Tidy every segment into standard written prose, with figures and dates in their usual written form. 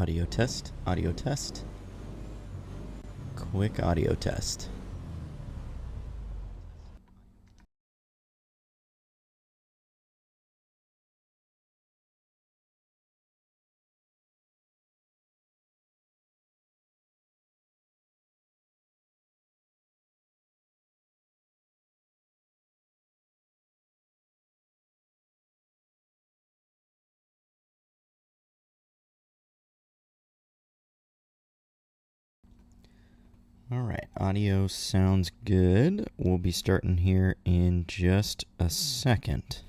Audio test, audio test. Quick audio test. Alright, audio sounds good. We'll be starting here in just a second.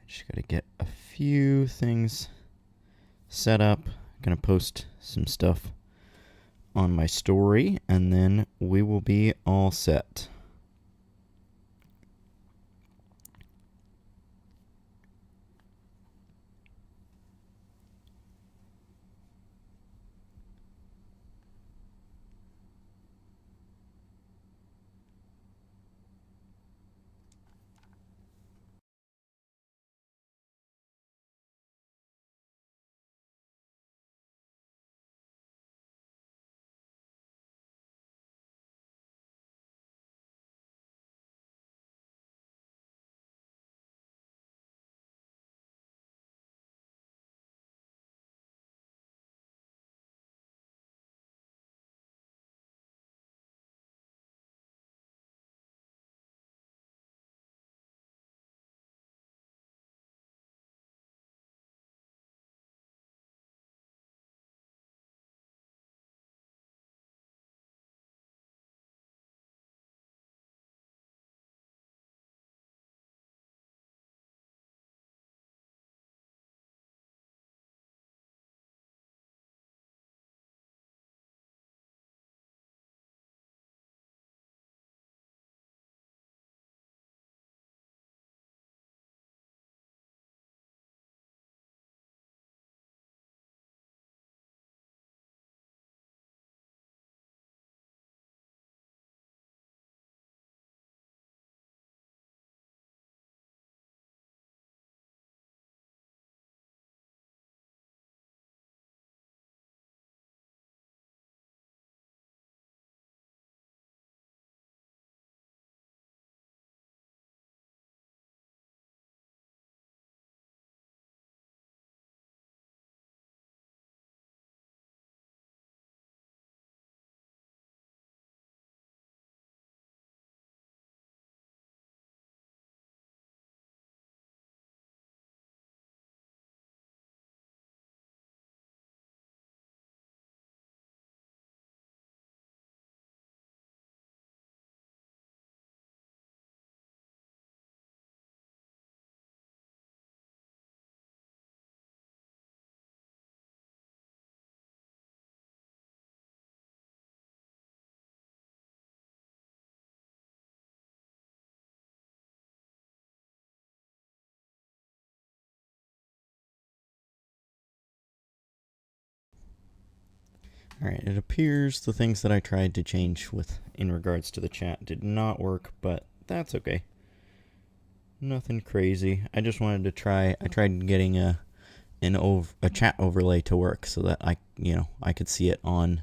Just gotta get a few things set up. Gonna post some stuff on my story, and then we will be all set. Alright, it appears the things that I tried to change in regards to the chat did not work, but that's okay. Nothing crazy. I just wanted to try. I tried getting a chat overlay to work so that I could see it on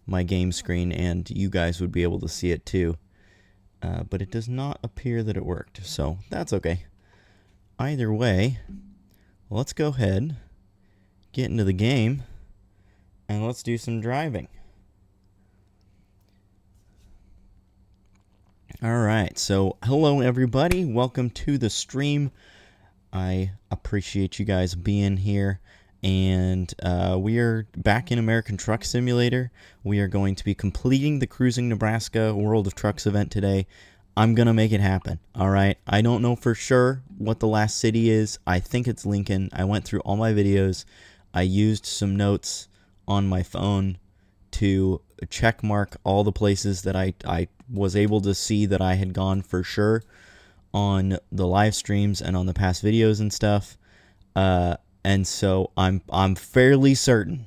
my game screen and you guys would be able to see it too. But it does not appear that it worked, so that's okay. Either way, let's go ahead, get into the game, and let's do some driving. Alright, so hello everybody, welcome to the stream. I appreciate you guys being here, and we are back in American Truck Simulator. We are going to be completing the Cruising Nebraska World of Trucks event today. I'm gonna make it happen, alright? I don't know for sure what the last city is. I think it's Lincoln. I went through all my videos. I used some notes on my phone to check mark all the places that I was able to see that I had gone for sure on the live streams and on the past videos and stuff. And so I'm fairly certain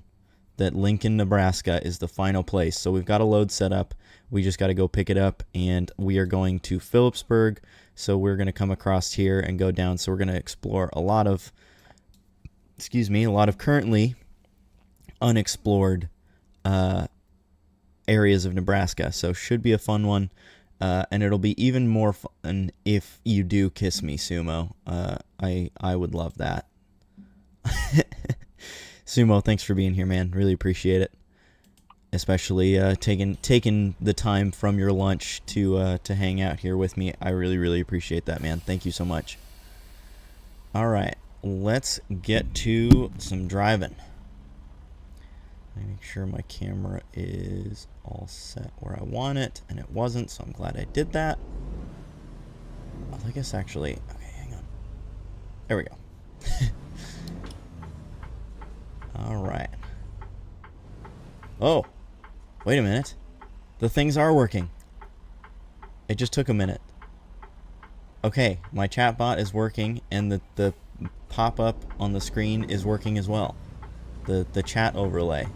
that Lincoln, Nebraska is the final place. So we've got a load set up. We just got to go pick it up, and we are going to Phillipsburg. So we're going to come across here and go down. So we're going to explore a lot of currently unexplored areas of Nebraska. So should be a fun one. And it'll be even more fun if you do kiss me, Sumo. I would love that. Sumo, thanks for being here, man. Really appreciate it. Especially taking the time from your lunch to hang out here with me. I really, really appreciate that, man. Thank you so much. All right, let's get to some driving. Let me make sure my camera is all set where I want it, and it wasn't, so I'm glad I did that. Well, I guess actually, okay, hang on. There we go. All right. Oh, wait a minute. The things are working. It just took a minute. Okay, my chatbot is working, and the pop-up on the screen is working as well. The chat overlay.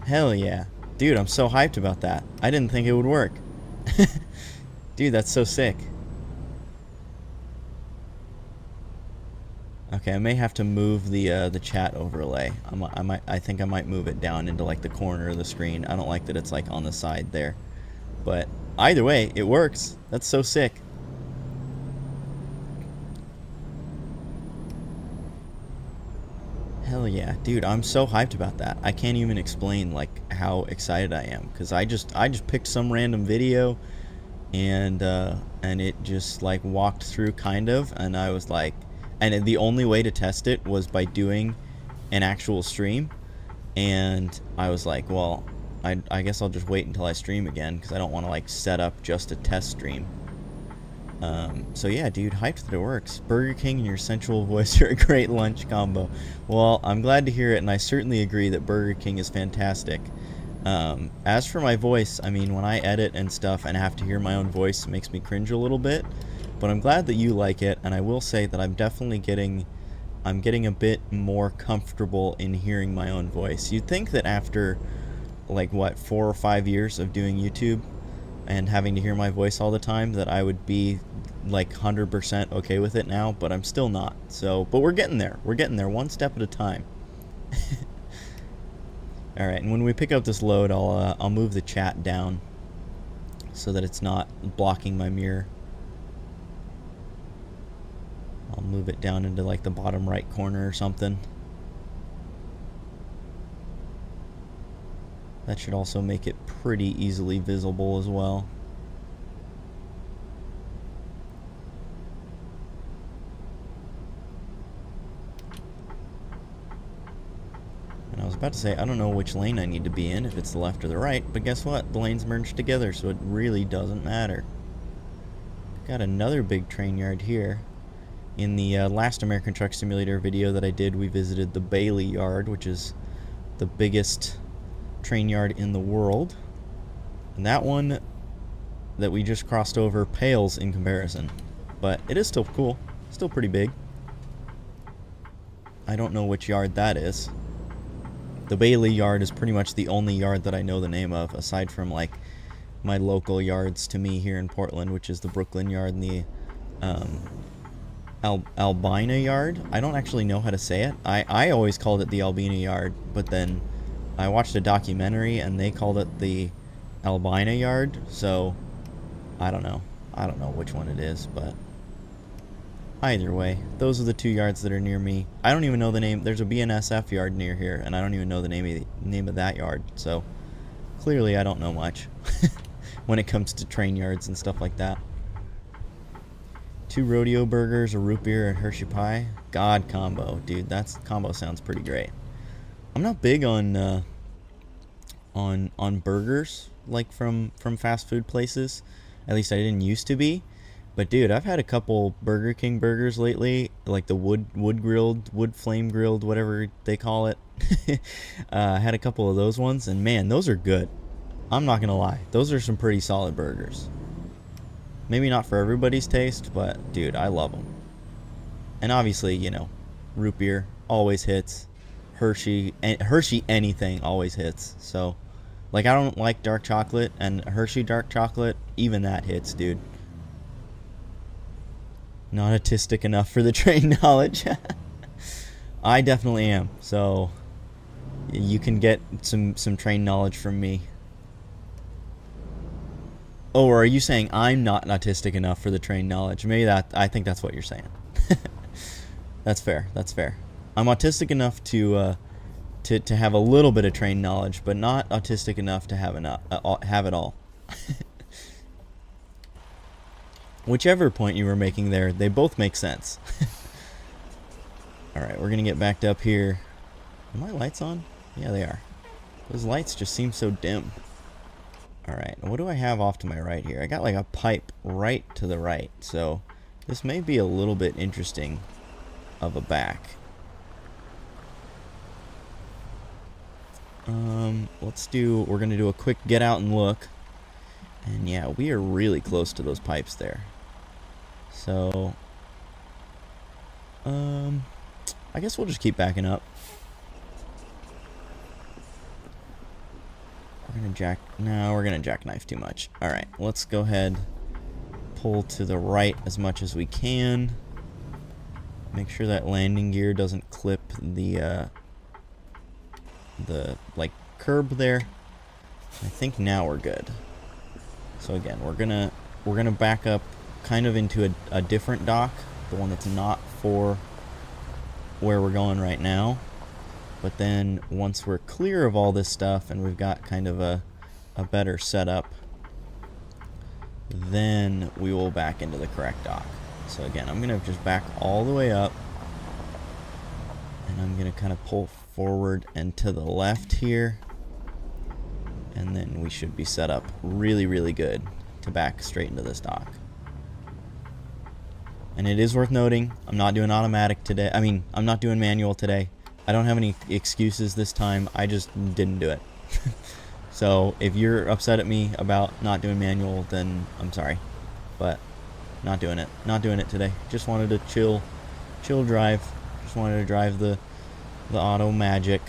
Hell yeah. Dude, I'm so hyped about that. I didn't think it would work. Dude, that's so sick. Okay, I may have to move the chat overlay. I think I might move it down into like the corner of the screen. I don't like that it's like on the side there. But either way, it works. That's so sick. Hell yeah, dude, I'm so hyped about that. I can't even explain like how excited I am, because I just picked some random video and it just like walked through kind of, and I was like, and the only way to test it was by doing an actual stream, and I was like, well, I guess I'll just wait until I stream again, because I don't want to like set up just a test stream. So yeah, dude, hyped that it works. Burger King and your sensual voice are a great lunch combo. Well, I'm glad to hear it, and I certainly agree that Burger King is fantastic. As for my voice, I mean, when I edit and stuff and have to hear my own voice, it makes me cringe a little bit. But I'm glad that you like it, and I will say that I'm definitely getting a bit more comfortable in hearing my own voice. You'd think that after, like, what, 4 or 5 years of doing YouTube and having to hear my voice all the time, that I would be, like, 100% okay with it now, but I'm still not. So, but we're getting there. We're getting there one step at a time. Alright, and when we pick up this load, I'll move the chat down so that it's not blocking my mirror. I'll move it down into like the bottom right corner or something. That should also make it pretty easily visible as well. And I was about to say, I don't know which lane I need to be in, if it's the left or the right, but guess what? The lanes merged together, so it really doesn't matter. Got another big train yard here. In the last American Truck Simulator video that I did, we visited the Bailey Yard, which is the biggest train yard in the world. And that one that we just crossed over pales in comparison. But it is still cool. Still pretty big. I don't know which yard that is. The Bailey Yard is pretty much the only yard that I know the name of, aside from like my local yards to me here in Portland, which is the Brooklyn Yard and the Albina Yard. I don't actually know how to say it. I always called it the Albina Yard, but then I watched a documentary and they called it the Albina Yard, so I don't know. I don't know which one it is, but either way, those are the two yards that are near me. I don't even know the name. There's a BNSF yard near here, and I don't even know the name of that yard, so clearly I don't know much when it comes to train yards and stuff like that. 2 rodeo burgers, a root beer, and Hershey pie. God combo, dude. That combo sounds pretty great. I'm not big on burgers like from fast food places. At least I didn't used to be. But dude, I've had a couple Burger King burgers lately, like the wood flame grilled, whatever they call it. I had a couple of those ones, and man, those are good. I'm not gonna lie, those are some pretty solid burgers. Maybe not for everybody's taste, but dude, I love them. And obviously, you know, root beer always hits. Hershey anything always hits. So, like, I don't like dark chocolate, and Hershey dark chocolate, even that hits, dude. Not autistic enough for the train knowledge. I definitely am. So you can get some train knowledge from me. Oh, or are you saying I'm not autistic enough for the train knowledge? Maybe that, I think that's what you're saying. That's fair. That's fair. I'm autistic enough to have a little bit of train knowledge, but not autistic enough to have it all. Whichever point you were making there, they both make sense. Alright, we're gonna get backed up here. Are my lights on? Yeah, they are. Those lights just seem so dim. Alright, what do I have off to my right here? I got like a pipe right to the right, so this may be a little bit interesting of a back. We're gonna do a quick get out and look. And yeah, we are really close to those pipes there. So, I guess we'll just keep backing up. We're gonna jackknife too much. Alright, let's go ahead, pull to the right as much as we can. Make sure that landing gear doesn't clip the like curb there. I think now we're good. So again, we're gonna back up kind of into a different dock, the one that's not for where we're going right now. But then once we're clear of all this stuff and we've got kind of a better setup, then we will back into the correct dock. So again, I'm gonna just back all the way up, and I'm gonna kind of pull forward and to the left here, and then we should be set up really, really good to back straight into this dock. And it is worth noting, I'm not doing automatic today. I mean, I'm not doing manual today. I don't have any excuses this time. I just didn't do it. So if you're upset at me about not doing manual, then I'm sorry. But not doing it. Not doing it today. Just wanted to chill drive. Just wanted to drive the auto magic.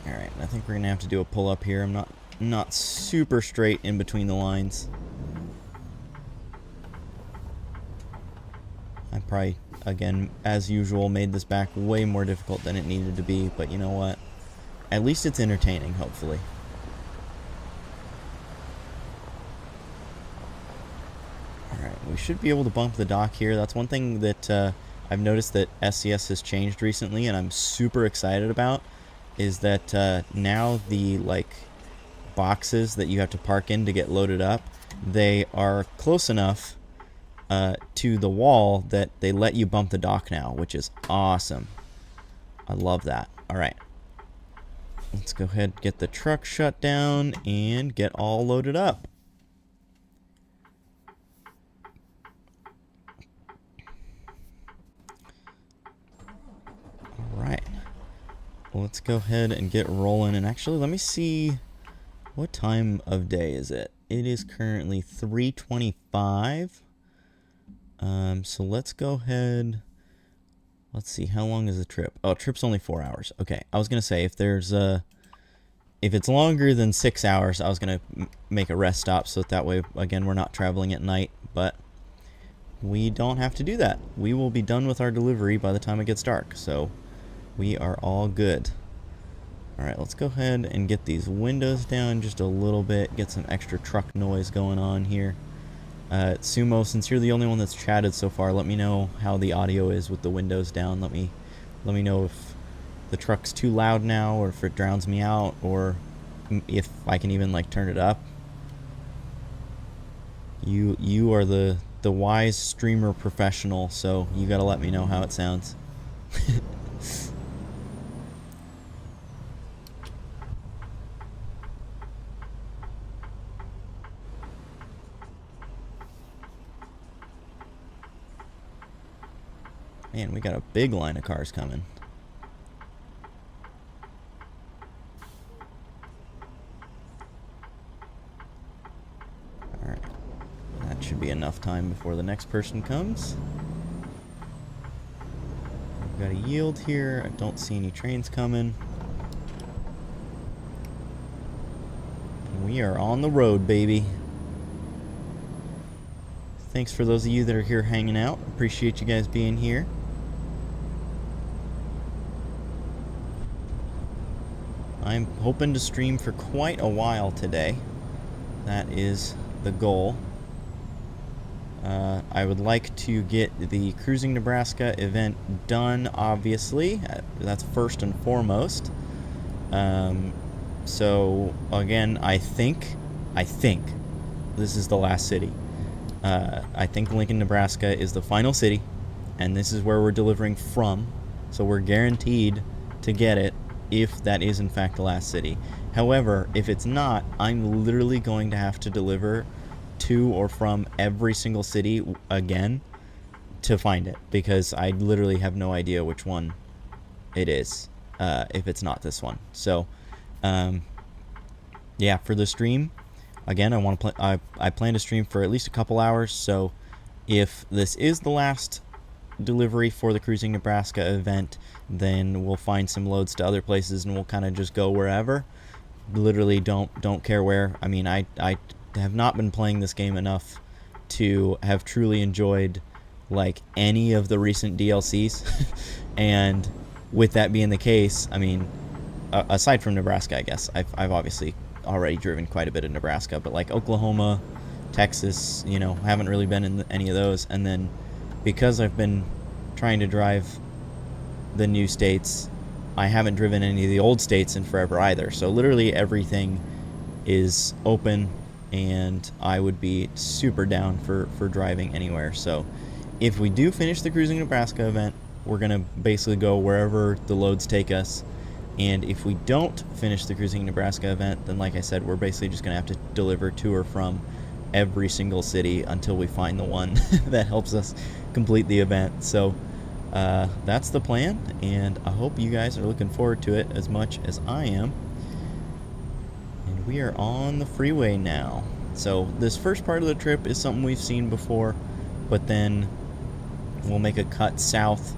Alright, I think we're gonna have to do a pull up here. I'm not super straight in between the lines. I probably, again, as usual, made this back way more difficult than it needed to be, but you know what? At least it's entertaining, hopefully. Alright, we should be able to bump the dock here. That's one thing that I've noticed that SCS has changed recently, and I'm super excited about, is that now the, like, boxes that you have to park in to get loaded up, they are close enough to the wall that they let you bump the dock now, which is awesome. I love that. Alright. Let's go ahead and get the truck shut down and get all loaded up. Alright. Let's go ahead and get rolling. And actually, let me see, what time of day is it? It is currently 3:25. So let's go ahead. Let's see, how long is the trip? Oh, trip's only 4 hours. Okay, I was gonna say if it's longer than 6 hours, I was gonna make a rest stop so that way, again, we're not traveling at night. But we don't have to do that. We will be done with our delivery by the time it gets dark, so we are all good. All right, let's go ahead and get these windows down just a little bit. Get some extra truck noise going on here. Sumo, since you're the only one that's chatted so far, let me know how the audio is with the windows down. Let me know if the truck's too loud now, or if it drowns me out, or if I can even like turn it up. You are the wise streamer professional, so you gotta let me know how it sounds. Man, we got a big line of cars coming. Alright. That should be enough time before the next person comes. We've got a yield here. I don't see any trains coming. And we are on the road, baby. Thanks for those of you that are here hanging out. Appreciate you guys being here. I'm hoping to stream for quite a while today. That is the goal. I would like to get the Cruising Nebraska event done, obviously. That's first and foremost. So, again, I think this is the last city. I think Lincoln, Nebraska is the final city, and this is where we're delivering from. So we're guaranteed to get it if that is in fact the last city. However, if it's not, I'm literally going to have to deliver to or from every single city again to find it, because I literally have no idea which one it is if it's not this one. So yeah, for the stream, again, I plan to stream for at least a couple hours. So if this is the last delivery for the Cruising Nebraska event, then we'll find some loads to other places and we'll kind of just go wherever. Literally don't care where. I mean, I have not been playing this game enough to have truly enjoyed like any of the recent DLCs. And with that being the case, I mean, aside from Nebraska, I guess I've obviously already driven quite a bit of Nebraska, but like Oklahoma, Texas, you know, haven't really been in any of those. And then because I've been trying to drive the new states, I haven't driven any of the old states in forever either. So literally everything is open, and I would be super down for driving anywhere. So if we do finish the Cruising Nebraska event, we're going to basically go wherever the loads take us. And if we don't finish the Cruising Nebraska event, then like I said, we're basically just going to have to deliver to or from every single city until we find the one that helps us complete the event. So that's the plan, and I hope you guys are looking forward to it as much as I am. And we are on the freeway now. So this first part of the trip is something we've seen before, but then we'll make a cut south,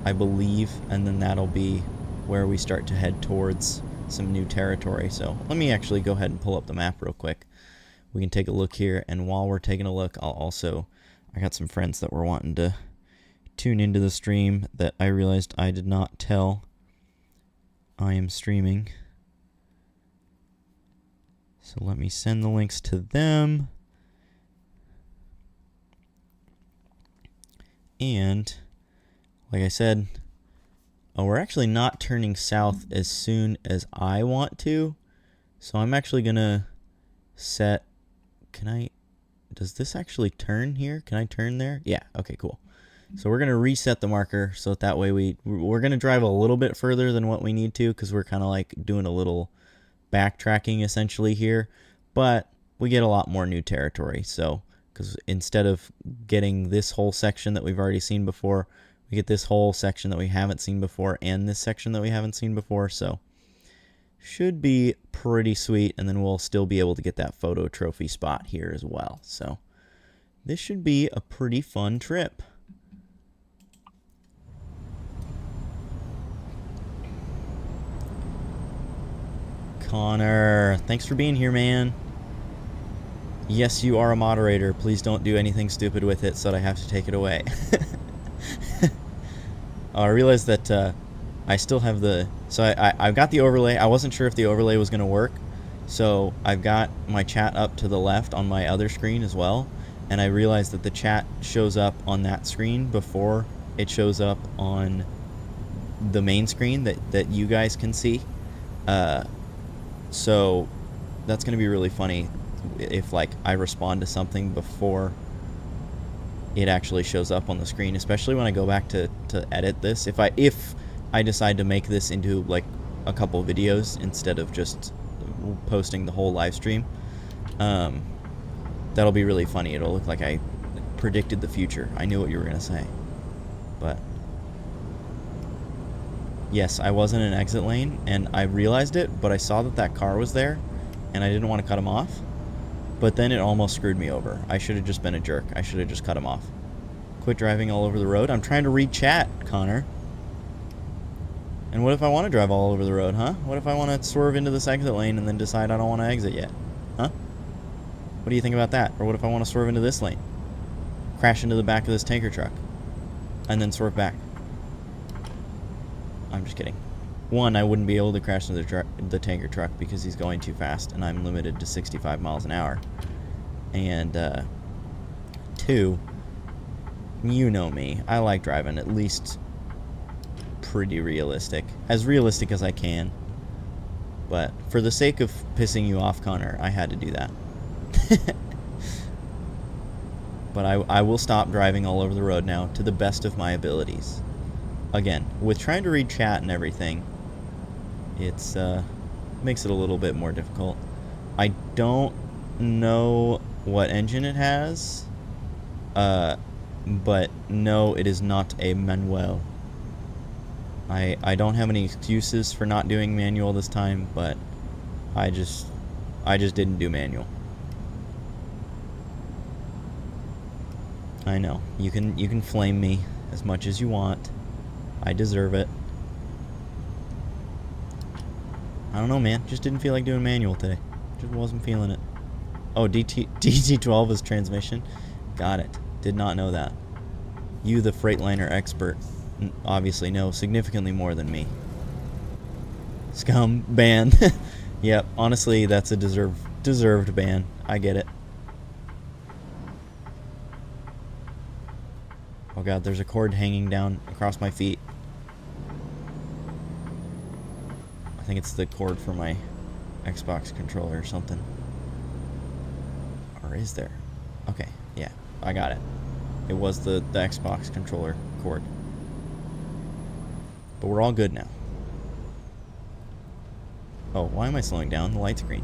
I believe, and then that'll be where we start to head towards some new territory. So let me actually go ahead and pull up the map real quick. We can take a look here, and while we're taking a look, I got some friends that were wanting to tune into the stream that I realized I did not tell I am streaming. So let me send the links to them. And like I said, we're actually not turning south as soon as I want to. So I'm actually gonna set, does this actually turn here? Can I turn there? Yeah, okay, cool. So we're gonna reset the marker so that way we're gonna drive a little bit further than what we need to, because we're kind of like doing a little backtracking essentially here, but we get a lot more new territory. So because instead of getting this whole section that we've already seen before, we get this whole section that we haven't seen before and this section that we haven't seen before. So should be pretty sweet, and then we'll still be able to get that photo trophy spot here as well. So this should be a pretty fun trip. Connor, thanks for being here, man. Yes, you are a moderator. Please don't do anything stupid with it so that I have to take it away. I realized that I still have the... So I've got the overlay. I wasn't sure if the overlay was going to work. So I've got my chat up to the left on my other screen as well. And I realized that the chat shows up on that screen before it shows up on the main screen that you guys can see. So that's going to be really funny if like I respond to something before it actually shows up on the screen, especially when I go back to edit this. If I decide to make this into like a couple videos instead of just posting the whole live stream, that'll be really funny. It'll look like I predicted the future. I knew what you were going to say. But yes, I was in an exit lane, and I realized it, but I saw that car was there, and I didn't want to cut him off. But then it almost screwed me over. I should have just been a jerk. I should have just cut him off. Quit driving all over the road. I'm trying to read chat, Connor. And what if I want to drive all over the road, huh? What if I want to swerve into this exit lane and then decide I don't want to exit yet? Huh? What do you think about that? Or what if I want to swerve into this lane? crash into the back of this tanker truck and then swerve back. I'm just kidding. One, I wouldn't be able to crash into the tanker truck because he's going too fast and I'm limited to 65 miles an hour. And two, you know me, I like driving at least pretty realistic. As realistic as I can. But for the sake of pissing you off, Connor, I had to do that. But I will stop driving all over the road now to the best of my abilities. Again, with trying to read chat and everything, it's makes it a little bit more difficult. I don't know what engine it has, but no, it is not a manual. I don't have any excuses for not doing manual this time, but I just didn't do manual. I know. You can flame me as much as you want. I deserve it. I don't know, man. Just didn't feel like doing manual today. Just wasn't feeling it. Oh, DT12 is transmission? Got it. Did not know that. You, the Freightliner expert, obviously know significantly more than me. Scum ban. Yep, honestly, that's a deserved ban. I get it. Oh god, there's a cord hanging down across my feet. I think it's the cord for my Xbox controller or something. Or is there? Okay, yeah, I got it. It was the Xbox controller cord. But we're all good now. Oh, why am I slowing down? The light's green.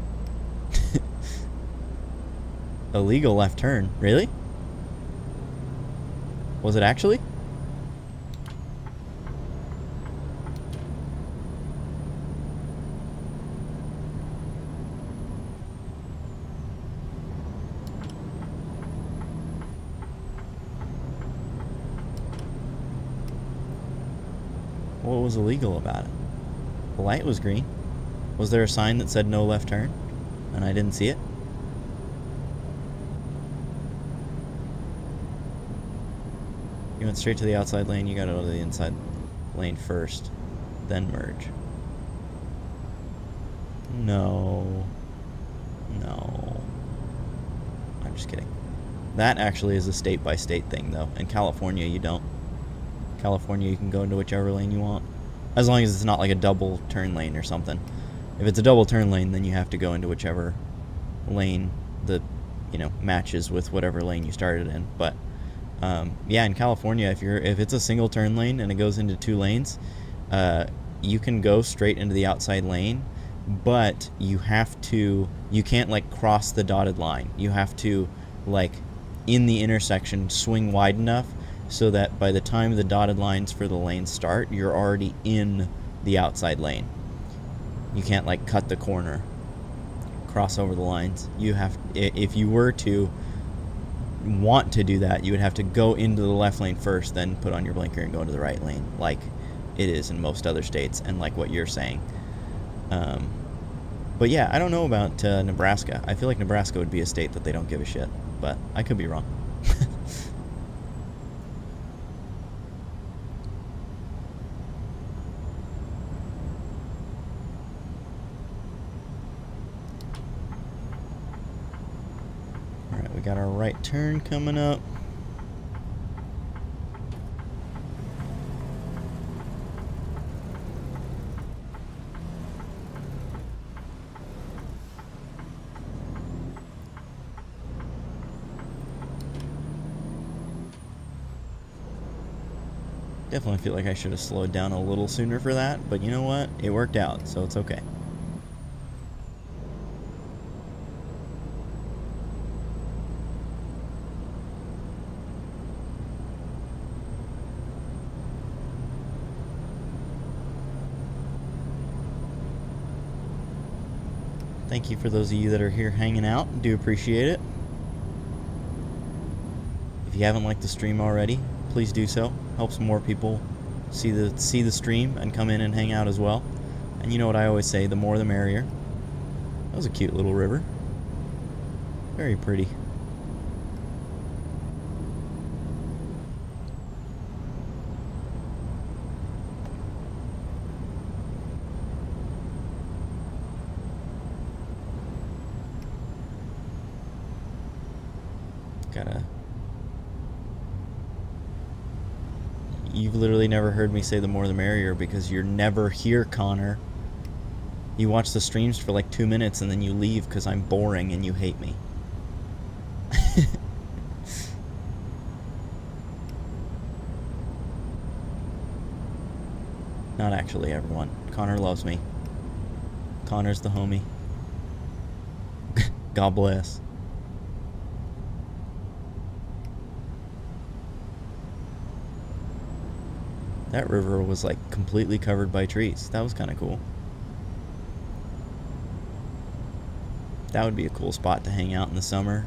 Illegal left turn. Really? Was it actually? What was illegal about it? The light was green. Was there a sign that said no left turn? And I didn't see it? You went straight to the outside lane, you gotta go to the inside lane first, then merge. No. No. I'm just kidding. That actually is a state-by-state thing, though. In California, you don't. California, you can go into whichever lane you want. As long as it's not like a double turn lane or something. If it's a double turn lane, then you have to go into whichever lane that, matches with whatever lane you started in. But yeah, in California, if it's a single turn lane and it goes into two lanes, you can go straight into the outside lane, but you can't like cross the dotted line. You have to, like, in the intersection, swing wide enough so that by the time the dotted lines for the lanes start, you're already in the outside lane. You can't like cut the corner, cross over the lines. You have, if you were to want to do that, you would have to go into the left lane first, then put on your blinker and go into the right lane, like it is in most other states, and like what you're saying. But yeah, I don't know about Nebraska. I feel like Nebraska would be a state that they don't give a shit, but I could be wrong. Alright, we got our right turn coming up. Definitely feel like I should have slowed down a little sooner for that, but you know what? It worked out, so it's okay. Thank you for those of you that are here hanging out. Do appreciate it. If you haven't liked the stream already, please do so. Helps more people see the stream and come in and hang out as well. And you know what I always say, the more the merrier. That was a cute little river. Very pretty. Gotta... You've literally never heard me say the more the merrier because you're never here, Connor. You watch the streams for like 2 minutes and then you leave because I'm boring and you hate me. Not actually, everyone. Connor loves me. Connor's the homie. God bless. That river was like completely covered by trees. That was kind of cool. That would be a cool spot to hang out in the summer.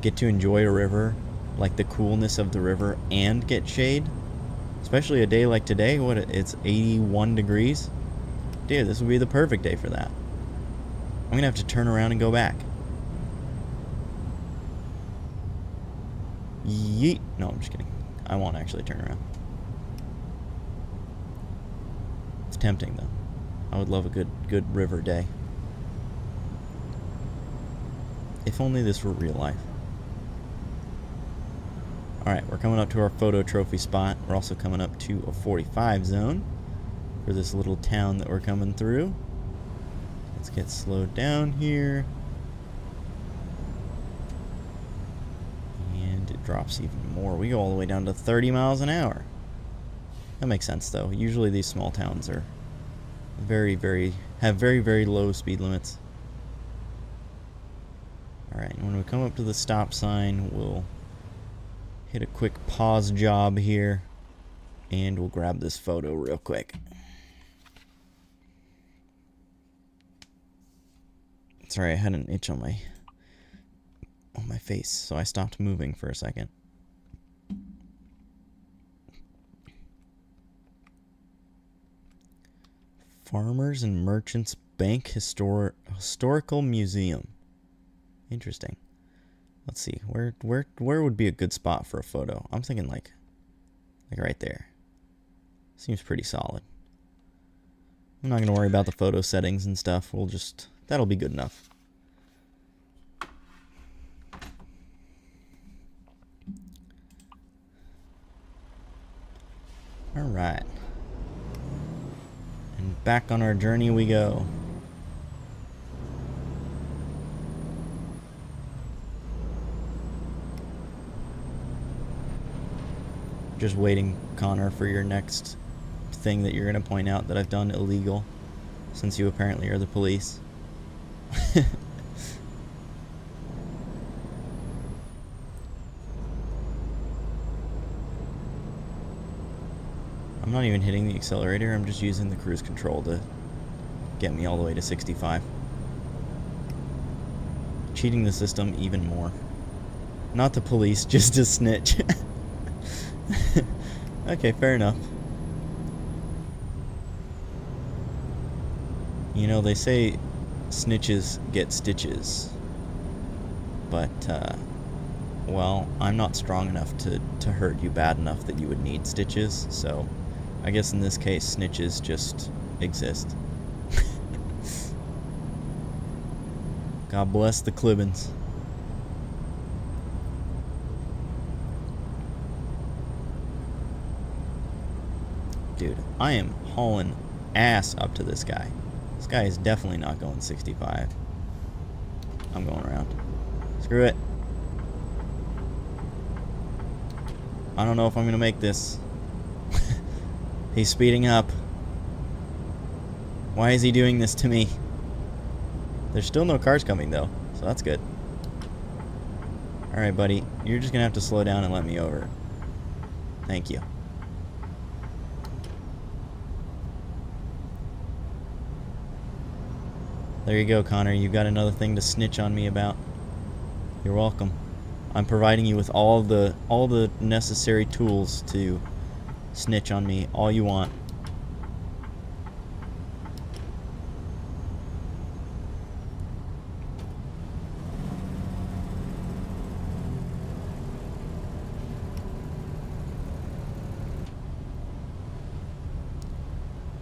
Get to enjoy a river, like the coolness of the river, and get shade. Especially a day like today, what, it's 81 degrees? Dude, this would be the perfect day for that. I'm gonna have to turn around and go back. Yeet. No, I'm just kidding. I won't actually turn around. It's tempting, though. I would love a good river day. If only this were real life. Alright, we're coming up to our photo trophy spot. We're also coming up to a 45 zone for this little town that we're coming through. Let's get slowed down here. And it drops even more. We go all the way down to 30 miles an hour. That makes sense, though. Usually these small towns are very, very low speed limits. Alright, when we come up to the stop sign, we'll hit a quick pause job here, and we'll grab this photo real quick. Sorry, I had an itch on my face, so I stopped moving for a second. Farmers and Merchants Bank Historical Museum. Interesting. Let's see. Where would be a good spot for a photo? I'm thinking like right there. Seems pretty solid. I'm not going to worry about the photo settings and stuff. That'll be good enough. All right. And back on our journey we go. Just waiting, Connor, for your next thing that you're going to point out that I've done illegal, since you apparently are the police. I'm not even hitting the accelerator, I'm just using the cruise control to get me all the way to 65. Cheating the system even more. Not the police, just a snitch. Okay, fair enough. You know, they say snitches get stitches. But, well, I'm not strong enough to hurt you bad enough that you would need stitches, so I guess in this case, snitches just exist. God bless the Clibbins. Dude, I am hauling ass up to this guy. This guy is definitely not going 65. I'm going around. Screw it. I don't know if I'm going to make this. He's speeding up. Why is he doing this to me? There's still no cars coming, though, so that's good. Alright, buddy. You're just going to have to slow down and let me over. Thank you. There you go, Connor. You've got another thing to snitch on me about. You're welcome. I'm providing you with all the necessary tools to snitch on me all you want.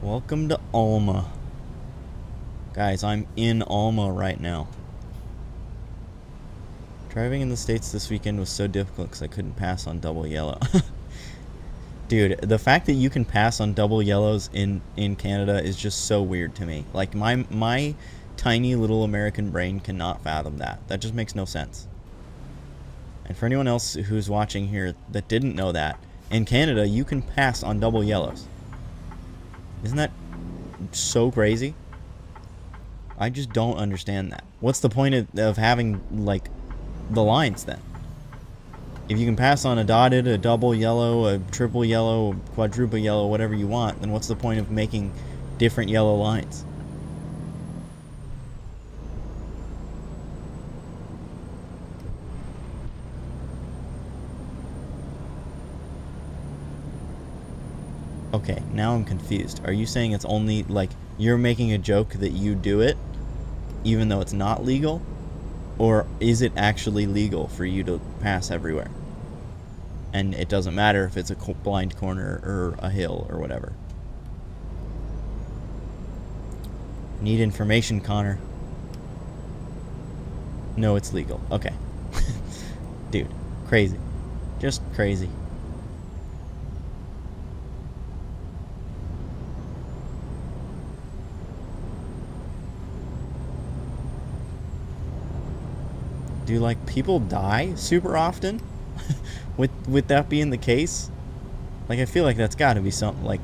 Welcome to Alma. Guys, I'm in Alma right now. Driving in the States this weekend was so difficult because I couldn't pass on double yellow. Dude, the fact that you can pass on double yellows in Canada is just so weird to me. Like, my tiny little American brain cannot fathom that. That just makes no sense. And for anyone else who's watching here that didn't know that, in Canada, you can pass on double yellows. Isn't that so crazy? I just don't understand that. What's the point of having, like, the lines then? If you can pass on a dotted, a double yellow, a triple yellow, a quadruple yellow, whatever you want, then what's the point of making different yellow lines? Okay, now I'm confused. Are you saying it's only, like, you're making a joke that you do it, even though it's not legal? Or is it actually legal for you to pass everywhere? And it doesn't matter if it's a blind corner or a hill or whatever. Need information, Connor. No, it's legal. Okay. Dude, crazy. Just crazy. Do, like, people die super often? with that being the case? Like, I feel like that's gotta be something, like,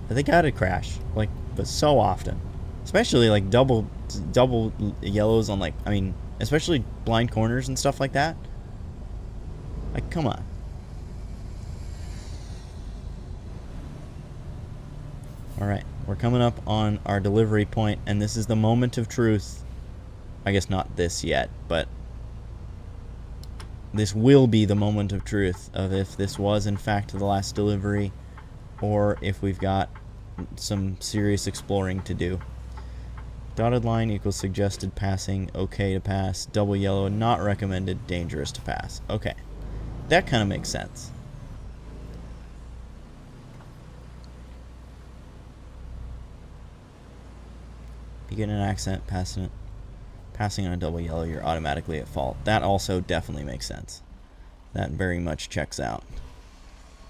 they gotta crash, like, but so often. Especially, like, double yellows on, like, I mean, especially blind corners and stuff like that. Like, come on. Alright, we're coming up on our delivery point, and this is the moment of truth. I guess not this yet, but this will be the moment of truth of if this was in fact the last delivery or if we've got some serious exploring to do. Dotted line equals suggested passing, okay to pass. Double yellow, not recommended, dangerous to pass. Okay, that kind of makes sense. You get an accent, passing on a double yellow, you're automatically at fault. That also definitely makes sense. That very much checks out.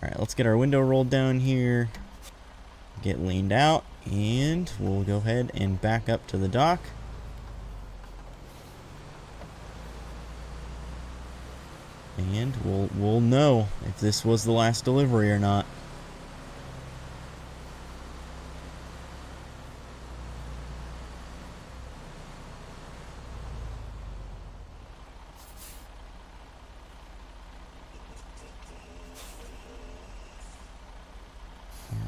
Alright, let's get our window rolled down here. Get leaned out, and we'll go ahead and back up to the dock. And we'll know if this was the last delivery or not.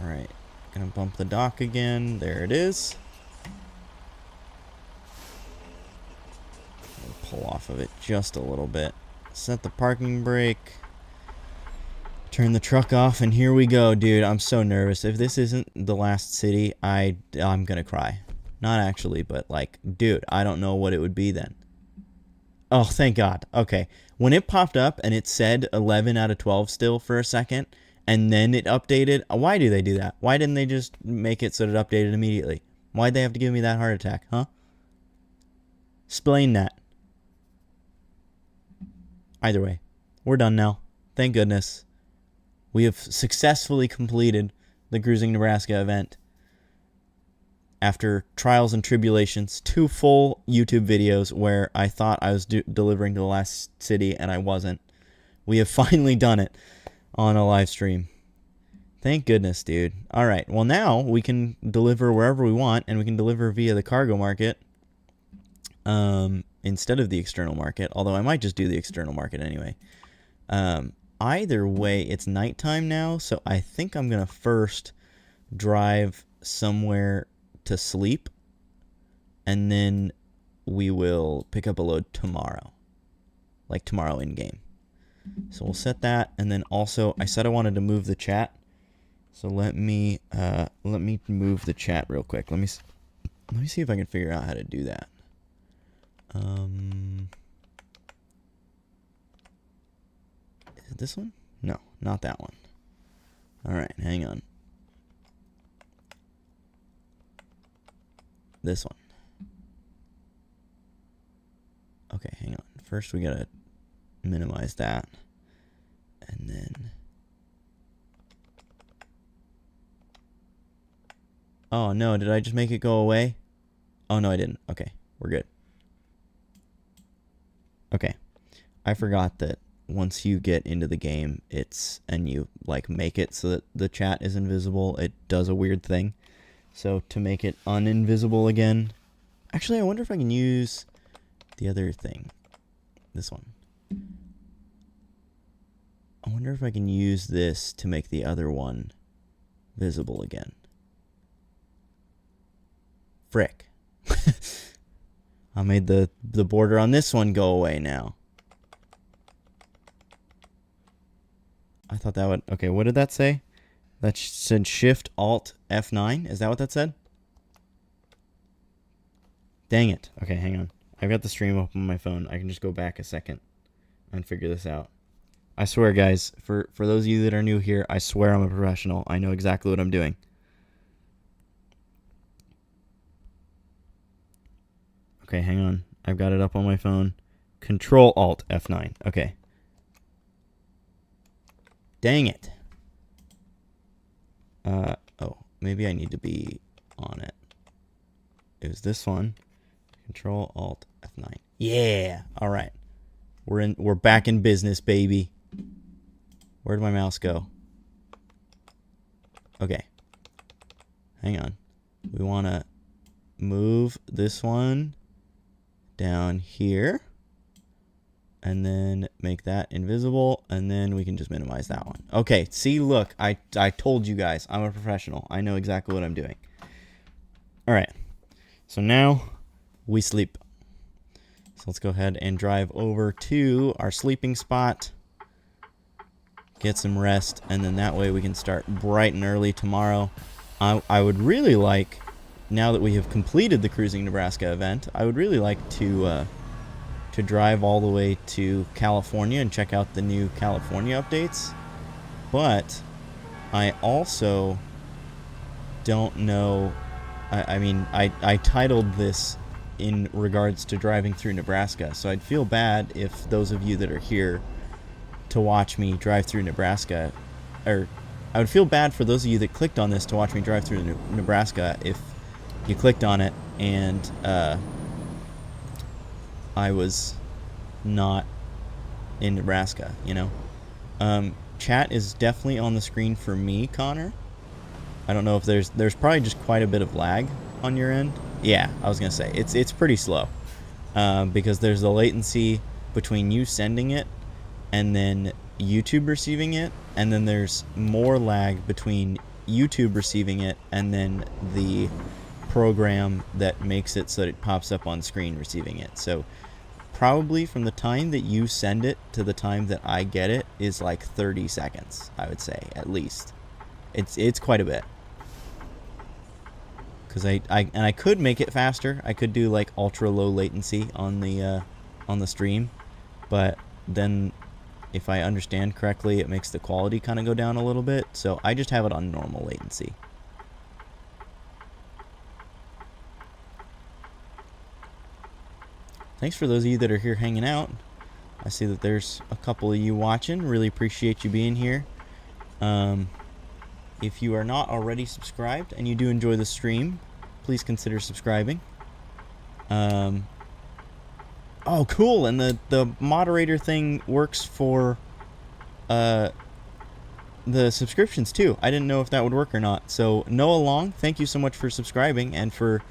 Alright, gonna bump the dock again. There it is. We'll pull off of it just a little bit. Set the parking brake. Turn the truck off, and here we go, dude. I'm so nervous. If this isn't the last city, I'm gonna cry. Not actually, but, like, dude, I don't know what it would be then. Oh, thank God. Okay. When it popped up and it said 11 out of 12 still for a second, and then it updated, why do they do that? Why didn't they just make it so that it updated immediately? Why'd they have to give me that heart attack, huh? Explain that. Either way, we're done now. Thank goodness. We have successfully completed the Cruising Nebraska event. After trials and tribulations, 2 full YouTube videos where I thought I was delivering to the last city and I wasn't. We have finally done it on a live stream. Thank goodness, dude. All right, well now we can deliver wherever we want, and we can deliver via the cargo market instead of the external market, although I might just do the external market anyway. Either way, it's nighttime now, so I think I'm going to first drive somewhere to sleep, and then we will pick up a load tomorrow, like tomorrow in game. So we'll set that, and then also I said I wanted to move the chat, so let me move the chat real quick. Let me see if I can figure out how to do that. Is it this one? No, not that one. All right, hang on. This one. Okay, hang on. first we gotta minimize that. And then... Oh, no. Did I just make it go away? Oh, no, I didn't. Okay. We're good. Okay. I forgot that once you get into the game, and you, like, make it so that the chat is invisible, it does a weird thing. So, to make it uninvisible again... Actually, I wonder if I can use the other thing. This one. I wonder if I can use this to make the other one visible again. Frick. I made the border on this one go away now. I thought that would... Okay, what did that say? That said Shift Alt F9? Is that what that said? Dang it. Okay, hang on. I've got the stream up on my phone. I can just go back a second and figure this out. I swear, guys, for those of you that are new here, I swear I'm a professional. I know exactly what I'm doing. Okay, hang on. I've got it up on my phone. Control Alt F9. Okay. Dang it. Oh, maybe I need to be on it. It was this one. Control Alt F9. Yeah. All right. We're back in business, baby. Where'd my mouse go? Okay. Hang on. We want to move this one down here. And then make that invisible. And then we can just minimize that one. Okay. See, look. I told you guys. I'm a professional. I know exactly what I'm doing. All right. So now we sleep. So let's go ahead and drive over to our sleeping spot. Get some rest. And then that way we can start bright and early tomorrow. I would really like, now that we have completed the Cruising Nebraska event, I would really like to drive all the way to California and check out the new California updates. But I also don't know... I mean, I titled this in regards to driving through Nebraska, so I'd feel bad if those of you that are here to watch me drive through Nebraska, or I would feel bad for those of you that clicked on this to watch me drive through Nebraska if you clicked on it and I was not in Nebraska, you know? Chat is definitely on the screen for me, Connor. I don't know if there's probably just quite a bit of lag on your end. Yeah, I was gonna say it's pretty slow because there's the latency between you sending it and then YouTube receiving it, and then there's more lag between YouTube receiving it and then the program that makes it so that it pops up on screen receiving it. So probably from the time that you send it to the time that I get it is like 30 seconds, I would say, at least. It's quite a bit. Because I could make it faster. I could do like ultra low latency on the stream, but then if I understand correctly, it makes the quality kind of go down a little bit. So I just have it on normal latency. Thanks for those of you that are here hanging out. I see that there's a couple of you watching. Really appreciate you being here. If you are not already subscribed and you do enjoy the stream, please consider subscribing. Oh, cool. And the moderator thing works for the subscriptions too. I didn't know if that would work or not. So Noah Long, thank you so much for subscribing and for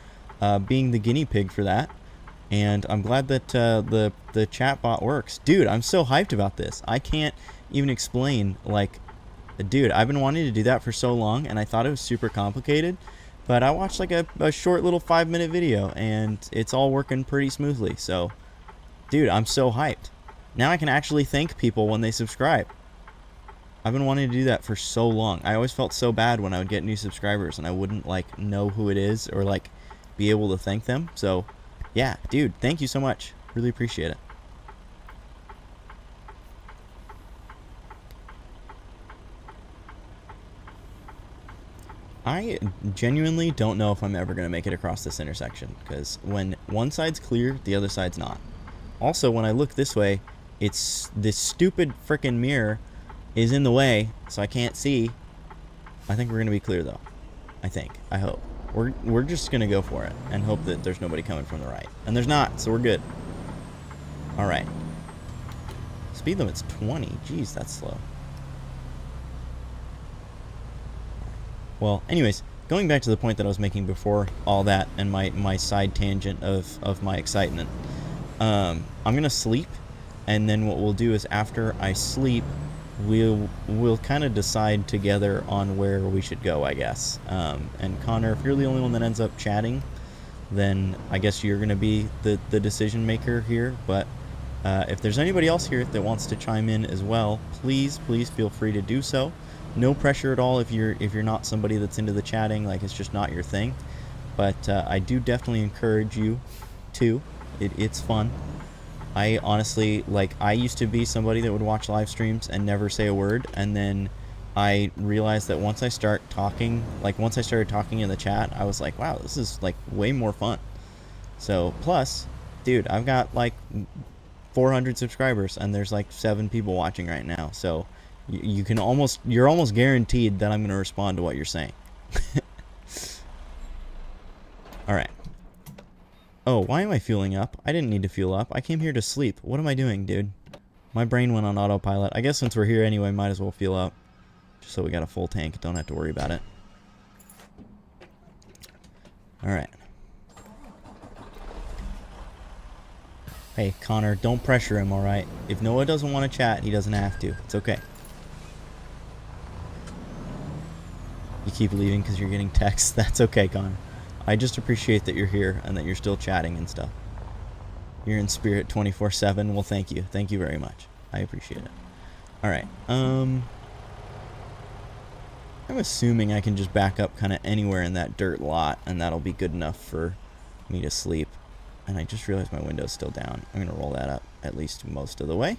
being the guinea pig for that. And I'm glad that the chat bot works. Dude, I'm so hyped about this. I can't even explain, like... Dude, I've been wanting to do that for so long, and I thought it was super complicated, but I watched like a short little 5-minute video, and it's all working pretty smoothly. So, dude, I'm so hyped. Now I can actually thank people when they subscribe. I've been wanting to do that for so long. I always felt so bad when I would get new subscribers, and I wouldn't like know who it is or like be able to thank them. So, yeah, dude, thank you so much. Really appreciate it. I genuinely don't know if I'm ever going to make it across this intersection, because when one side's clear, the other side's not. Also, when I look this way, it's this stupid frickin' mirror is in the way, so I can't see. I think we're gonna be clear though. I think. I hope. We're just gonna go for it and hope that there's nobody coming from the right. And there's not, so we're good. Alright. Speed limit's 20. Jeez, that's slow. Well, anyways, going back to the point that I was making before all that and my side tangent of my excitement. I'm gonna sleep, and then what we'll do is after I sleep, we'll kind of decide together on where we should go, I guess. And Connor, if you're the only one that ends up chatting, then I guess you're gonna be the decision maker here. But if there's anybody else here that wants to chime in as well, please feel free to do so. No pressure at all if you're not somebody that's into the chatting, like it's just not your thing. But I do definitely encourage you to. It's fun. I honestly, like, I used to be somebody that would watch live streams and never say a word, and then I realized that once I started talking in the chat, I was like, wow, this is like way more fun. So plus, dude, I've got like 400 subscribers and there's like 7 people watching right now, so you're almost guaranteed that I'm going to respond to what you're saying. Alright. Oh, why am I fueling up? I didn't need to fuel up. I came here to sleep. What am I doing, dude? My brain went on autopilot. I guess since we're here anyway, might as well fuel up. Just so we got a full tank. Don't have to worry about it. Alright. Hey, Connor, don't pressure him, alright? If Noah doesn't want to chat, he doesn't have to. It's okay. You keep leaving because you're getting texts. That's okay, Connor. I just appreciate that you're here and that you're still chatting and stuff. You're in spirit 24/7. Well, thank you. Thank you very much. I appreciate it. Alright. I'm assuming I can just back up kind of anywhere in that dirt lot, and that'll be good enough for me to sleep. And I just realized my window's still down. I'm going to roll that up at least most of the way.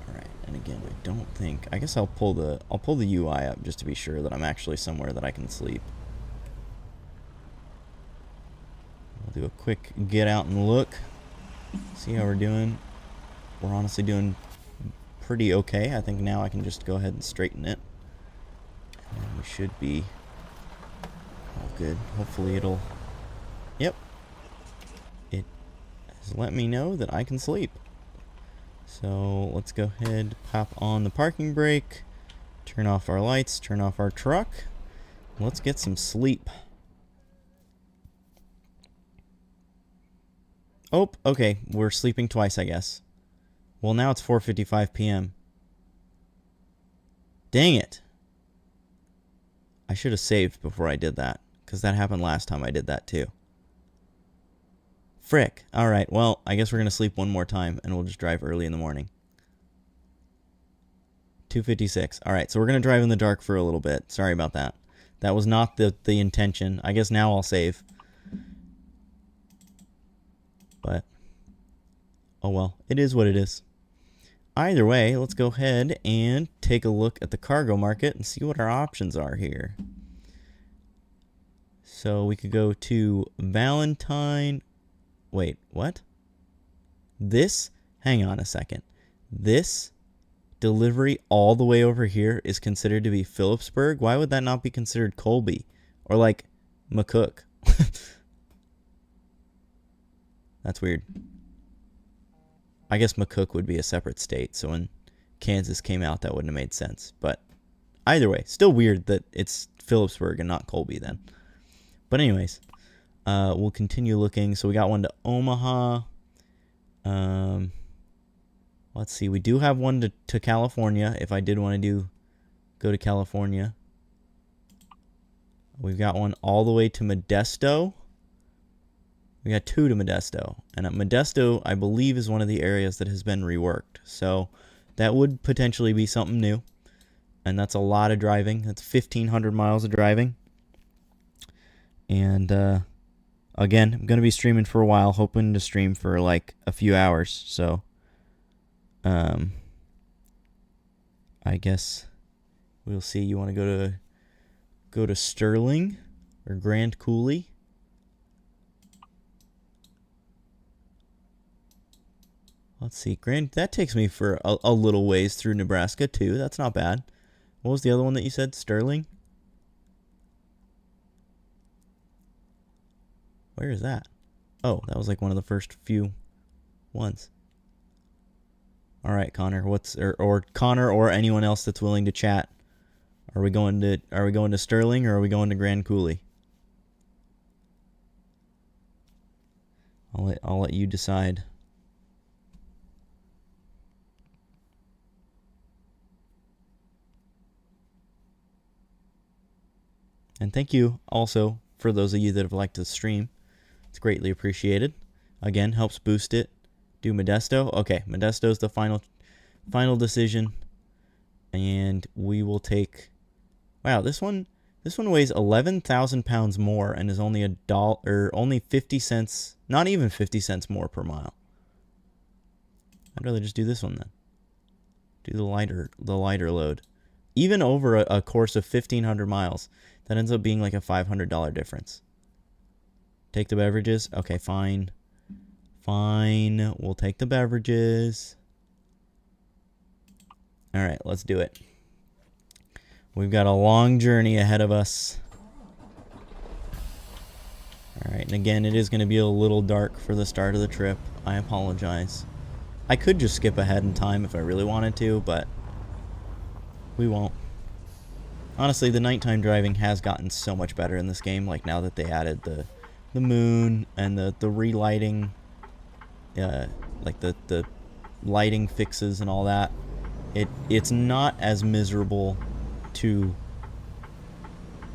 Alright, and again, I don't think... I guess I'll pull the UI up just to be sure that I'm actually somewhere that I can sleep. We'll do a quick get out and look. See how we're doing. We're honestly doing pretty okay. I think now I can just go ahead and straighten it. And then we should be all good. Hopefully it'll... Yep. It has let me know that I can sleep. So let's go ahead, pop on the parking brake, turn off our lights, turn off our truck. Let's get some sleep. Oh, okay. We're sleeping twice, I guess. Well, now it's 4:55 p.m. Dang it. I should have saved before I did that, because that happened last time I did that too. Frick. Alright, well, I guess we're going to sleep one more time, and we'll just drive early in the morning. 2:56. Alright, so we're going to drive in the dark for a little bit. Sorry about that. That was not the intention. I guess now I'll save. But, oh well, it is what it is. Either way, let's go ahead and take a look at the cargo market and see what our options are here. So we could go to Valentine. Wait, what? This? Hang on a second. This delivery all the way over here is considered to be Phillipsburg? Why would that not be considered Colby? Or like McCook? That's weird. I guess McCook would be a separate state, so when Kansas came out, that wouldn't have made sense. But either way, still weird that it's Phillipsburg and not Colby then. But anyways, we'll continue looking. So we got one to Omaha. Let's see. We do have one to California, if I did want to go to California. We've got one all the way to Modesto. We got 2 to Modesto. And at Modesto, I believe, is one of the areas that has been reworked. So that would potentially be something new. And that's a lot of driving. That's 1,500 miles of driving. And, again, I'm going to be streaming for a while. Hoping to stream for, like, a few hours. So, I guess we'll see. You want to go to go to Sterling or Grand Coulee. Let's see, that takes me for a little ways through Nebraska too. That's not bad. What was the other one that you said? Sterling? Where is that? Oh, that was like one of the first few ones. All right, Connor, or Connor or anyone else that's willing to chat. Are we going to Sterling or are we going to Grand Coulee? I'll let you decide. And thank you also for those of you that have liked the stream. It's greatly appreciated. Again, helps boost it. Do Modesto. Okay, Modesto's the final decision. And we will take... Wow, this one weighs 11,000 pounds more and is only only 50 cents, not even 50 cents more per mile. I'd rather just do this one then. Do the lighter load. Even over a course of 1,500 miles, that ends up being like a $500 difference. Take the beverages. Okay, fine. Fine. We'll take the beverages. All right, let's do it. We've got a long journey ahead of us. All right, and again, it is going to be a little dark for the start of the trip. I apologize. I could just skip ahead in time if I really wanted to, but we won't. Honestly, the nighttime driving has gotten so much better in this game, like now that they added the moon and the relighting, like the lighting fixes and all that. It's not as miserable to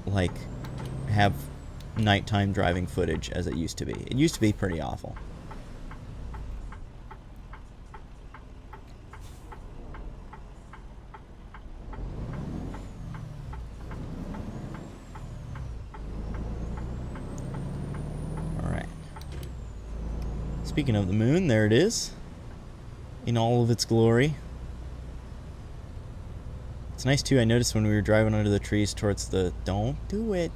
like have nighttime driving footage as it used to be. It used to be pretty awful. Speaking of the moon, there it is, in all of its glory. It's nice too, I noticed when we were driving under the trees towards the... Don't do it.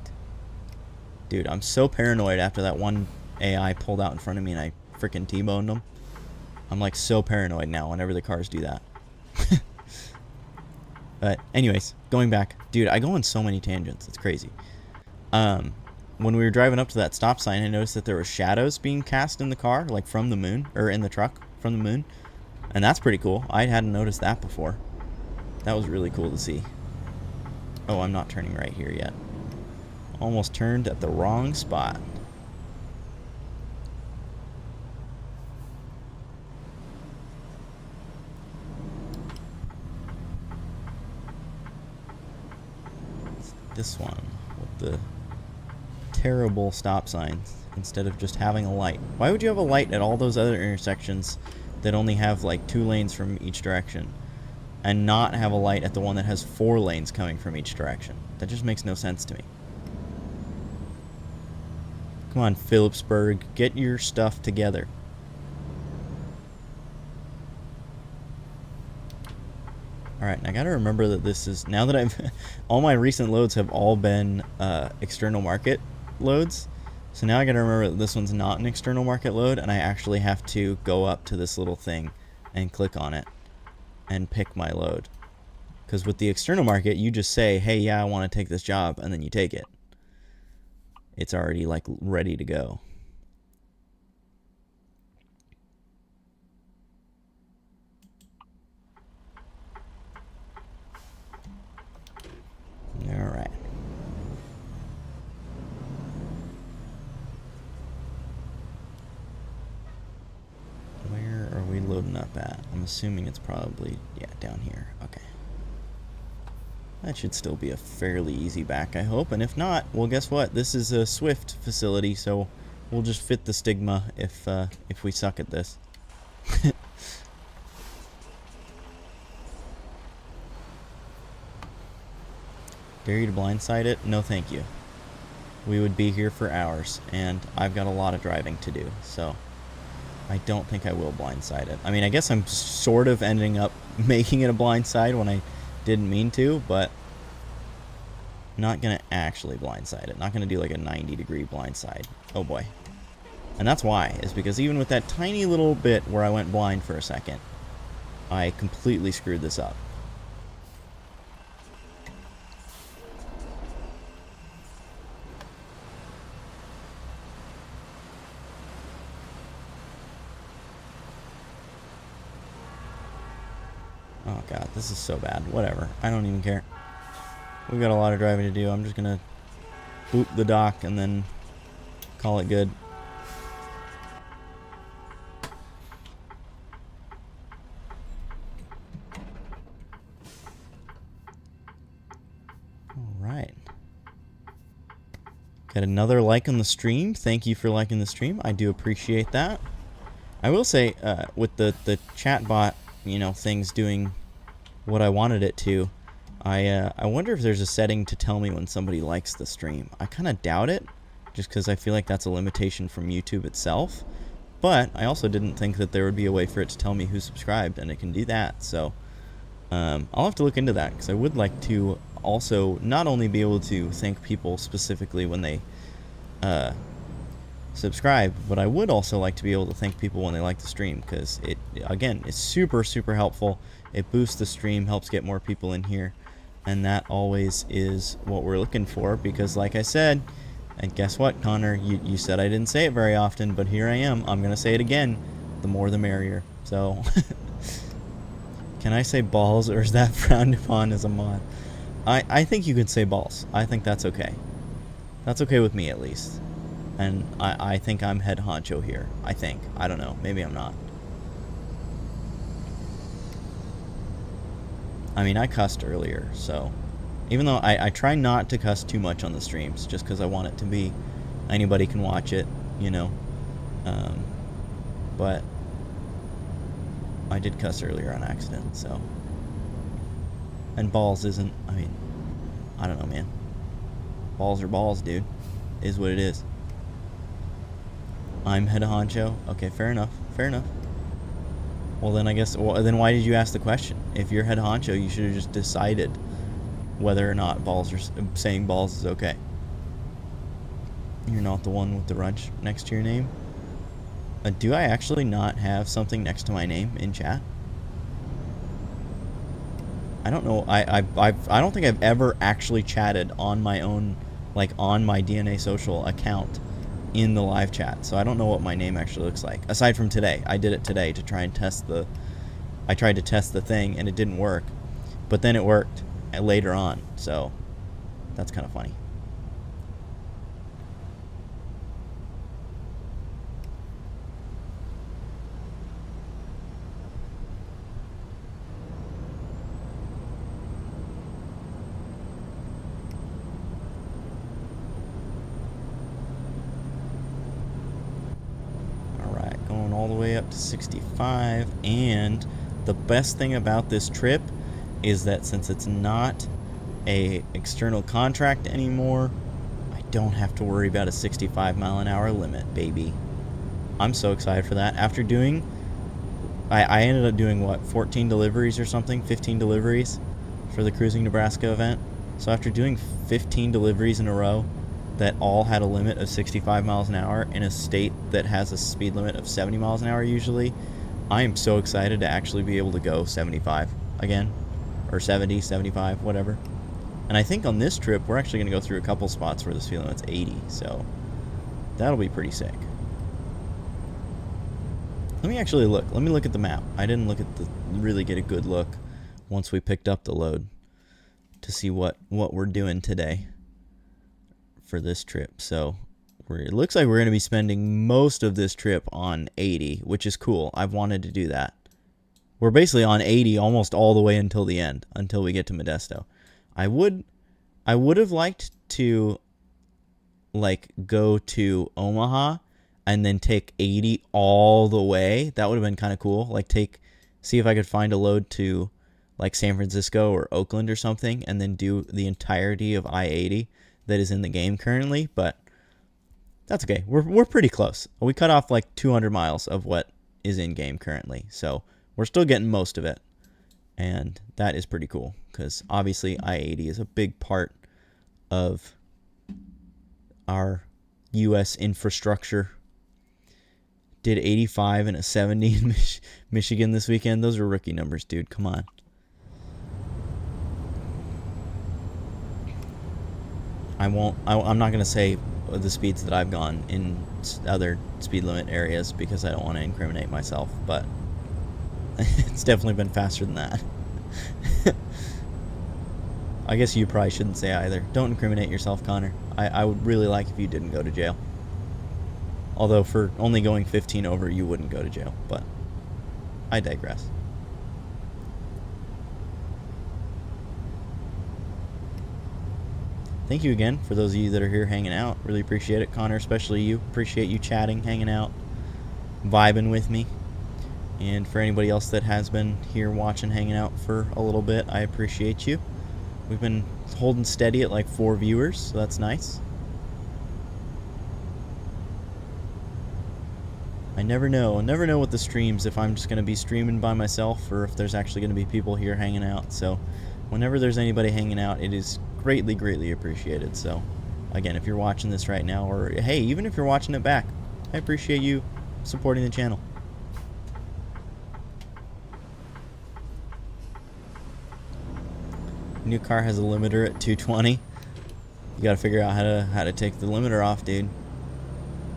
Dude, I'm so paranoid after that one AI pulled out in front of me and I freaking T-boned them. I'm like so paranoid now whenever the cars do that. But anyways, going back. Dude, I go on so many tangents. It's crazy. When we were driving up to that stop sign, I noticed that there were shadows being cast in the car, like from the moon, or in the truck from the moon. And that's pretty cool. I hadn't noticed that before. That was really cool to see. Oh, I'm not turning right here yet. Almost turned at the wrong spot. This one with the terrible stop signs instead of just having a light. Why would you have a light at all those other intersections that only have like 2 lanes from each direction and not have a light at the one that has 4 lanes coming from each direction? That just makes no sense to me. Come on, Phillipsburg, get your stuff together. Alright, I gotta remember that this is, now that I've, all my recent loads have all been external market loads. So now I gotta remember that this one's not an external market load, and I actually have to go up to this little thing and click on it and pick my load. Because with the external market, you just say, hey, yeah, I want to take this job, and then you take it. It's already like ready to go. Alright. Where are we loading up at? I'm assuming it's probably, yeah, down here. Okay. That should still be a fairly easy back, I hope. And if not, well, guess what? This is a Swift facility, so we'll just fit the stigma if we suck at this. Dare you to blindside it? No, thank you. We would be here for hours, and I've got a lot of driving to do, so I don't think I will blindside it. I mean, I guess I'm sort of ending up making it a blindside when I didn't mean to, but Not going to actually blindside it. Not going to do like a 90-degree blindside. Oh boy. And that's why, is because even with that tiny little bit where I went blind for a second, I completely screwed this up. Oh god, this is so bad. Whatever. I don't even care. We've got a lot of driving to do. I'm just gonna boop the dock and then call it good. Alright. Got another like on the stream. Thank you for liking the stream. I do appreciate that. I will say, with the chat bot, you know, things doing what I wanted it to, I wonder if there's a setting to tell me when somebody likes the stream. I kind of doubt it, just because I feel like that's a limitation from YouTube itself. But I also didn't think that there would be a way for it to tell me who subscribed, and it can do that. So I'll have to look into that, because I would like to also not only be able to thank people specifically when they subscribe, but I would also like to be able to thank people when they like the stream, because it, again, is super, super helpful. It boosts the stream, helps get more people in here, and that always is what we're looking for, because like I said, and guess what, Connor, you said I didn't say it very often, but here I am. I'm going to say it again. The more the merrier. So, can I say balls, or is that frowned upon as a mod? I think you can say balls. I think that's okay. That's okay with me, at least. And I think I'm head honcho here. I think. I don't know. Maybe I'm not. I mean, I cussed earlier, so... Even though I try not to cuss too much on the streams, just because I want it to be... Anybody can watch it, you know. But... I did cuss earlier on accident, so... And balls isn't... I mean... I don't know, man. Balls are balls, dude. Is what it is. I'm head honcho. Okay, fair enough. Fair enough. Well, then I guess... Well, then why did you ask the question? If you're head honcho, you should have just decided whether or not balls are... saying balls is okay. You're not the one with the wrench next to your name? Do I actually not have something next to my name in chat? I don't know. I don't think I've ever actually chatted on my own, like on my DNA Social account in the live chat. So I don't know what my name actually looks like. Aside from today. I did it today to try and test the... I tried to test the thing and it didn't work. But then it worked later on. So that's kind of funny. All the way up to 65, and the best thing about this trip is that since it's not a external contract anymore, I don't have to worry about a 65-mile-an-hour limit, baby. I'm so excited for that. After doing, I ended up doing what, 14 deliveries or something, 15 deliveries for the Cruising Nebraska event. So after doing 15 deliveries in a row that all had a limit of 65 miles an hour in a state that has a speed limit of 70 miles an hour usually, I am so excited to actually be able to go 75 again, or 70, 75, whatever. And I think on this trip, we're actually going to go through a couple spots where the speed limit's 80, so that'll be pretty sick. Let me actually look. Let me look at the map. I didn't look at the, really get a good look once we picked up the load to see what we're doing today for this trip. So it looks like we're going to be spending most of this trip on 80, which is cool. I've wanted to do that. We're basically on 80 almost all the way until the end, until we get to Modesto. I would have liked to like go to Omaha and then take 80 all the way. That would have been kind of cool. Like see if I could find a load to like San Francisco or Oakland or something, and then do the entirety of I-80 that is in the game currently. But that's okay. We're pretty close. We cut off like 200 miles of what is in game currently, so we're still getting most of it, and that is pretty cool because obviously I-80 is a big part of our U.S. infrastructure. Did 85 and a 70 in Michigan this weekend. Those are rookie numbers, dude. Come on. I'm not going to say the speeds that I've gone in other speed limit areas because I don't want to incriminate myself, but it's definitely been faster than that. I guess you probably shouldn't say either. Don't incriminate yourself, Connor. I would really like if you didn't go to jail. Although for only going 15 over, you wouldn't go to jail, but I digress. Thank you again for those of you that are here hanging out. Really appreciate it. Connor, especially you. Appreciate you chatting, hanging out, vibing with me. And for anybody else that has been here watching, hanging out for a little bit, I appreciate you. We've been holding steady at like 4 viewers, so that's nice. I never know. I'll never know with the streams if I'm just going to be streaming by myself or if there's actually going to be people here hanging out. So whenever there's anybody hanging out, it is greatly, greatly appreciated. So again, if you're watching this right now, or hey, even if you're watching it back, I appreciate you supporting the channel. New car has a limiter at 220. You gotta figure out how to take the limiter off, dude.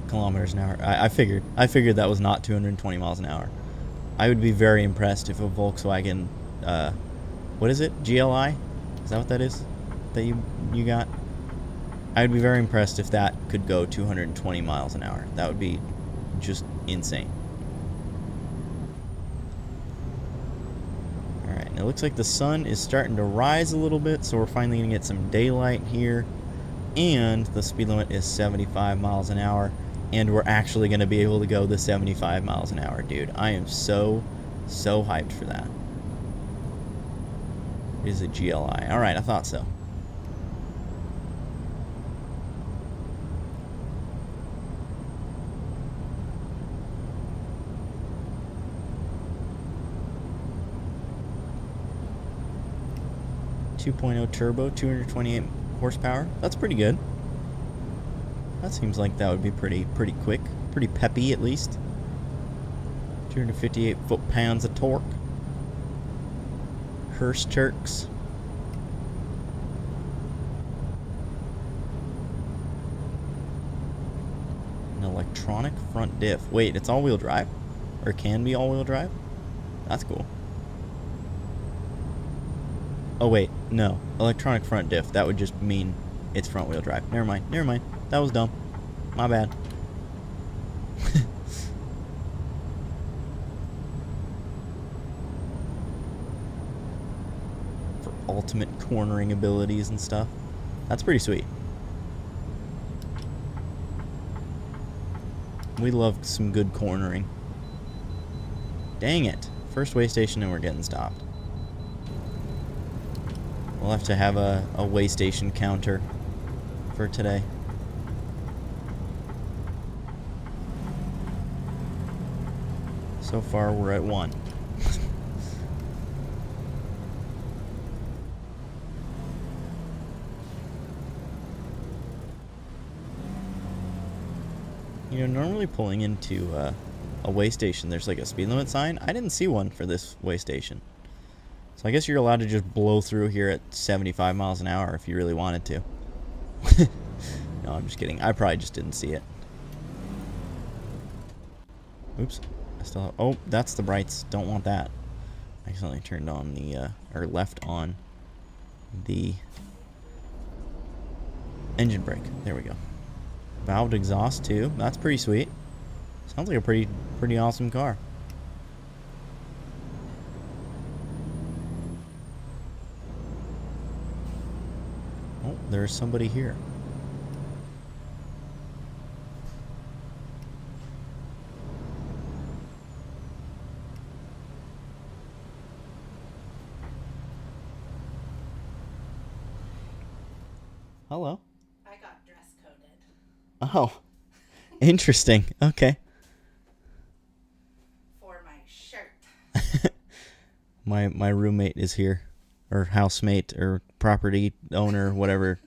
Kilometers an hour. I figured that was not 220 miles an hour. I would be very impressed if a Volkswagen, what is it? GLI? Is that what that is? That you got? I would be very impressed if that could go 220 miles an hour. That would be just insane. Alright, and it looks like the sun is starting to rise a little bit, so we're finally going to get some daylight here. And the speed limit is 75 miles an hour. And we're actually going to be able to go the 75 miles an hour, dude. I am so hyped for that. It is a GLI. Alright, I thought so. .2 turbo, 228 horsepower. That's pretty good. That seems like that would be pretty quick. Pretty peppy, at least. 258 foot-pounds of torque. Hurst Turks. An electronic front diff. Wait, it's all-wheel drive? Or can be all-wheel drive? That's cool. Oh, wait. No. Electronic front diff. That would just mean it's front-wheel drive. Never mind. Never mind. That was dumb. My bad. For ultimate cornering abilities and stuff. That's pretty sweet. We love some good cornering. Dang it. First way station and we're getting stopped. We'll have to have a way station counter for today. So far, we're at 1. You know, normally pulling into a way station, there's like a speed limit sign. I didn't see one for this way station. So I guess you're allowed to just blow through here at 75 miles an hour if you really wanted to. No, I'm just kidding. I probably just didn't see it. Oops. I still have, oh, that's the brights. Don't want that. I accidentally turned on the, or left on the engine brake. There we go. Valved exhaust too. That's pretty sweet. Sounds like a pretty awesome car. Oh, there's somebody here. Hello. I got dress coded. Oh, interesting. Okay. For my shirt. My roommate is here, or housemate, or property owner, whatever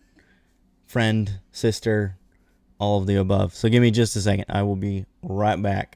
friend, sister, all of the above. So give me just a second. I will be right back.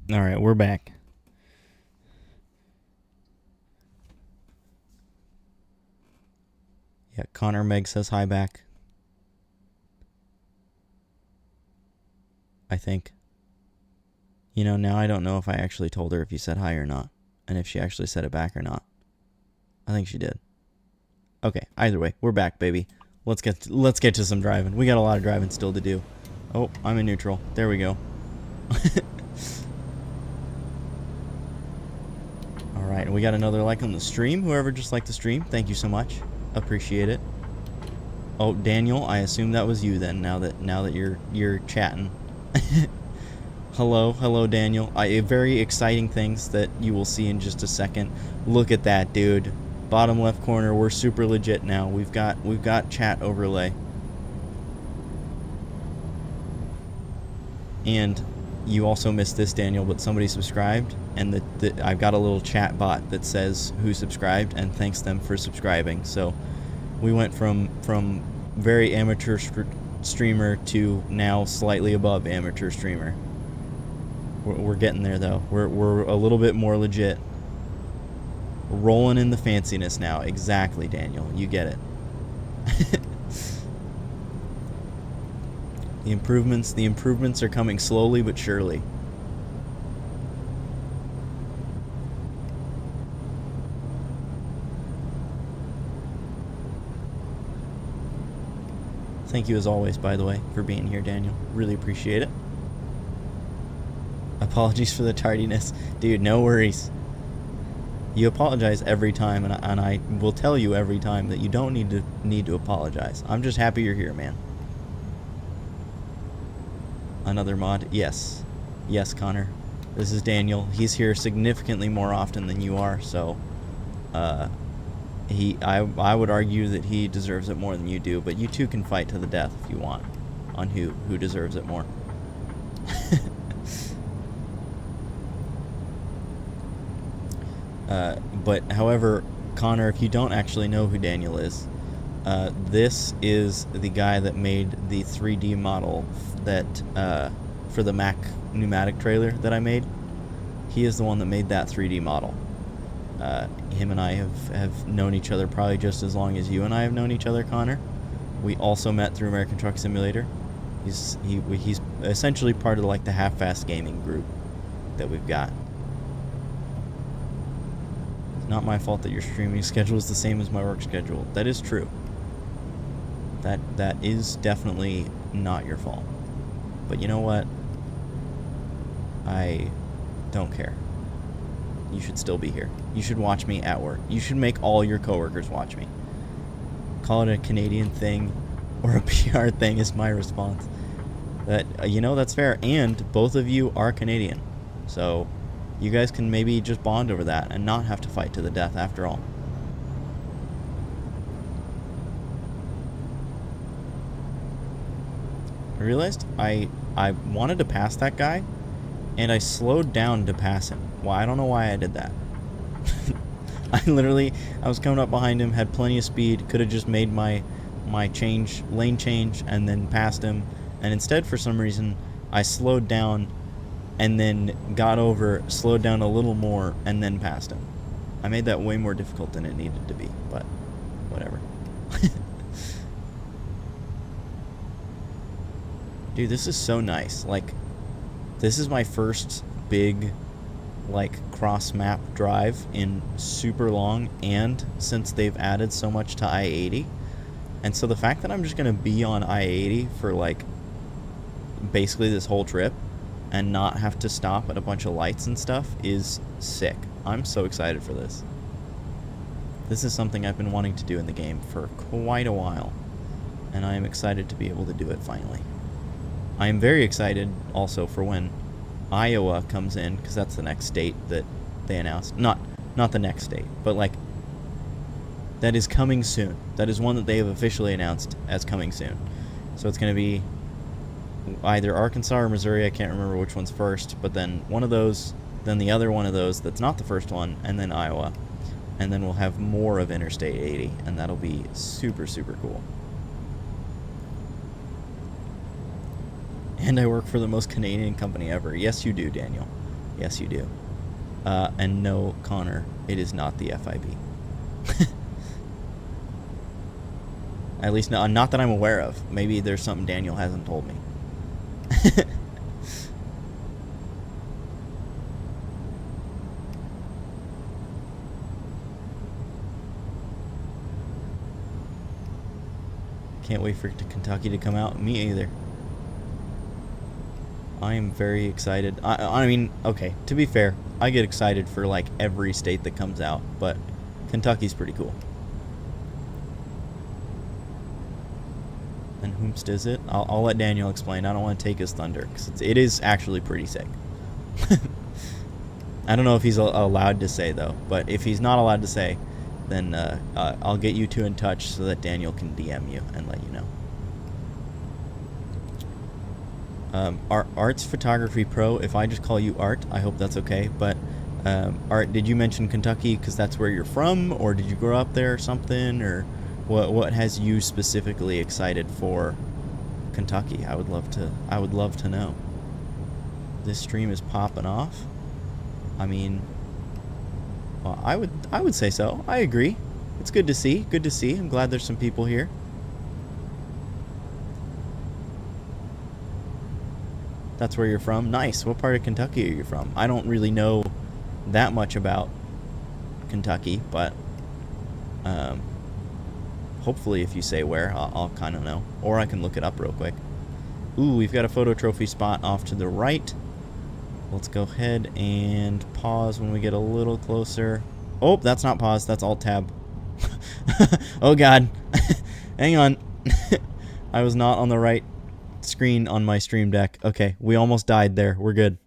All right, we're back. Yeah, Connor Meg says hi back. I think. You know, now I don't know if I actually told her if you said hi or not, and if she actually said it back or not. I think she did. Okay, either way, we're back, baby. Let's get to some driving. We got a lot of driving still to do. Oh, I'm in neutral. There we go. Alright, we got another like on the stream. Whoever just liked the stream, thank you so much. Appreciate it. Oh, Daniel, I assume that was you then, now that you're chatting. Hello, Daniel. Very exciting things that you will see in just a second. Look at that, dude. Bottom left corner, we're super legit now. We've got chat overlay. And you also missed this, Daniel, but somebody subscribed, and I've got a little chat bot that says who subscribed and thanks them for subscribing. So we went from very amateur streamer to now slightly above amateur streamer. We're getting there though. We're a little bit more legit. Rolling in the fanciness now. Exactly, Daniel. You get it. The improvements are coming slowly but surely. Thank you as always, by the way, for being here, Daniel. Really appreciate it. Apologies for the tardiness. Dude, no worries. You apologize every time, and I will tell you every time that you don't need to apologize. I'm just happy you're here, man. Another mod? Yes. Yes, Connor. This is Daniel. He's here significantly more often than you are, so I would argue that he deserves it more than you do, but you two can fight to the death if you want on who deserves it more. But however, Connor, if you don't actually know who Daniel is, this is the guy that made the 3D model that for the Mac pneumatic trailer that I made. He is the one that made that 3D model. Him and I have known each other probably just as long as you and I have known each other, Connor. We also met through American Truck Simulator. He's essentially part of like the half-fast gaming group that we've got. It's not my fault that your streaming schedule is the same as my work schedule. That is true. That is definitely not your fault. But you know what? I don't care. You should still be here. You should watch me at work. You should make all your coworkers watch me. Call it a Canadian thing or a PR thing is my response. That you know, that's fair. And both of you are Canadian. So you guys can maybe just bond over that and not have to fight to the death after all. I realized I wanted to pass that guy, and I slowed down to pass him. Well, I don't know why I did that. I was coming up behind him, had plenty of speed, could have just made my lane change, and then passed him. And instead, for some reason, I slowed down, and then got over, slowed down a little more, and then passed him. I made that way more difficult than it needed to be, but whatever. Dude, this is so nice. Like, this is my first big, like, cross-map drive in super long, and since they've added so much to I-80. And so the fact that I'm just going to be on I-80 for, like, basically this whole trip and not have to stop at a bunch of lights and stuff is sick. I'm so excited for this. This is something I've been wanting to do in the game for quite a while, and I am excited to be able to do it finally. I am very excited also for when Iowa comes in, because that's the next state that they announced. Not the next state, but like that is coming soon. That is one that they have officially announced as coming soon. So it's going to be either Arkansas or Missouri. I can't remember which one's first, but then one of those, then the other one of those that's not the first one, and then Iowa. And then we'll have more of Interstate 80, and that'll be super, super cool. And I work for the most Canadian company ever. Yes, you do, Daniel. Yes, you do. And no, Connor, it is not the FIB. At least not that I'm aware of. Maybe there's something Daniel hasn't told me. Can't wait for Kentucky to come out. Me either. I am very excited. I mean, okay, to be fair, I get excited for like every state that comes out, but Kentucky's pretty cool. And whomst is it? I'll let Daniel explain. I don't want to take his thunder, because it is actually pretty sick. I don't know if he's allowed to say, though, but if he's not allowed to say, then I'll get you two in touch so that Daniel can DM you and let you know. Art's Photography Pro, if I just call you Art, I hope that's okay, but Art, did you mention Kentucky because that's where you're from, or did you grow up there or something, or what has you specifically excited for Kentucky? I would love to know. This stream is popping off. I mean, well, I would say so. I agree. It's good to see. Good to see. I'm glad there's some people here. That's where you're from? Nice. What part of Kentucky are you from? I don't really know that much about Kentucky, but hopefully if you say where, I'll kind of know. Or I can look it up real quick. Ooh, we've got a photo trophy spot off to the right. Let's go ahead and pause when we get a little closer. Oh, that's not pause. That's Alt-Tab. Oh, God. Hang on. I was not on the right screen on my stream deck. Okay, we almost died there. We're good.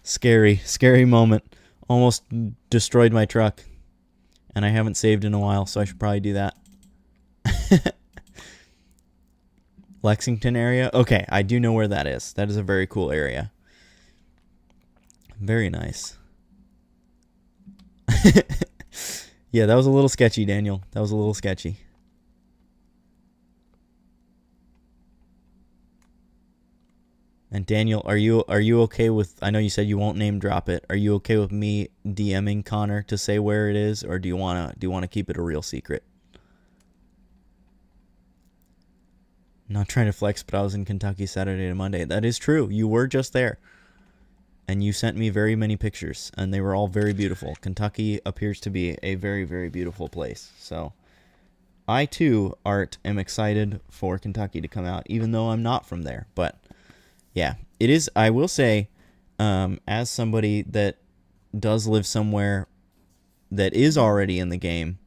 Scary moment. Almost destroyed my truck. And I haven't saved in a while, so I should probably do that. Lexington area? Okay, I do know where that is. That is a very cool area. Very nice. Yeah, that was a little sketchy, Daniel. That was a little sketchy. And Daniel, are you okay with, I know you said you won't name drop it. Are you okay with me DMing Connor to say where it is, or do you want to keep it a real secret? Not trying to flex, but I was in Kentucky Saturday to Monday. That is true. You were just there. And you sent me very many pictures, and they were all very beautiful. Kentucky appears to be a very, very beautiful place. So I, too, Art, am excited for Kentucky to come out, even though I'm not from there. But, yeah, it is, I will say, as somebody that does live somewhere that is already in the game,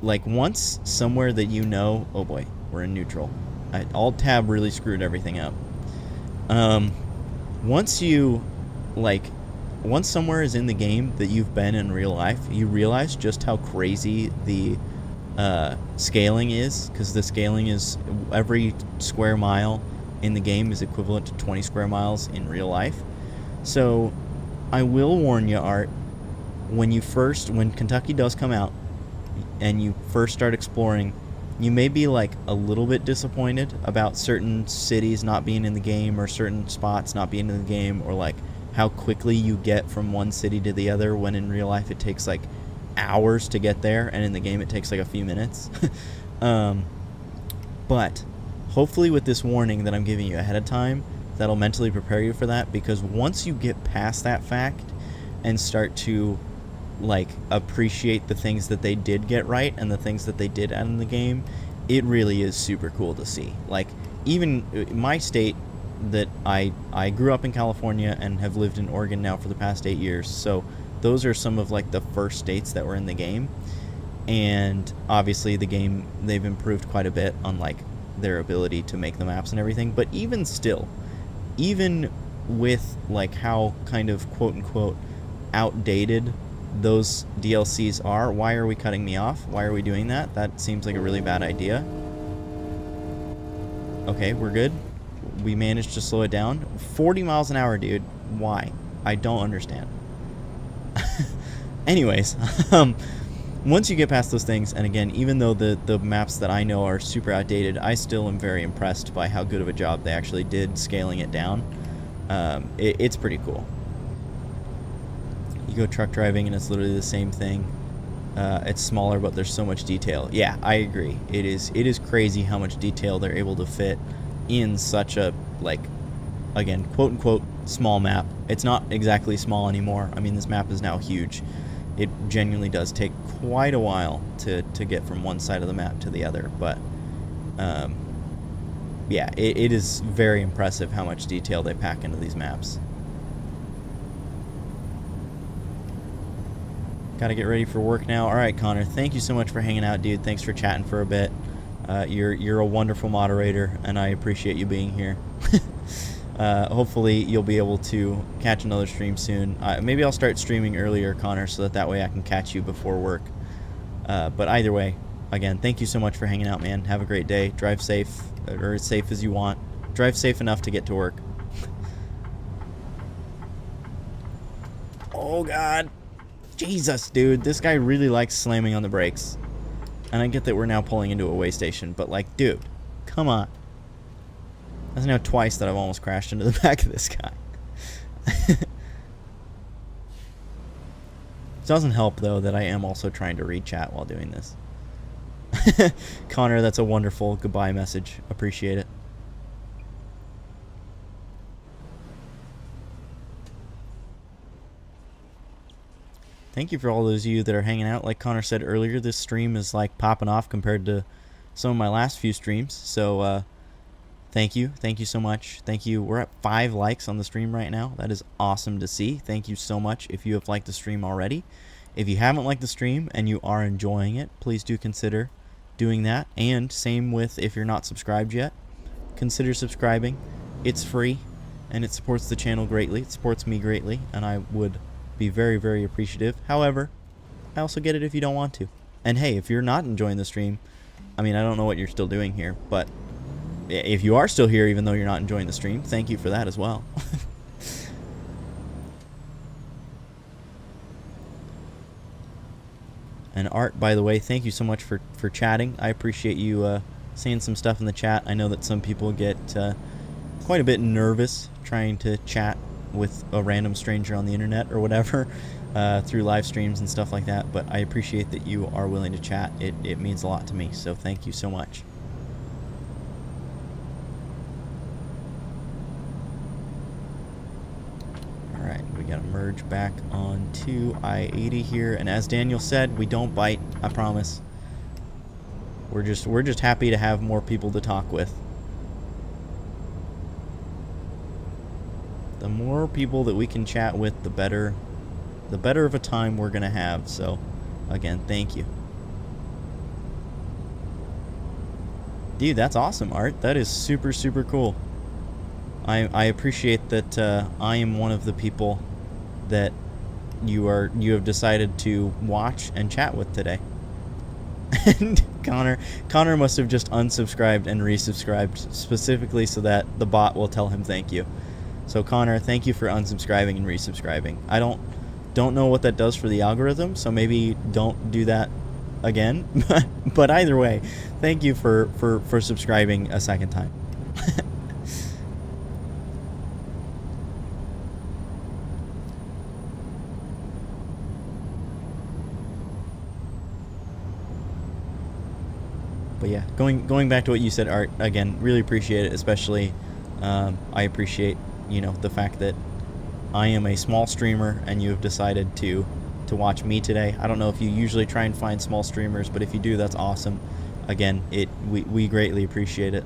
like once somewhere that you know, oh boy, we're in neutral. Alt-Tab really screwed everything up. Once somewhere is in the game that you've been in real life, you realize just how crazy the scaling is, because the scaling is every square mile in the game is equivalent to 20 square miles in real life. So I will warn you, Art, when Kentucky does come out and you first start exploring, you may be like a little bit disappointed about certain cities not being in the game, or certain spots not being in the game, or like how quickly you get from one city to the other, when in real life it takes like hours to get there, and in the game it takes like a few minutes. But hopefully with this warning that I'm giving you ahead of time, that'll mentally prepare you for that, because once you get past that fact and start to like appreciate the things that they did get right and the things that they did add in the game, it really is super cool to see. Like, even my state, that I grew up in California and have lived in Oregon now for the past 8 years, so those are some of like the first states that were in the game. And obviously the game, they've improved quite a bit on like their ability to make the maps and everything, but even still, even with like how kind of quote unquote outdated those DLCs are. Why are we cutting me off? Why are we doing that? That seems like a really bad idea. Okay, we're good. We managed to slow it down. 40 miles an hour, dude. Why? I don't understand. Anyways, once you get past those things, and again, even though the maps that I know are super outdated, I still am very impressed by how good of a job they actually did scaling it down. It's pretty cool. You go truck driving and it's literally the same thing. It's smaller, but there's so much detail. Yeah, I agree. It is crazy how much detail they're able to fit in such a, like, again, quote unquote small map. It's not exactly small anymore. I mean, this map is now huge. It genuinely does take quite a while to get from one side of the map to the other, but yeah, it is very impressive how much detail they pack into these maps. Gotta get ready for work now. All right, Connor, thank you so much for hanging out, dude. Thanks for chatting for a bit. You're a wonderful moderator, and I appreciate you being here. Hopefully you'll be able to catch another stream soon. Maybe I'll start streaming earlier, Connor, so that way I can catch you before work. But either way, again, thank you so much for hanging out, man. Have a great day. Drive safe, or as safe as you want. Drive safe enough to get to work. Oh, God. Jesus, dude. This guy really likes slamming on the brakes. And I get that we're now pulling into a way station, but, like, dude, come on. That's now twice that I've almost crashed into the back of this guy. Doesn't help, though, that I am also trying to read chat while doing this. Connor, that's a wonderful goodbye message. Appreciate it. Thank you for all those of you that are hanging out. Like Connor said earlier, this stream is like popping off compared to some of my last few streams. So Thank you so much. Thank you. We're at 5 likes on the stream right now. That is awesome to see. Thank you so much if you have liked the stream already. If you haven't liked the stream and you are enjoying it, please do consider doing that. And same with if you're not subscribed yet, consider subscribing. It's free and it supports the channel greatly. It supports me greatly, and I would be very, very appreciative. However, I also get it if you don't want to. And hey, if you're not enjoying the stream, I mean, I don't know what you're still doing here, but if you are still here even though you're not enjoying the stream, thank you for that as well. And Art, by the way, thank you so much for chatting. I appreciate you saying some stuff in the chat. I know that some people get quite a bit nervous trying to chat with a random stranger on the internet or whatever through live streams and stuff like that, but I appreciate that you are willing to chat. It means a lot to me, so thank you so much. Alright, we gotta merge back onto I-80 here, and as Daniel said, we don't bite, I promise. We're just happy to have more people to talk with. The more people that we can chat with, the better of a time we're gonna have. So again, thank you. Dude, that's awesome, Art. That is super, super cool. I appreciate that I am one of the people that you have decided to watch and chat with today. And Connor must have just unsubscribed and resubscribed specifically so that the bot will tell him thank you. So Connor, thank you for unsubscribing and resubscribing. I don't know what that does for the algorithm, so maybe don't do that again. But either way, thank you for subscribing a second time. But yeah, going back to what you said, Art, again, really appreciate it. Especially, I appreciate, you know, the fact that I am a small streamer and you have decided to watch me today. I don't know if you usually try and find small streamers, but if you do, that's awesome. Again, we greatly appreciate it.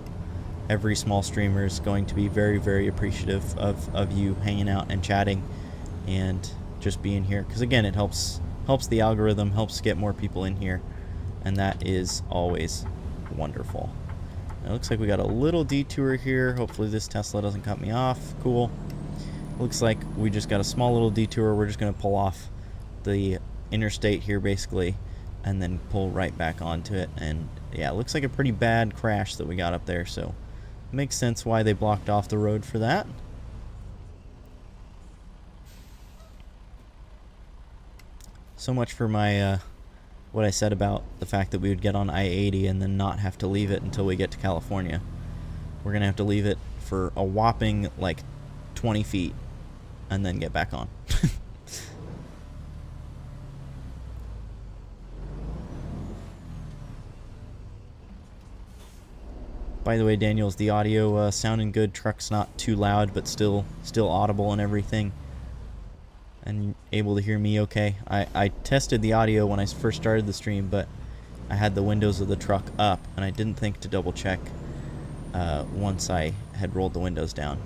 Every small streamer is going to be very, very appreciative of you hanging out and chatting and just being here, because again, it helps the algorithm, helps get more people in here, and that is always wonderful. It looks like we got a little detour here. Hopefully this Tesla doesn't cut me off. Cool. Looks like we just got a small little detour. We're just going to pull off the interstate here basically and then pull right back onto it. And yeah, it looks like a pretty bad crash that we got up there, so it makes sense why they blocked off the road for that. So much for my what I said about the fact that we would get on I-80 and then not have to leave it until we get to California. We're gonna have to leave it for a whopping like 20 feet and then get back on. By the way, Daniel, is the audio sounding good? Truck's not too loud, but still audible and everything. And able to hear me okay. I tested the audio when I first started the stream, but I had the windows of the truck up, and I didn't think to double check once I had rolled the windows down.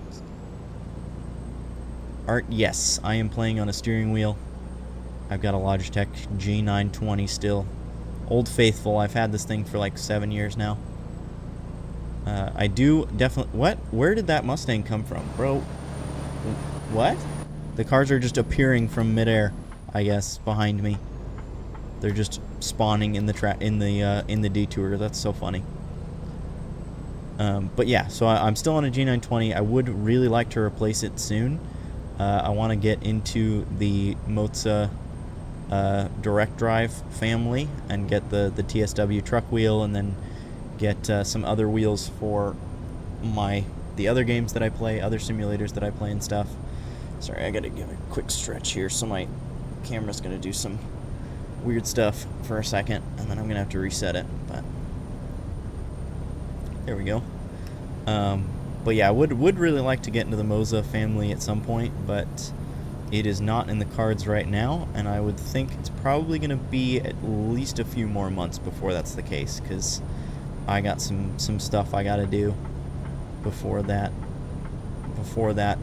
Art, yes, I am playing on a steering wheel. I've got a Logitech G920 still. Old faithful. I've had this thing for like 7 years now. I do definitely... What? Where did that Mustang come from? Bro, what? The cars are just appearing from midair, I guess, behind me. They're just spawning in the detour. That's so funny. But yeah, so I'm still on a G920. I would really like to replace it soon. I want to get into the Moza direct drive family and get the TSW truck wheel, and then get some other wheels for the other games that I play, other simulators that I play and stuff. Sorry, I gotta give a quick stretch here, so my camera's gonna do some weird stuff for a second, and then I'm gonna have to reset it, but there we go. But yeah, I would really like to get into the Moza family at some point, but it is not in the cards right now, and I would think it's probably gonna be at least a few more months before that's the case, because I got some stuff I gotta do. before that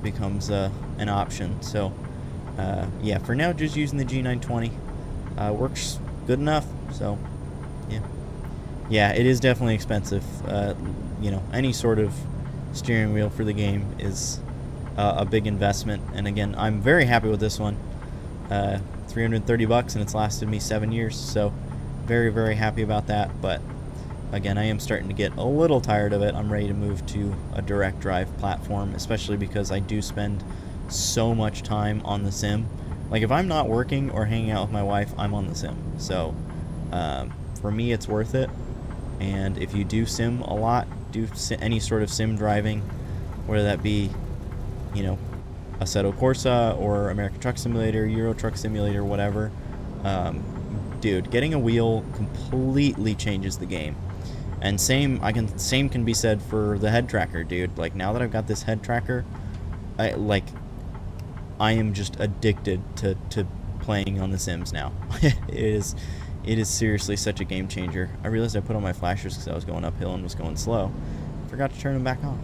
becomes an option. So yeah, for now just using the G920 works good enough. So yeah, it is definitely expensive. You know, any sort of steering wheel for the game is a big investment, and again, I'm very happy with this one. $330 and it's lasted me 7 years, so very, very happy about that. But again, I am starting to get a little tired of it. I'm ready to move to a direct drive platform, especially because I do spend so much time on the sim. Like, if I'm not working or hanging out with my wife, I'm on the sim. So for me, it's worth it. And if you do sim a lot, do any sort of sim driving, whether that be, you know, Assetto Corsa or American Truck Simulator, Euro Truck Simulator, whatever, dude, getting a wheel completely changes the game. And same can be said for the head tracker, dude. Like, now that I've got this head tracker, I am just addicted to playing on the Sims now. It is seriously such a game changer. I realized I put on my flashers because I was going uphill and was going slow. Forgot to turn them back off.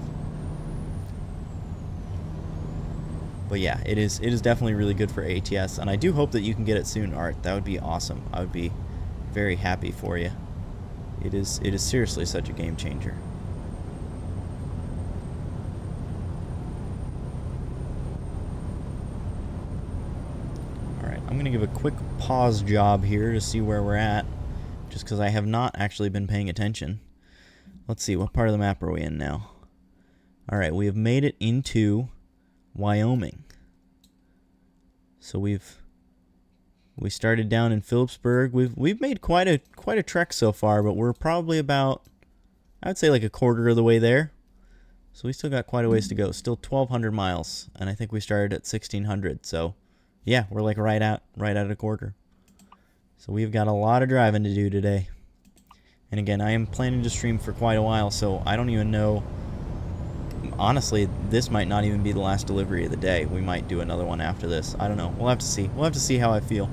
But yeah, it is definitely really good for ATS, and I do hope that you can get it soon, Art. That would be awesome. I would be very happy for you. It is seriously such a game changer. Alright, I'm going to give a quick pause job here to see where we're at, just because I have not actually been paying attention. Let's see, what part of the map are we in now? Alright, we have made it into Wyoming. So we started down in Phillipsburg. We've made quite a trek so far, but we're probably about, I would say, like a quarter of the way there. So we still got quite a ways to go. Still 1,200 miles, and I think we started at 1,600. So yeah, we're like right at a quarter. So we've got a lot of driving to do today. And again, I am planning to stream for quite a while, so I don't even know. Honestly, this might not even be the last delivery of the day. We might do another one after this. I don't know. We'll have to see. We'll have to see how I feel.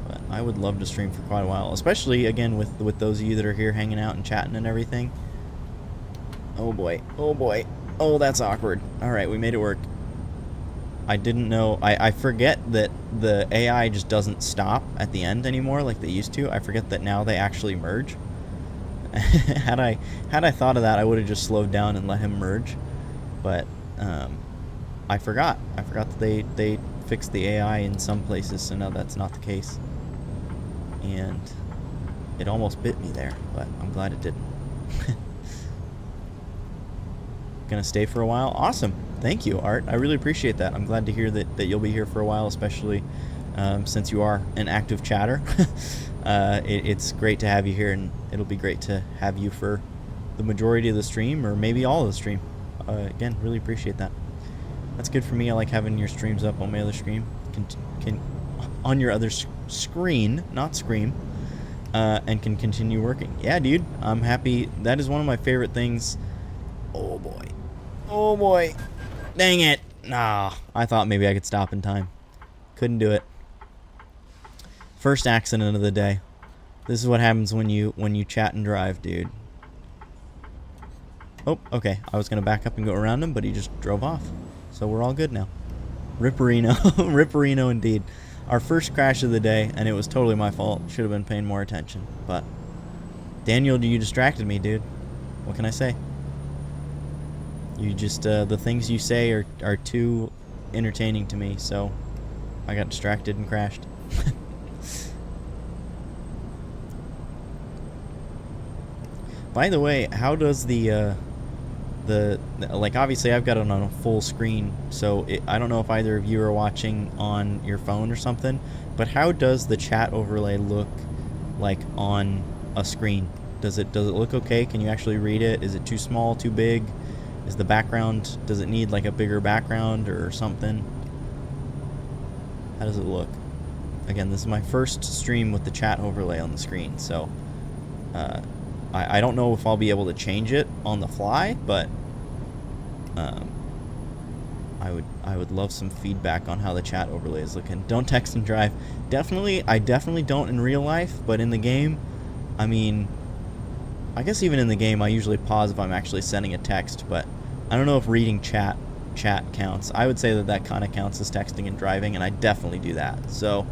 But I would love to stream for quite a while, especially again with those of you that are here hanging out and chatting and everything. Oh boy. Oh boy. Oh, that's awkward. All right, we made it work. I didn't know. I forget that the AI just doesn't stop at the end anymore like they used to. I forget that now they actually merge. had I thought of that, I would have just slowed down and let him merge. But I forgot that they fixed the AI in some places, so now that's not the case. And it almost bit me there, but I'm glad it didn't. Gonna stay for a while? Awesome. Thank you, Art. I really appreciate that. I'm glad to hear that you'll be here for a while, especially since you are an active chatter. It's great to have you here, and it'll be great to have you for the majority of the stream, or maybe all of the stream. Again, really appreciate that. That's good for me. I like having your streams up on my other screen, on your other screen, not scream, and can continue working. Yeah, dude, I'm happy. That is one of my favorite things. Oh boy, oh boy, dang it! Nah, I thought maybe I could stop in time. Couldn't do it. First accident of the day. This is what happens when you chat and drive, dude. Oh, okay. I was gonna back up and go around him, but he just drove off. So we're all good now. Ripperino. Ripperino indeed. Our first crash of the day, and it was totally my fault. Should have been paying more attention. But Daniel, you distracted me, dude. What can I say? You just the things you say are too entertaining to me, so I got distracted and crashed. By the way, how does the like, obviously I've got it on a full screen, so I don't know if either of you are watching on your phone or something, but how does the chat overlay look like on a screen? Does it look okay? Can you actually read it? Is it too small, too big? Is the background, does it need like a bigger background or something? How does it look? Again, this is my first stream with the chat overlay on the screen, so I don't know if I'll be able to change it on the fly, but I would love some feedback on how the chat overlay is looking. Don't text and drive. I definitely don't in real life, but in the game, I mean, I guess even in the game, I usually pause if I'm actually sending a text, but I don't know if reading chat counts. I would say that that kind of counts as texting and driving, and I definitely do that. So,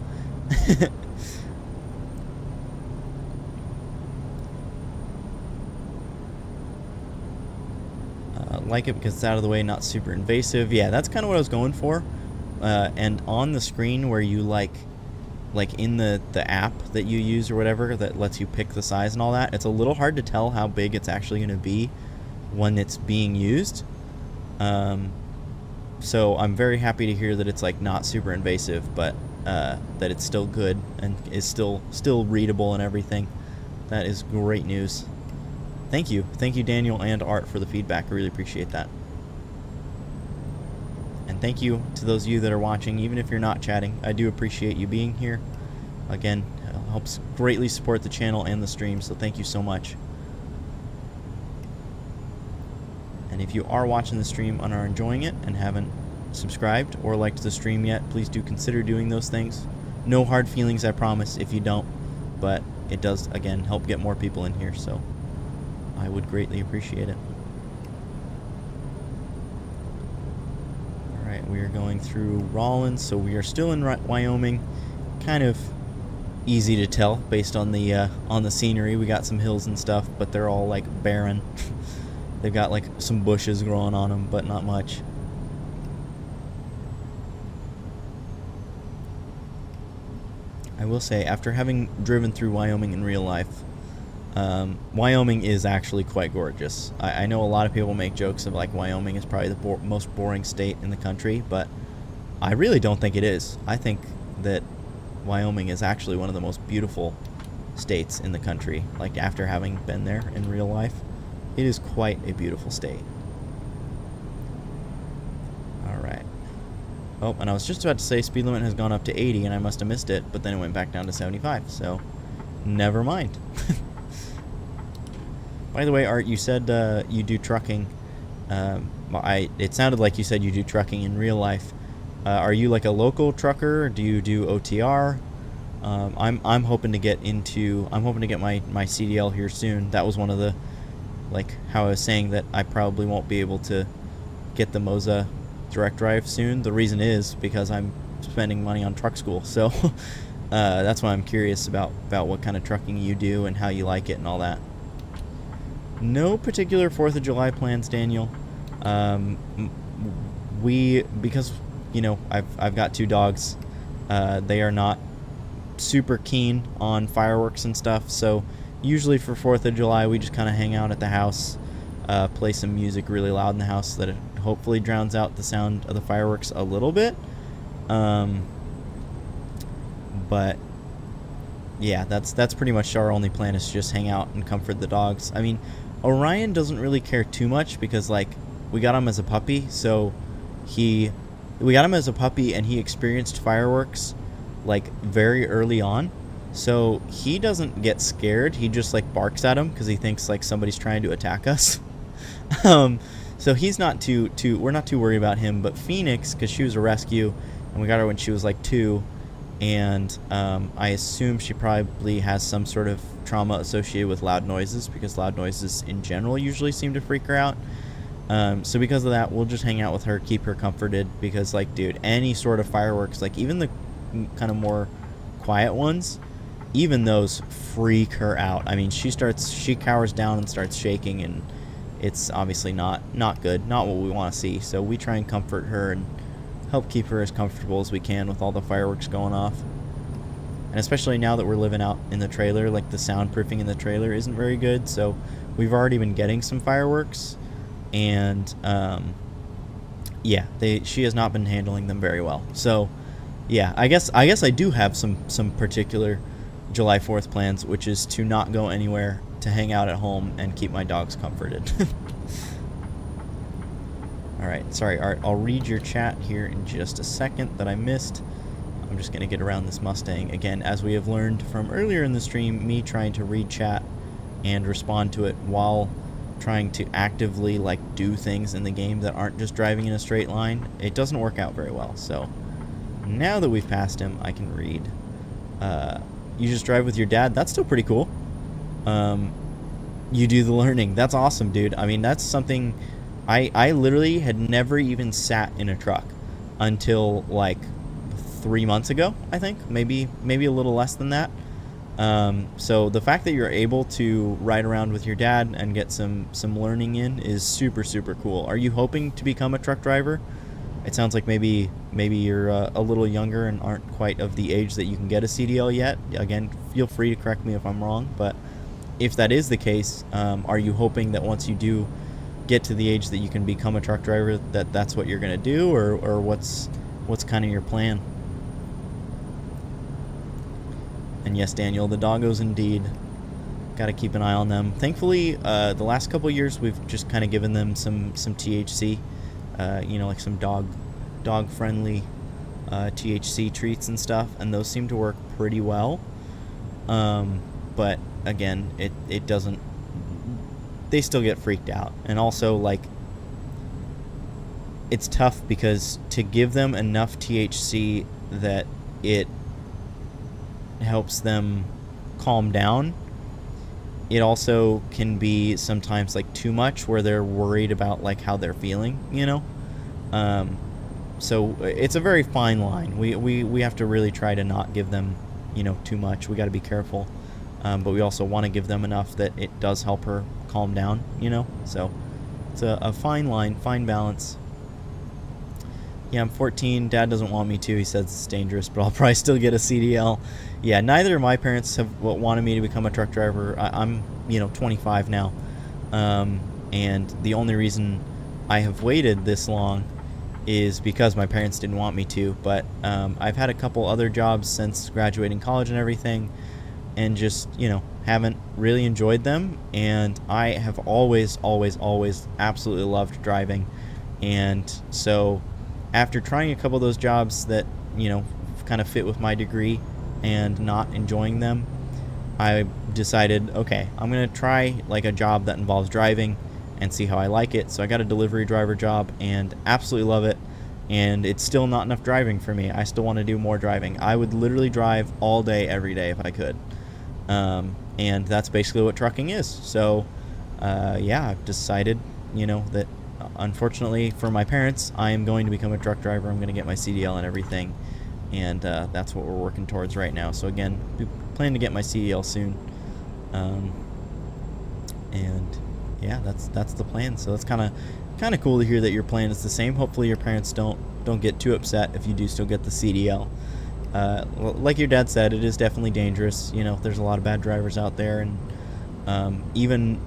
like it because it's out of the way, not super invasive. Yeah, that's kind of what I was going for. And on the screen where you like in the app that you use or whatever that lets you pick the size and all that, it's a little hard to tell how big it's actually going to be when it's being used. So I'm very happy to hear that it's like not super invasive, but that it's still good and is still readable and everything. That is great news. Thank you, Daniel and Art, for the feedback. I really appreciate that. And thank you to those of you that are watching, even if you're not chatting. I do appreciate you being here. Again, it helps greatly support the channel and the stream, so thank you so much. And if you are watching the stream and are enjoying it and haven't subscribed or liked the stream yet, please do consider doing those things. No hard feelings, I promise, if you don't. But it does, again, help get more people in here, so I would greatly appreciate it. Alright, we are going through Rollins, so we are still in Wyoming. Kind of easy to tell based on the scenery. We got some hills and stuff, but they're all like barren. They've got like some bushes growing on them, but not much. I will say, after having driven through Wyoming in real life, Wyoming is actually quite gorgeous. I know a lot of people make jokes of like Wyoming is probably the most boring state in the country, but I really don't think it is. I think that Wyoming is actually one of the most beautiful states in the country. Like, after having been there in real life, it is quite a beautiful state. Alright. Oh, and I was just about to say speed limit has gone up to 80 and I must have missed it, but then it went back down to 75, so never mind. By the way, Art, you said you do trucking. It sounded like you said you do trucking in real life. Are you like a local trucker? Do you do OTR? I'm hoping to get my CDL here soon. That was one of the, like, how I was saying that I probably won't be able to get the Moza direct drive soon. The reason is because I'm spending money on truck school. So that's why I'm curious about what kind of trucking you do and how you like it and all that. No particular 4th of July plans, Daniel. Because, you know, I've got 2 dogs. They are not super keen on fireworks and stuff, so usually for 4th of July we just kind of hang out at the house, play some music really loud in the house so that it hopefully drowns out the sound of the fireworks a little bit. But yeah, that's pretty much our only plan, is to just hang out and comfort the dogs. I mean, Orion doesn't really care too much because, like, we got him as a puppy, so we got him as a puppy and he experienced fireworks like very early on, so he doesn't get scared. He just like barks at him because he thinks like somebody's trying to attack us. So he's not we're not too worried about him. But Phoenix, because she was a rescue and we got her when she was like 2, and I assume she probably has some sort of trauma associated with loud noises, because loud noises in general usually seem to freak her out. So because of that, we'll just hang out with her, keep her comforted, because, like, dude, any sort of fireworks, like even the kind of more quiet ones, even those freak her out. I mean, she cowers down and starts shaking, and it's obviously not good, not what we want to see. So we try and comfort her and help keep her as comfortable as we can with all the fireworks going off. And especially now that we're living out in the trailer, like, the soundproofing in the trailer isn't very good, so we've already been getting some fireworks, and yeah, she has not been handling them very well. So yeah, I guess I do have some particular July 4th plans, which is to not go anywhere, to hang out at home and keep my dogs comforted. Alright, sorry Art, I'll read your chat here in just a second that I missed. I'm just going to get around this Mustang. Again, as we have learned from earlier in the stream, me trying to read chat and respond to it while trying to actively, like, do things in the game that aren't just driving in a straight line, it doesn't work out very well. So now that we've passed him, I can read. You just drive with your dad? That's still pretty cool. You do the learning. That's awesome, dude. I mean, that's something I literally had never even sat in a truck until like 3 months ago, I think. Maybe a little less than that. So the fact that you're able to ride around with your dad and get some learning in is super, super cool. Are you hoping to become a truck driver? It sounds like maybe you're a little younger and aren't quite of the age that you can get a CDL yet. Again, feel free to correct me if I'm wrong, but if that is the case, are you hoping that once you do get to the age that you can become a truck driver, that's what you're going to do, or what's kind of your plan? And yes, Daniel, the doggos indeed. Got to keep an eye on them. Thankfully, the last couple of years we've just kind of given them some THC, like some dog friendly THC treats and stuff, and those seem to work pretty well. But again, it doesn't. They still get freaked out, and also like it's tough because to give them enough THC that it helps them calm down, it also can be sometimes like too much where they're worried about like how they're feeling, so it's a very fine line. We have to really try to not give them too much. We got to be careful, but we also want to give them enough that it does help her calm down, so it's a fine line, fine balance. Yeah, I'm 14. Dad doesn't want me to. He says it's dangerous, but I'll probably still get a CDL. Yeah, neither of my parents have wanted me to become a truck driver. I'm 25 now, and the only reason I have waited this long is because my parents didn't want me to. But I've had a couple other jobs since graduating college and everything, and just haven't really enjoyed them. And I have always absolutely loved driving, and so after trying a couple of those jobs that kind of fit with my degree and not enjoying them, I decided, okay, I'm gonna try like a job that involves driving and see how I like it. So I got a delivery driver job and absolutely love it, and it's still not enough driving for me. I still want to do more driving. I would literally drive all day every day if I could, and that's basically what trucking is. So yeah, I've decided that unfortunately for my parents, I am going to become a truck driver. I'm going to get my CDL and everything, and that's what we're working towards right now. So again, we plan to get my CDL soon, and yeah, that's the plan. So that's kind of cool to hear that your plan is the same. Hopefully your parents don't get too upset if you do still get the CDL. Like your dad said, it is definitely dangerous. There's a lot of bad drivers out there, and even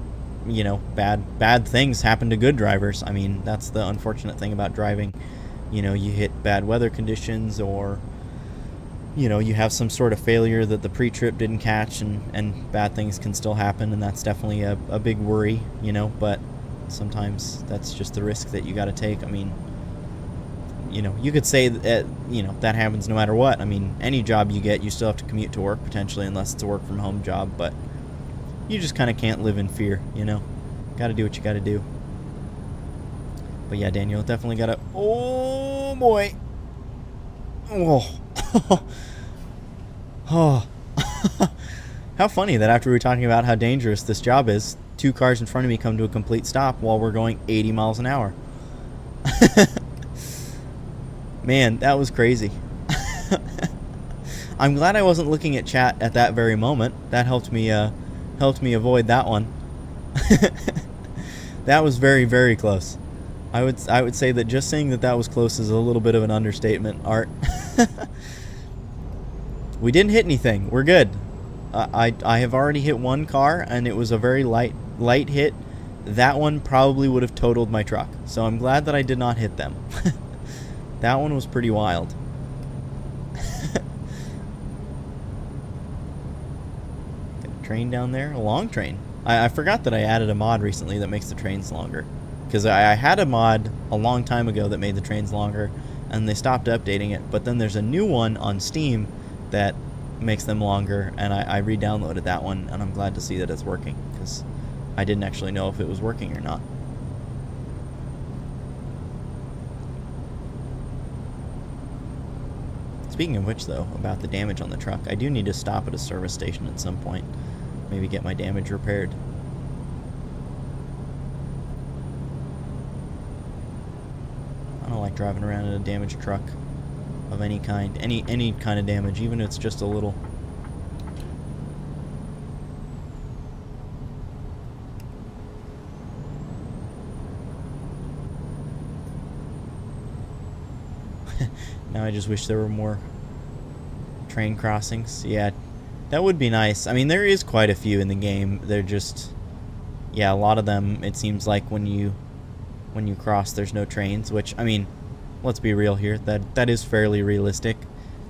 bad things happen to good drivers. I mean, that's the unfortunate thing about driving. You hit bad weather conditions, or you have some sort of failure that the pre-trip didn't catch, and bad things can still happen, and that's definitely a big worry, but sometimes that's just the risk that you got to take. I mean, you could say that that happens no matter what. I mean, any job you get, you still have to commute to work potentially, unless it's a work from home job, but you just kind of can't live in fear, Got to do what you got to do. But yeah, Daniel, definitely got to... Oh, boy. Oh. Oh. How funny that after we were talking about how dangerous this job is, 2 cars in front of me come to a complete stop while we're going 80 miles an hour. Man, that was crazy. I'm glad I wasn't looking at chat at that very moment. That helped me avoid that one. That was very, very close. I would say that just saying that was close is a little bit of an understatement, Art. We didn't hit anything. We're good. I have already hit one car, and it was a very light hit. That one probably would have totaled my truck, so I'm glad that I did not hit them. That one was pretty wild. Got a train down there, a long train. I forgot that I added a mod recently that makes the trains longer, because I had a mod a long time ago that made the trains longer, and they stopped updating it. But then there's a new one on Steam that makes them longer, and I re-downloaded that one, and I'm glad to see that it's working, because I didn't actually know if it was working or not. Speaking of which, though, about the damage on the truck, I do need to stop at a service station at some point. Maybe get my damage repaired. like driving around in a damaged truck of any kind. Any kind of damage, even if it's just a little. Now I just wish there were more train crossings. Yeah, that would be nice. I mean, there is quite a few in the game. They're just, yeah, a lot of them, it seems like when you cross, there's no trains, which, I mean, let's be real here. That is fairly realistic.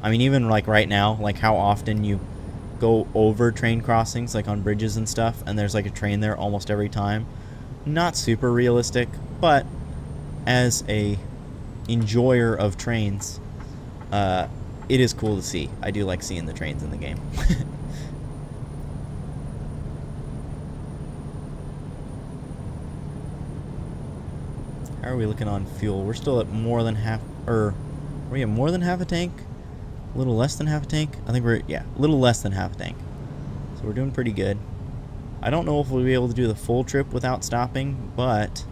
I mean, even like right now, like how often you go over train crossings, like on bridges and stuff, and there's like a train there almost every time. Not super realistic, but as a enjoyer of trains, it is cool to see. I do like seeing the trains in the game. How are we looking on fuel? We're still at more than half, or are we at more than half a tank? A little less than half a tank? I think we're, yeah, a little less than half a tank. So we're doing pretty good. I don't know if we'll be able to do the full trip without stopping, but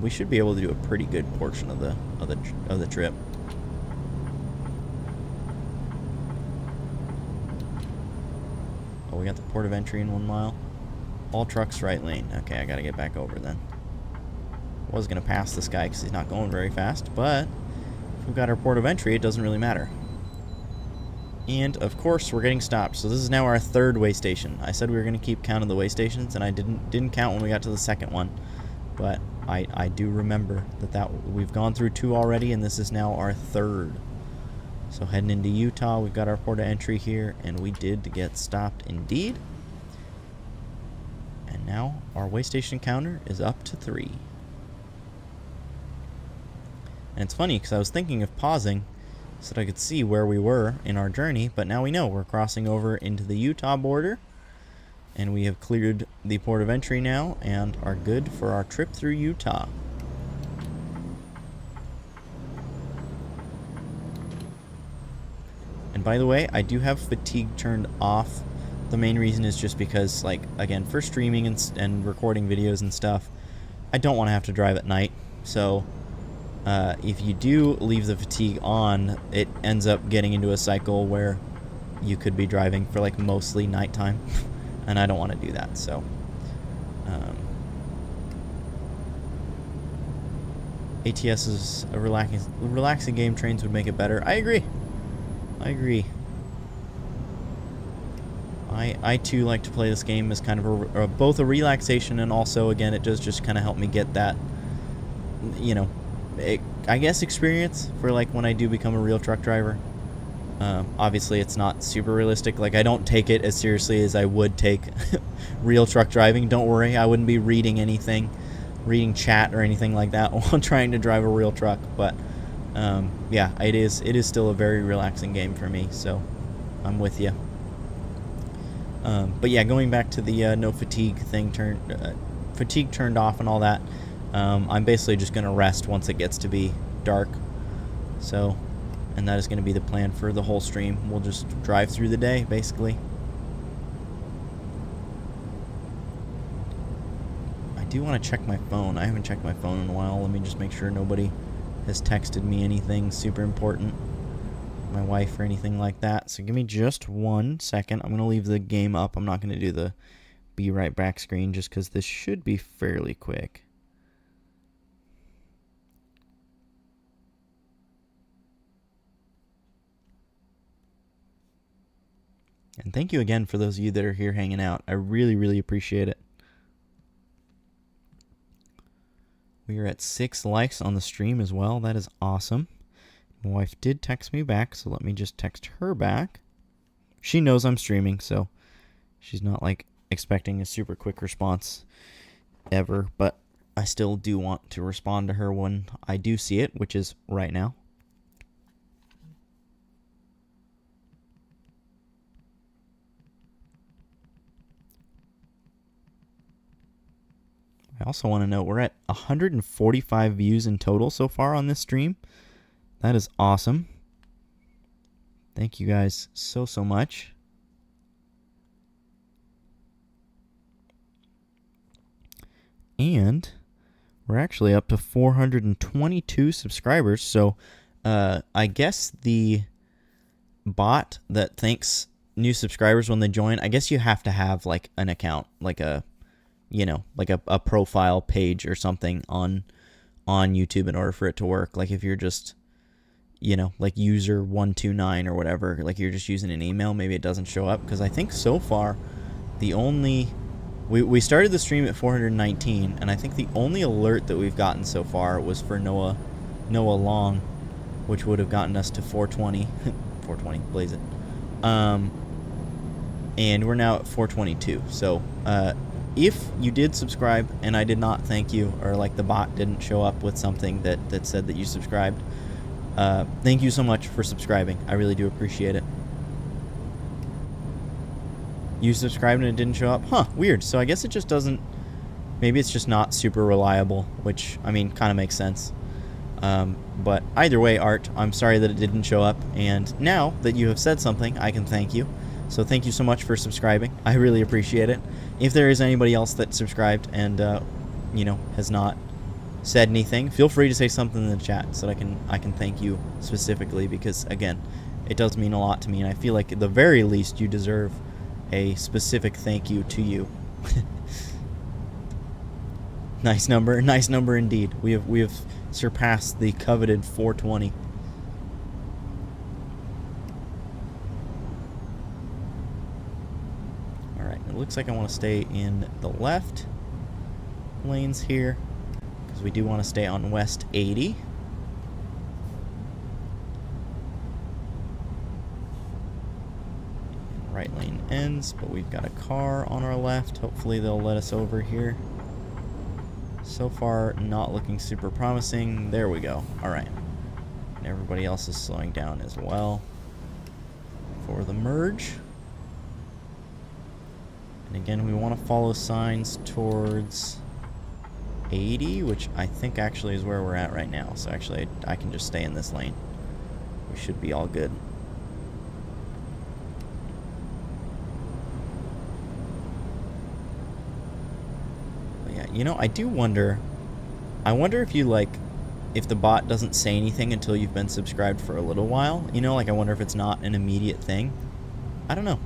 we should be able to do a pretty good portion of the trip. Oh, we got the port of entry in 1 mile. All trucks right lane. Okay, I gotta get back over then. I was gonna pass this guy because he's not going very fast, but if we've got our port of entry, it doesn't really matter. And of course, we're getting stopped. So this is now our 3rd way station. I said we were gonna keep count of the way stations, and I didn't count when we got to the 2nd one, but I do remember that we've gone through 2 already, and this is now our 3rd. So heading into Utah, we've got our port of entry here, and we did get stopped indeed. And now our way station counter is up to 3. And it's funny because I was thinking of pausing so that I could see where we were in our journey, but now we know we're crossing over into the Utah border, and we have cleared the port of entry now and are good for our trip through Utah. And by the way, I do have fatigue turned off. The main reason is just because, like, again, for streaming and recording videos and stuff, I don't want to have to drive at night. So if you do leave the fatigue on, it ends up getting into a cycle where you could be driving for like mostly nighttime, and I don't want to do that. So ATS is a relaxing game. Trains would make it better. I agree. I too like to play this game as kind of both a relaxation, and also, again, it does just kind of help me get that, you know, I guess experience for like when I do become a real truck driver. Obviously it's not super realistic. Like, I don't take it as seriously as I would take real truck driving. Don't worry, I wouldn't be reading chat or anything like that while trying to drive a real truck. But yeah, it is still a very relaxing game for me, so I'm with you. But yeah, going back to the no fatigue thing, fatigue turned off and all that. I'm basically just going to rest once it gets to be dark. So, and that is going to be the plan for the whole stream. We'll just drive through the day, basically. I do want to check my phone. I haven't checked my phone in a while. Let me just make sure nobody has texted me anything super important. My wife or anything like that. So give me just 1 second. I'm going to leave the game up. I'm not going to do the be right back screen just because this should be fairly quick. And thank you again for those of you that are here hanging out. I really, really appreciate it. We are at 6 likes on the stream as well. That is awesome. My wife did text me back, so let me just text her back. She knows I'm streaming, so she's not like expecting a super quick response ever, but I still do want to respond to her when I do see it, which is right now. I also want to note we're at 145 views in total so far on this stream. That is awesome. Thank you guys so much. And We're actually up to 422 subscribers, so I guess the bot that thanks new subscribers when they join, I guess you have to have like an account, like a a profile page or something on YouTube in order for it to work. Like if you're just like user 129 or whatever, like you're just using an email, maybe it doesn't show up, because I think so far the only we started the stream at 419, and I think the only alert that we've gotten so far was for Noah Long, which would have gotten us to 420 420, blaze it. And we're now at 422. So if you did subscribe and I did not thank you, or like the bot didn't show up with something that said that you subscribed, thank you so much for subscribing. I really do appreciate it. You subscribed and it didn't show up? Huh, weird. So I guess it just doesn't... Maybe it's just not super reliable, which, I mean, kind of makes sense. But either way, Art, I'm sorry that it didn't show up. And now that you have said something, I can thank you. So thank you so much for subscribing. I really appreciate it. If there is anybody else that subscribed and, has not said anything, feel free to say something in the chat so that I can thank you specifically, because, again, it does mean a lot to me. And I feel like at the very least you deserve a specific thank you to you. Nice number indeed. We have surpassed the coveted 420. All right, it looks like I want to stay in the left lanes here, because we do want to stay on West 80. Right lane ends, but we've got a car on our left. Hopefully they'll let us over here. So far, not looking super promising. There we go. All right. And everybody else is slowing down as well for the merge. And again, we want to follow signs towards 80, which I think actually is where we're at right now. So actually, I can just stay in this lane. We should be all good. I do wonder. I wonder if if the bot doesn't say anything until you've been subscribed for a little while. I wonder if it's not an immediate thing. I don't know.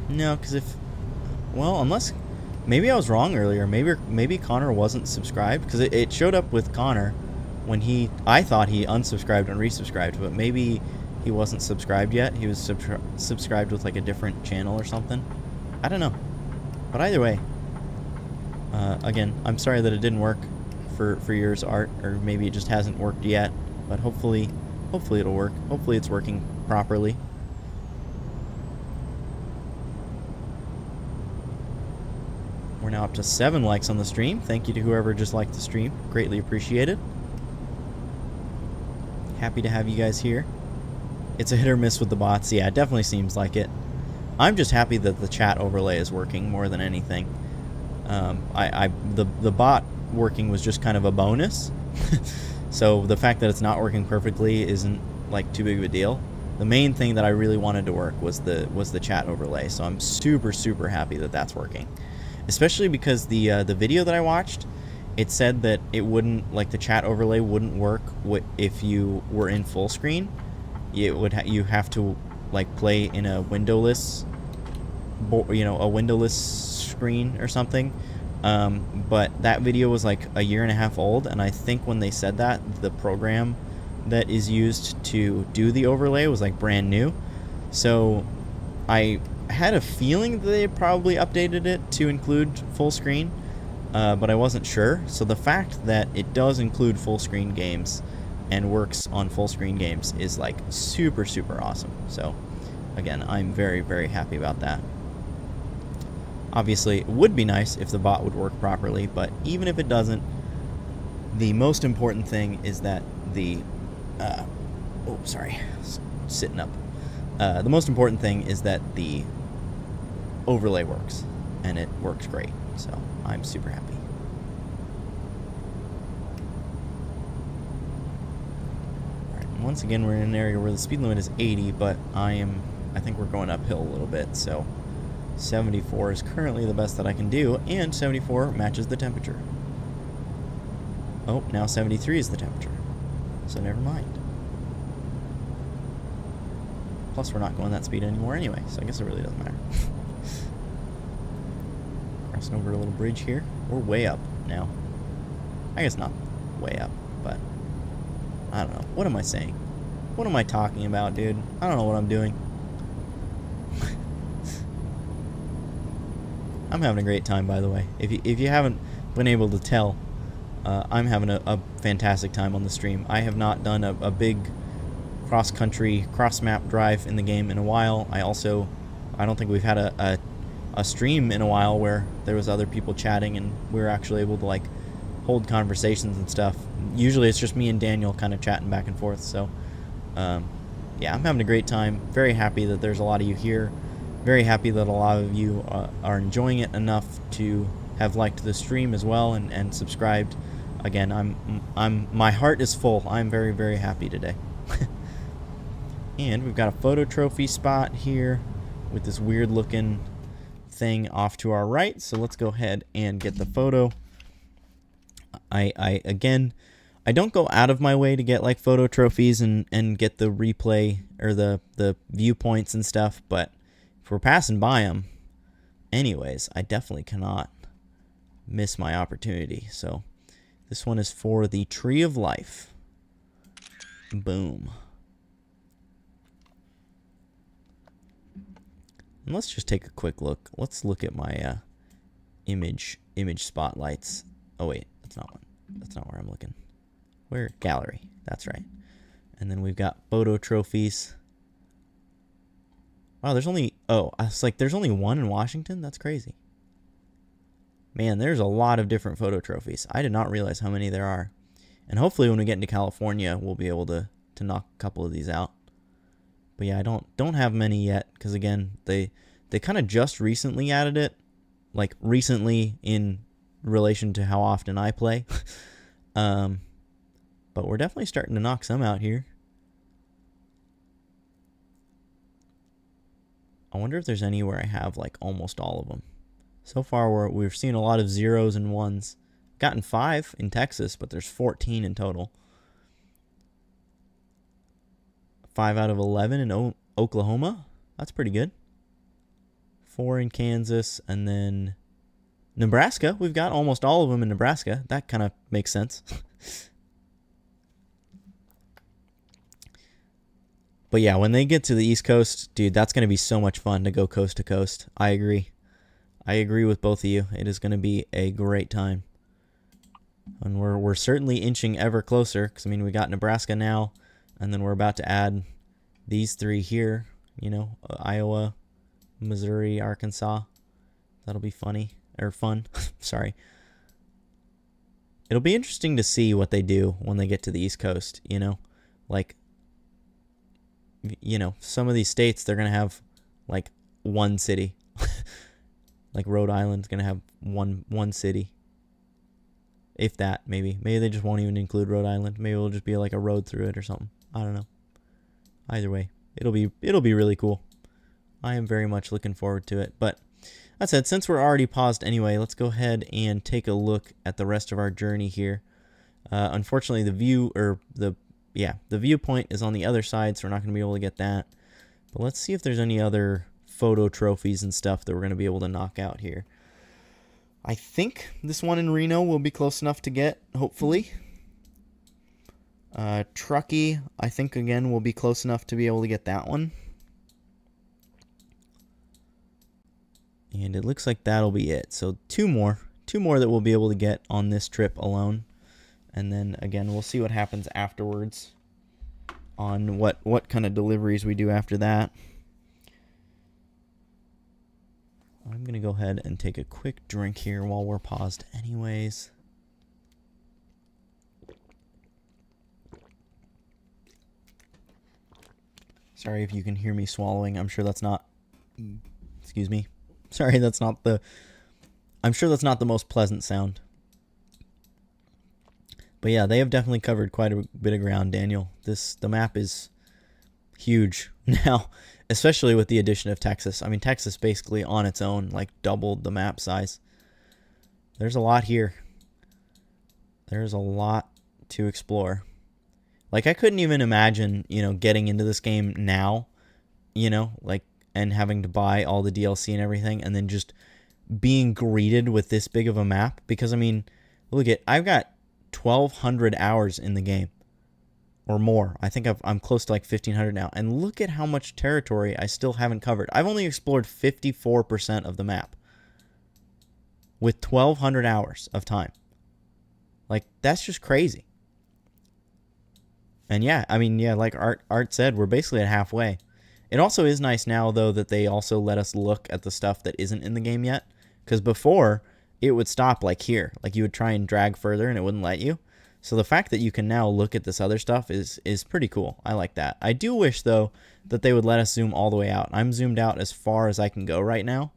No, because unless maybe I was wrong earlier. Maybe Connor wasn't subscribed, because it showed up with Connor when I thought he unsubscribed and resubscribed, but maybe he wasn't subscribed yet. He was subscribed with like a different channel or something. I don't know. But either way, again, I'm sorry that it didn't work for yours, Art, or maybe it just hasn't worked yet, but hopefully it'll work. Hopefully it's working properly. We're now up to 7 likes on the stream. Thank you to whoever just liked the stream. Greatly appreciated. Happy to have you guys here. It's a hit or miss with the bots. Yeah, it definitely seems like it. I'm just happy that the chat overlay is working more than anything. The bot working was just kind of a bonus. So the fact that it's not working perfectly isn't like too big of a deal. The main thing that I really wanted to work was the chat overlay. So I'm super happy that that's working. Especially because the video that I watched, it said that it wouldn't, like, the chat overlay wouldn't work if you were in full screen. You have to like play in a windowless screen or something. But that video was like a year and a half old, and I think when they said that, the program that is used to do the overlay was like brand new. So I had a feeling that they probably updated it to include full screen, but I wasn't sure. So the fact that it does include full screen games and works on full screen games is like super awesome. So again, I'm very happy about that. Obviously, it would be nice if the bot would work properly, but even if it doesn't, the most important thing is that the sitting up. The most important thing is that the overlay works, and it works great. So I'm super happy. Once again, we're in an area where the speed limit is 80, but I think we're going uphill a little bit, so 74 is currently the best that I can do, and 74 matches the temperature. Oh, now 73 is the temperature. So never mind. Plus, we're not going that speed anymore anyway, so I guess it really doesn't matter. Crossing over a little bridge here. We're way up now. I guess not way up, but I don't know. What am I saying? What am I talking about, dude? I don't know what I'm doing. I'm having a great time, by the way. If you haven't been able to tell, I'm having a fantastic time on the stream. I have not done a big cross-country, cross-map drive in the game in a while. I don't think we've had a stream in a while where there was other people chatting and we were actually able to, like, hold conversations and stuff. Usually it's just me and Daniel kind of chatting back and forth, so yeah, I'm having a great time. Very happy that there's a lot of you here. Very happy that a lot of you are enjoying it enough to have liked the stream as well and subscribed. Again, my heart is full. I'm very, very happy today. And we've got a photo trophy spot here with this weird looking thing off to our right. So let's go ahead and get the photo. Again, I don't go out of my way to get like photo trophies and get the replay or the viewpoints and stuff, but if we're passing by them anyways, I definitely cannot miss my opportunity. So this one is for the Tree of Life. Boom. And let's just take a quick look. Let's look at my image spotlights. Oh wait, that's not one. That's not where I'm looking. Where? Gallery. That's right. And then we've got photo trophies. Wow, there's only... Oh, I was like, there's only one in Washington? That's crazy. Man, there's a lot of different photo trophies. I did not realize how many there are. And hopefully when we get into California, we'll be able to knock a couple of these out. But yeah, I don't have many yet, because again, they kind of just recently added it. Like, recently in relation to how often I play. But we're definitely starting to knock some out here. I wonder if there's anywhere I have like almost all of them. So far we've seen a lot of zeros and ones. Gotten 5 in Texas, but there's 14 in total. 5 out of 11 in Oklahoma. That's pretty good. 4 in Kansas, and then Nebraska. We've got almost all of them in Nebraska. That kind of makes sense. But yeah, when they get to the East Coast, dude, that's going to be so much fun to go coast to coast. I agree. I agree with both of you. It is going to be a great time. And we're certainly inching ever closer, because, I mean, we got Nebraska now, and then we're about to add these 3 here, you know, Iowa, Missouri, Arkansas. That'll be funny, or fun, sorry. It'll be interesting to see what they do when they get to the East Coast, you know, like, you know, some of these states, they're going to have like one city. Like Rhode Island's going to have one city. If that, maybe. Maybe they just won't even include Rhode Island. Maybe it'll just be like a road through it or something. I don't know. Either way, it'll be really cool. I am very much looking forward to it. But that said, since we're already paused anyway, let's go ahead and take a look at the rest of our journey here. Unfortunately, the viewpoint is on the other side, so we're not going to be able to get that. But let's see if there's any other photo trophies and stuff that we're going to be able to knock out here. I think this one in Reno will be close enough to get, hopefully. Truckee, I think, again, will be close enough to be able to get that one. And it looks like that'll be it. So two more that we'll be able to get on this trip alone. And then, again, we'll see what happens afterwards on what kind of deliveries we do after that. I'm going to go ahead and take a quick drink here while we're paused anyways. Sorry if you can hear me swallowing. I'm sure that's not... Excuse me. Sorry, that's not the... I'm sure that's not the most pleasant sound. But yeah, they have definitely covered quite a bit of ground, Daniel. The map is huge now, especially with the addition of Texas. I mean, Texas basically on its own like doubled the map size. There's a lot here. There's a lot to explore. Like, I couldn't even imagine, getting into this game now, like, and having to buy all the DLC and everything, and then just being greeted with this big of a map. Because, I mean, I've got 1,200 hours in the game. Or more. I think I'm close to like 1,500 now. And look at how much territory I still haven't covered. I've only explored 54% of the map. With 1,200 hours of time. Like, that's just crazy. And yeah, I mean, like Art said, we're basically at halfway. It also is nice now, though, that they also let us look at the stuff that isn't in the game yet. Because before, it would stop like here. Like, you would try and drag further and it wouldn't let you. So the fact that you can now look at this other stuff is pretty cool. I like that. I do wish, though, that they would let us zoom all the way out. I'm zoomed out as far as I can go right now.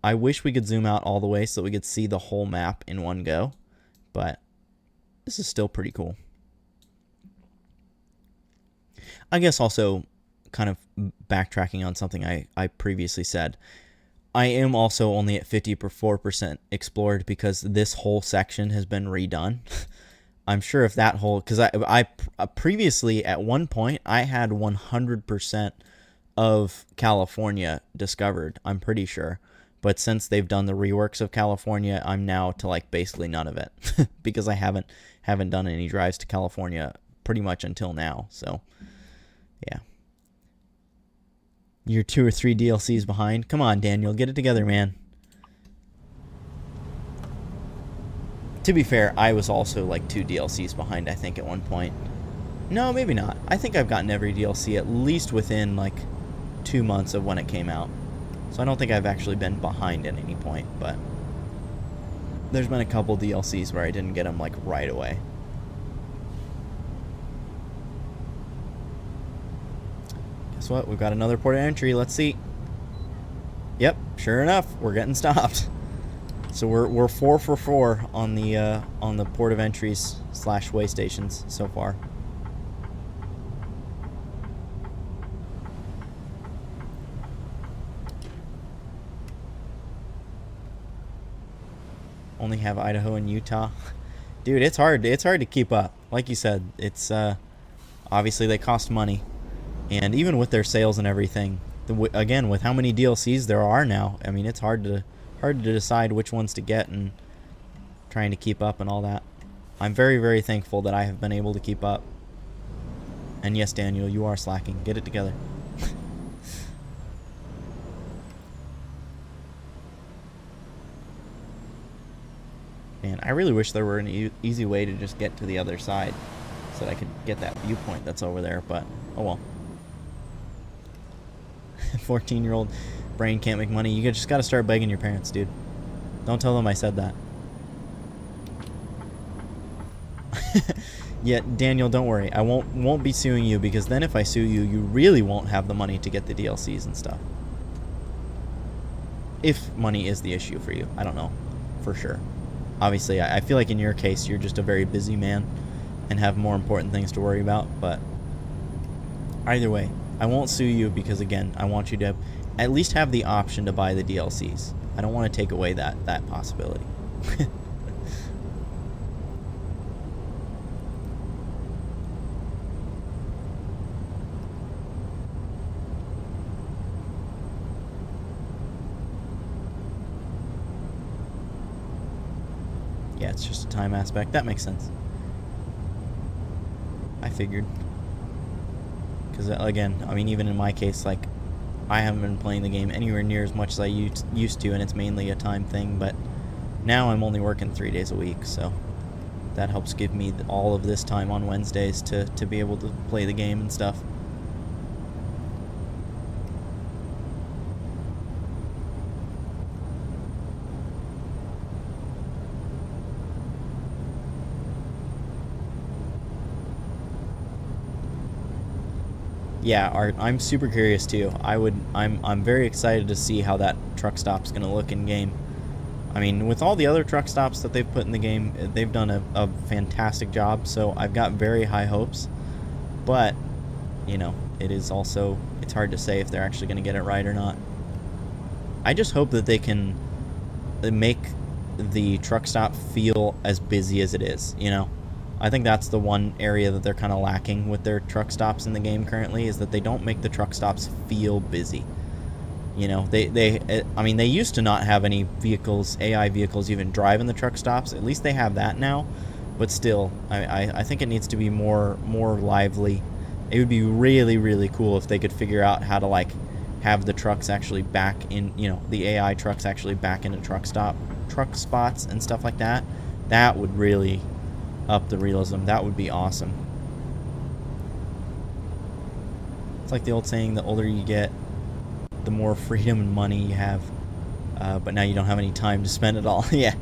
I wish we could zoom out all the way so that we could see the whole map in one go. But this is still pretty cool. I guess also kind of backtracking on something I previously said. I am also only at 54% explored because this whole section has been redone. I'm sure if that whole... Because I previously, at one point, I had 100% of California discovered, I'm pretty sure. But since they've done the reworks of California, I'm now to like basically none of it. Because I haven't done any drives to California pretty much until now. So, yeah. You're 2 or 3 DLCs behind. Come on, Daniel, get it together, man. To be fair, I was also like 2 DLCs behind, I think, at one point. No, maybe not. I think I've gotten every DLC at least within like 2 months of when it came out. So I don't think I've actually been behind at any point, but there's been a couple DLCs where I didn't get them like right away. Guess what? We've got another port of entry. Let's see. Yep, sure enough, we're getting stopped. So we're 4 for 4 on the port of entries / way stations so far. Only have Idaho and Utah. Dude, it's hard to keep up. Like you said, it's obviously they cost money. And even with their sales and everything, again, with how many DLCs there are now, I mean, it's hard to decide which ones to get and trying to keep up and all that. I'm very, very thankful that I have been able to keep up. And yes, Daniel, you are slacking. Get it together. Man, I really wish there were an easy way to just get to the other side so that I could get that viewpoint that's over there, but oh well. 14-year-old brain can't make money. You just got to start begging your parents, dude. Don't tell them I said that. Yeah, Daniel, don't worry. I won't be suing you, because then if I sue you, you really won't have the money to get the DLCs and stuff. If money is the issue for you. I don't know. For sure. Obviously, I feel like in your case, you're just a very busy man and have more important things to worry about, but either way, I won't sue you because, again, I want you to at least have the option to buy the DLCs. I don't want to take away that possibility. Yeah, it's just a time aspect. That makes sense. I figured. Because, again, I mean, even in my case, like, I haven't been playing the game anywhere near as much as I used to, and it's mainly a time thing, but now I'm only working 3 days a week, so that helps give me all of this time on Wednesdays to be able to play the game and stuff. Yeah, Art, I'm super curious too. I'm very excited to see how that truck stop's gonna look in game. I mean, with all the other truck stops that they've put in the game, they've done a fantastic job, so I've got very high hopes. But, you know, it is also, it's hard to say if they're actually going to get it right or not. I just hope that they can make the truck stop feel as busy as it is, you know? I think that's the one area that they're kind of lacking with their truck stops in the game currently, is that they don't make the truck stops feel busy. You know, I mean, they used to not have any vehicles, AI vehicles, even driving the truck stops. At least they have that now. But still, I think it needs to be more lively. It would be really, really cool if they could figure out how to, like, have the trucks actually back in, you know, the AI trucks actually back into truck spots and stuff like that. That would really up the realism. That would be awesome. It's like the old saying, the older you get, the more freedom and money you have, but now you don't have any time to spend it all. Yeah,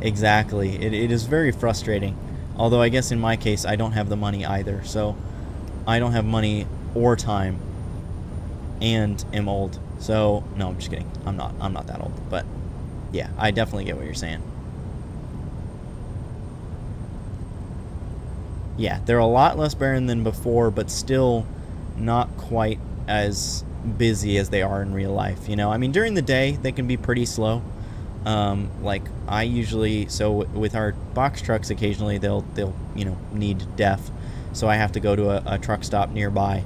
exactly. It is very frustrating. Although I guess in my case, I don't have the money either. So I don't have money or time, and am old. So no, I'm just kidding. I'm not that old. But yeah, I definitely get what you're saying. Yeah, they're a lot less barren than before, but still not quite as busy as they are in real life. You know, I mean, during the day they can be pretty slow. Like I usually, so with our box trucks, occasionally they'll you know, need DEF, so I have to go to a truck stop nearby,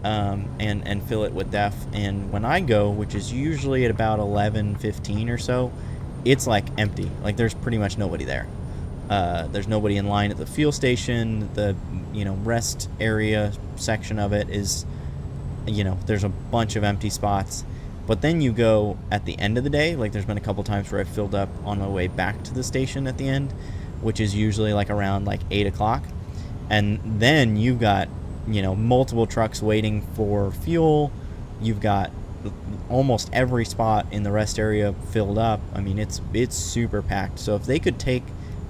and fill it with DEF. And when I go, which is usually at about 11:15 or so, it's like empty. Like there's pretty much nobody there. There's nobody in line at the fuel station. The, you know, rest area section of it is, you know, there's a bunch of empty spots. But then you go at the end of the day, like there's been a couple times where I filled up on my way back to the station at the end, which is usually like around like 8 o'clock. And then you've got, you know, multiple trucks waiting for fuel. You've got almost every spot in the rest area filled up. I mean, it's super packed. So if they could take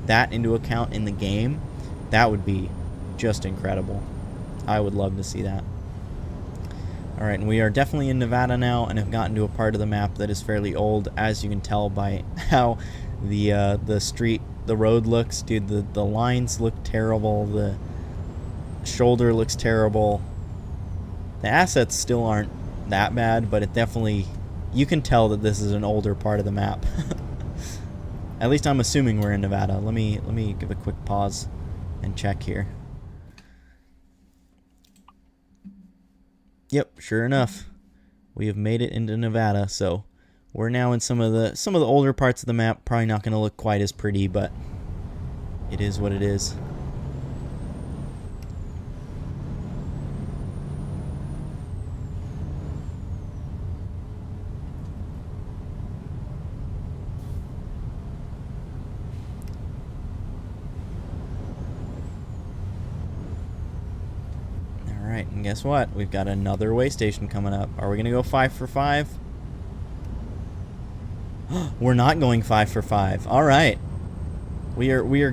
that into account in the game, that would be just incredible. I would love to see that. Alright, and we are definitely in Nevada now, and have gotten to a part of the map that is fairly old, as you can tell by how the road looks. Dude, the lines look terrible, the shoulder looks terrible. The assets still aren't that bad, but it definitely, you can tell that this is an older part of the map. At least I'm assuming we're in Nevada. Let me give a quick pause and check here. Yep, sure enough, we have made it into Nevada. So we're now in some of the older parts of the map. Probably not going to look quite as pretty, but it is what it is. Alright, and guess what? We've got another way station coming up. Are we going to go 5 for 5? We're not going 5 for 5. Alright. We've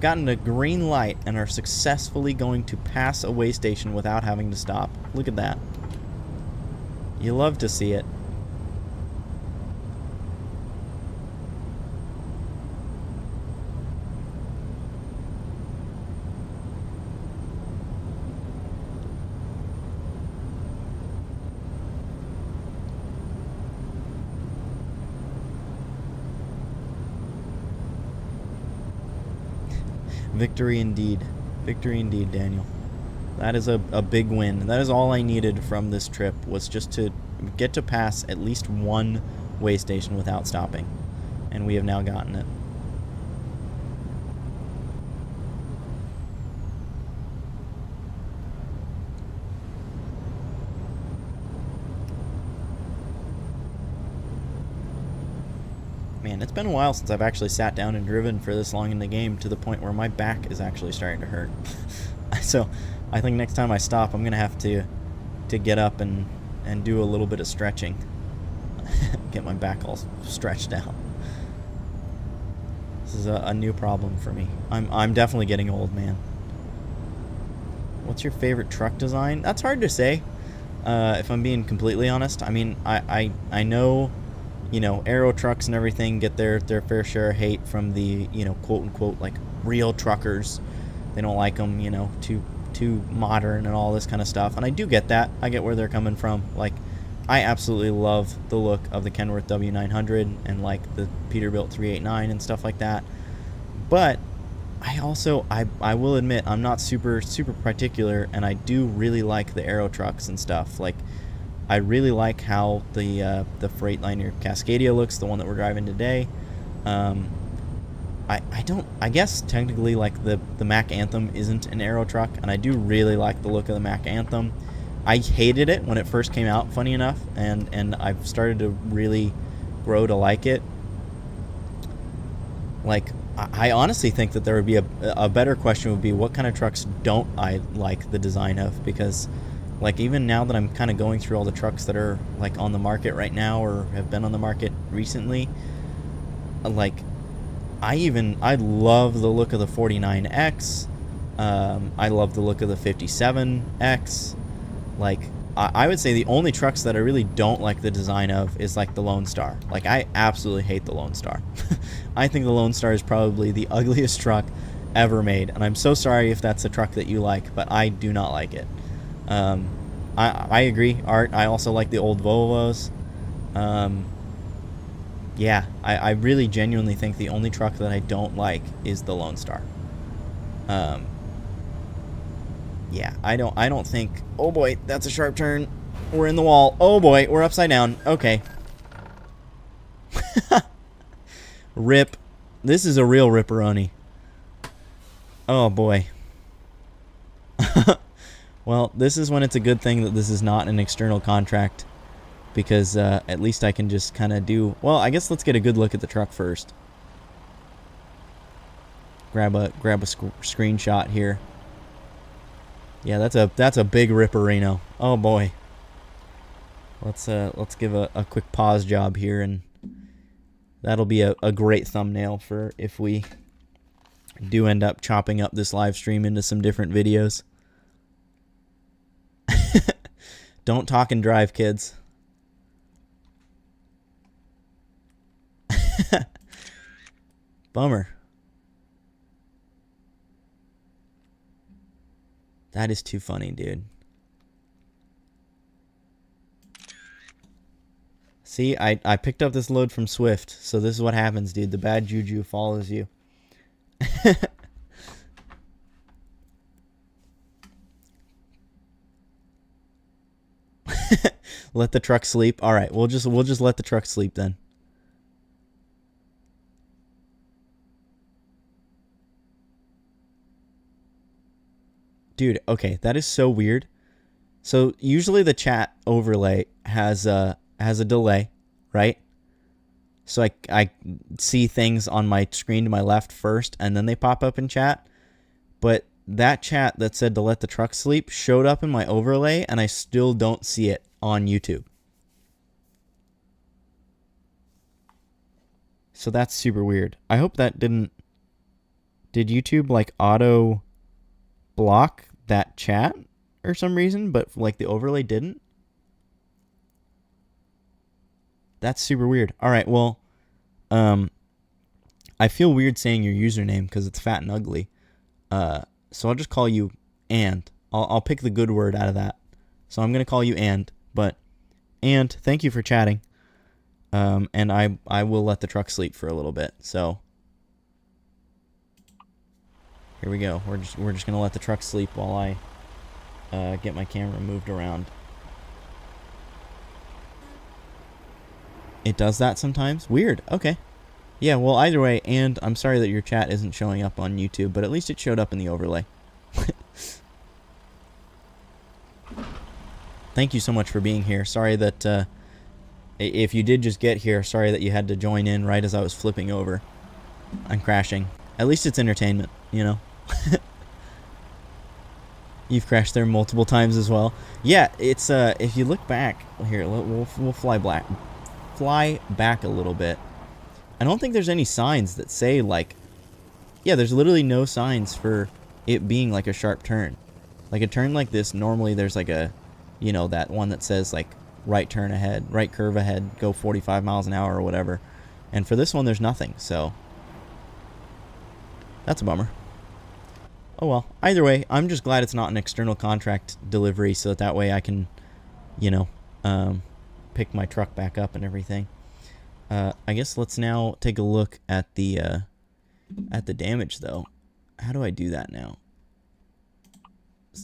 gotten a green light and are successfully going to pass a way station without having to stop. Look at that. You love to see it. Victory indeed. Victory indeed, Daniel. That is a big win. That is all I needed from this trip, was just to get to pass at least one way station without stopping. And we have now gotten it. Man, it's been a while since I've actually sat down and driven for this long in the game, to the point where my back is actually starting to hurt. So I think next time I stop, I'm going to have to get up and do a little bit of stretching. Get my back all stretched out. This is a new problem for me. I'm definitely getting old, man. What's your favorite truck design? That's hard to say, if I'm being completely honest. I mean, I know, you know, aero trucks and everything get their fair share of hate from the, you know, quote unquote, like, real truckers. They don't like them, you know, too too modern and all this kind of stuff. And I do get that. I get where they're coming from. Like, I absolutely love the look of the Kenworth W900 and like the Peterbilt 389 and stuff like that. But I also, I will admit, I'm not super particular, and I do really like the Aero trucks and stuff. Like, I really like how the Freightliner Cascadia looks, the one that we're driving today. I guess technically, like, the Mack Anthem isn't an Aero truck, and I do really like the look of the Mack Anthem. I hated it when it first came out, funny enough, and I've started to really grow to like it. Like, I honestly think that there would be a better question would be, what kind of trucks don't I like the design of? Because, like, even now that I'm kind of going through all the trucks that are, like, on the market right now or have been on the market recently, like, I love the look of the 49X. I love the look of the 57X. Like, I would say the only trucks that I really don't like the design of is, like, the Lone Star. Like, I absolutely hate the Lone Star. I think the Lone Star is probably the ugliest truck ever made, and I'm so sorry if that's a truck that you like, but I do not like it. I agree, Art. I also like the old Volvos. Yeah, I really genuinely think the only truck that I don't like is the Lone Star. Yeah, I don't think... Oh boy, that's a sharp turn. We're in the wall. Oh boy, we're upside down. Okay. Rip. This is a real ripperoni. Oh boy. Well, this is when it's a good thing that this is not an external contract, because at least I can just kind of do... Well, I guess let's get a good look at the truck first. Grab a screenshot here. Yeah, that's a big ripperino. Oh boy. Let's give a quick pause job here, and that'll be a great thumbnail for if we do end up chopping up this live stream into some different videos. Don't talk and drive, kids. Bummer. That is too funny, dude. See, I picked up this load from Swift, so this is what happens, dude. The bad juju follows you. Let the truck sleep. All right, we'll just let the truck sleep then. Dude, okay, that is so weird. So usually the chat overlay has a delay, right? So I see things on my screen to my left first, and then they pop up in chat. But that chat that said to let the truck sleep showed up in my overlay, and I still don't see it on YouTube. So that's super weird. I hope that didn't... Did YouTube, like, auto block that chat or some reason, but, like, the overlay didn't? That's super weird. All right, well, I feel weird saying your username because it's fat and ugly. So I'll just call you And. I'll pick the good word out of that. So I'm going to call you And. But, And, thank you for chatting. And I will let the truck sleep for a little bit. So here we go. We're just going to let the truck sleep while I get my camera moved around. It does that sometimes? Weird. Okay. Yeah, well, either way, and I'm sorry that your chat isn't showing up on YouTube, but at least it showed up in the overlay. Thank you so much for being here. Sorry that, if you did just get here, sorry that you had to join in right as I was flipping over and crashing. At least it's entertainment, you know? You've crashed there multiple times as well. Yeah, it's, if you look back, here, we'll fly back a little bit. I don't think there's any signs that say, like... Yeah, there's literally no signs for it being, like, a sharp turn. Like, a turn like this, normally there's, like, a... You know, that one that says, like, right turn ahead, right curve ahead, go 45 miles an hour or whatever. And for this one, there's nothing, so... That's a bummer. Oh well. Either way, I'm just glad it's not an external contract delivery, so that way I can, you know, pick my truck back up and everything. I guess let's now take a look at the damage, though. How do I do that now?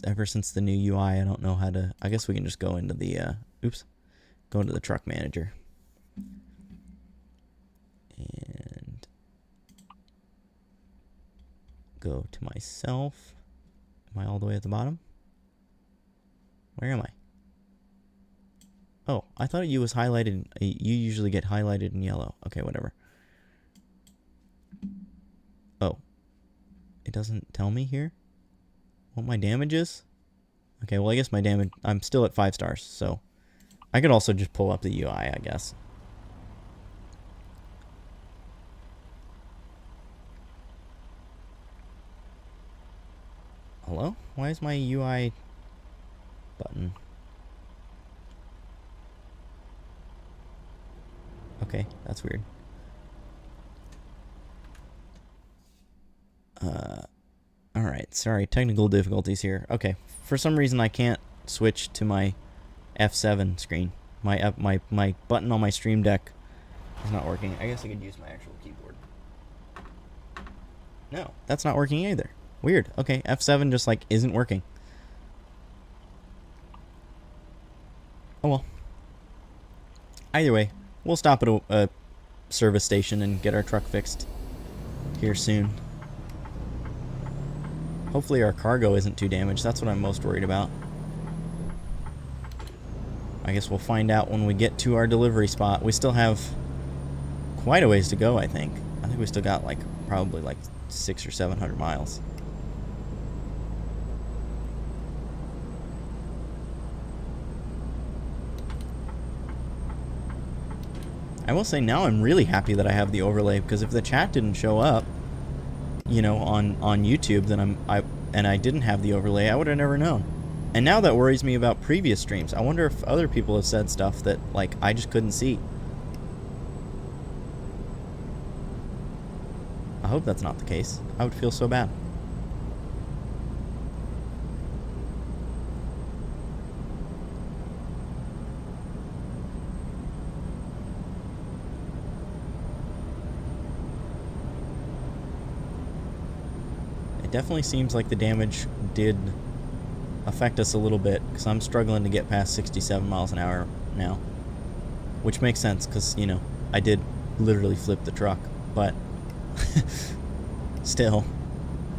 Ever since the new UI, I don't know how to... I guess we can just go into the... Go into the truck manager. And... go to myself. Am I all the way at the bottom? Where am I? Oh, I thought you was highlighted. You usually get highlighted in yellow. Okay, whatever. Oh. It doesn't tell me here what my damage is? Okay, well, I guess my damage... I'm still at 5 stars, so... I could also just pull up the UI, I guess. Hello? Why is my UI button... Okay, that's weird. Alright, sorry, technical difficulties here. Okay, for some reason I can't switch to my F7 screen. My button on my Stream Deck is not working. I guess I could use my actual keyboard. No, that's not working either. Weird. Okay, F7 just like isn't working. Oh well. Either way, we'll stop at a service station and get our truck fixed here soon. Hopefully our cargo isn't too damaged. That's what I'm most worried about. I guess we'll find out when we get to our delivery spot. We still have quite a ways to go, I think. I think we still got like probably like 600 or 700 miles. I will say now I'm really happy that I have the overlay, because if the chat didn't show up, you know, on YouTube, then I didn't have the overlay, I would have never known. And now that worries me about previous streams. I wonder if other people have said stuff that like I just couldn't see. I hope that's not the case. I would feel so bad. It definitely seems like the damage did affect us a little bit, because I'm struggling to get past 67 miles an hour now. Which makes sense, because, you know, I did literally flip the truck, but still,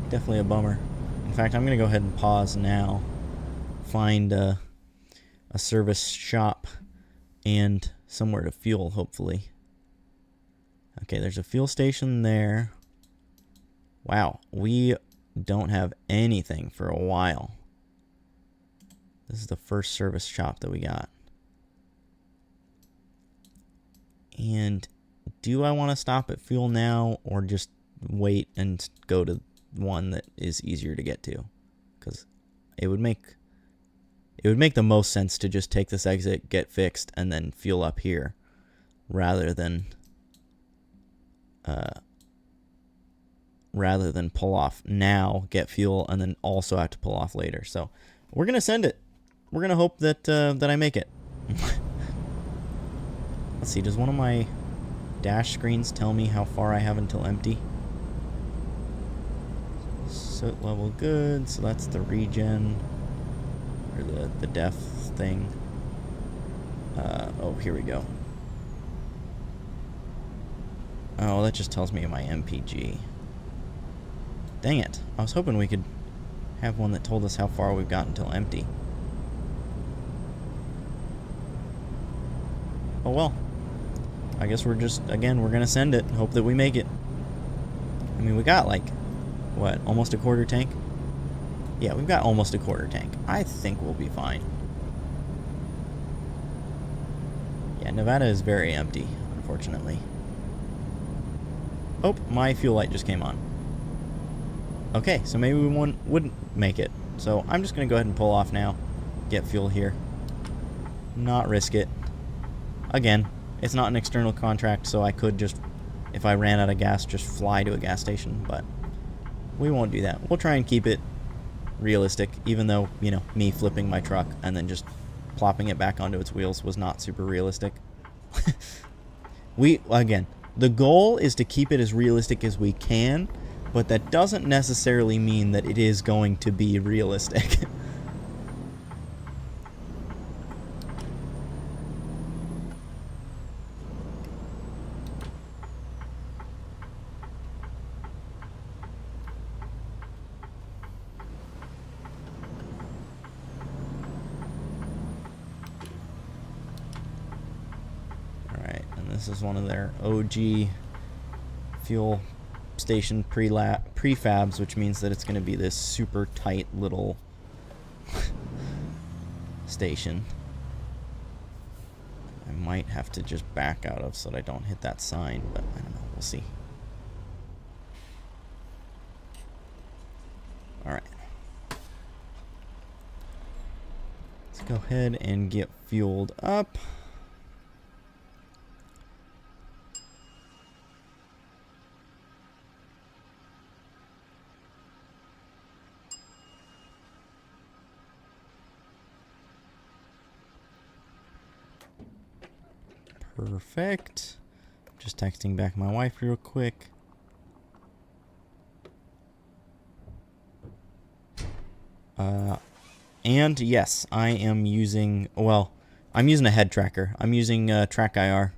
definitely a bummer. In fact, I'm going to go ahead and pause now, find a service shop and somewhere to fuel, hopefully. Okay, there's a fuel station there. Wow, we don't have anything for a while. This is the first service shop that we got. And do I want to stop at fuel now, or just wait and go to one that is easier to get to? Because it would make the most sense to just take this exit, get fixed, and then fuel up here, rather than pull off now, get fuel, and then also have to pull off later. So we're gonna send it. We're gonna hope that that I make it. Let's see. Does one of my dash screens tell me how far I have until empty? Soot level good. So that's the regen, or the death thing. Oh, here we go. Oh, that just tells me my MPG. Dang it. I was hoping we could have one that told us how far we've got until empty. Oh well. I guess we're just, again, we're gonna send it and hope that we make it. I mean, we got like, what, almost a quarter tank? Yeah, we've got almost a quarter tank. I think we'll be fine. Yeah, Nevada is very empty, unfortunately. Oh, my fuel light just came on. Okay, so maybe we wouldn't make it. So I'm just going to go ahead and pull off now. Get fuel here. Not risk it. Again, it's not an external contract, so I could just, if I ran out of gas, just fly to a gas station. But we won't do that. We'll try and keep it realistic, even though, you know, me flipping my truck and then just plopping it back onto its wheels was not super realistic. Again, the goal is to keep it as realistic as we can, but that doesn't necessarily mean that it is going to be realistic. This is one of their OG fuel station prefabs, which means that it's going to be this super tight little station. I might have to just back out of so that I don't hit that sign, but I don't know. We'll see. Alright. Let's go ahead and get fueled up. Perfect. Just texting back my wife real quick. And yes, I am using, well, I'm using a head tracker. I'm using Track IR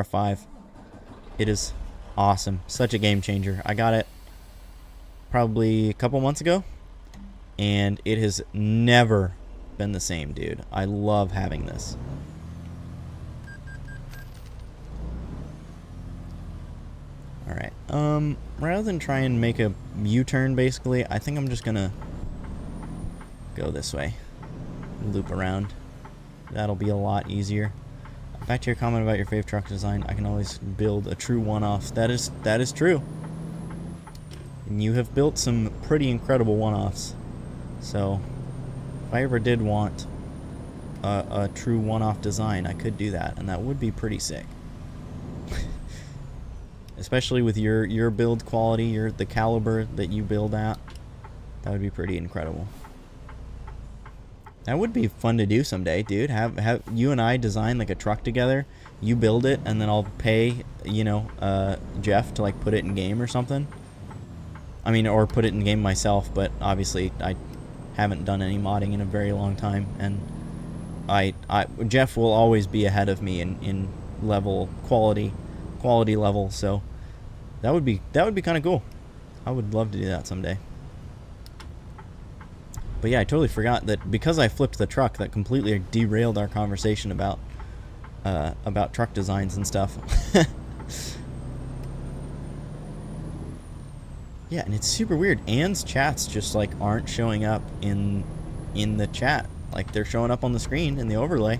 5. It is awesome. Such a game changer. I got it probably a couple months ago, and it has never been the same, dude. I love having this. Alright, rather than try and make a U-turn, basically, I think I'm just gonna go this way. Loop around. That'll be a lot easier. Back to your comment about your fave truck design, I can always build a true one-off. That is true. And you have built some pretty incredible one-offs. So, if I ever did want a true one-off design, I could do that, and that would be pretty sick. Especially with your build quality, the caliber that you build at, that would be pretty incredible. That would be fun to do someday, dude. Have you and I design like a truck together. You build it, and then I'll pay, you know, Jeff to like put it in game or something. I mean, or put it in game myself. But obviously, I haven't done any modding in a very long time, and Jeff will always be ahead of me in level quality level. So that would be kind of cool. I would love to do that someday. But yeah, I totally forgot that because I flipped the truck, that completely derailed our conversation about truck designs and stuff. Yeah, and it's super weird. Anne's chats just like aren't showing up in the chat. Like they're showing up on the screen in the overlay.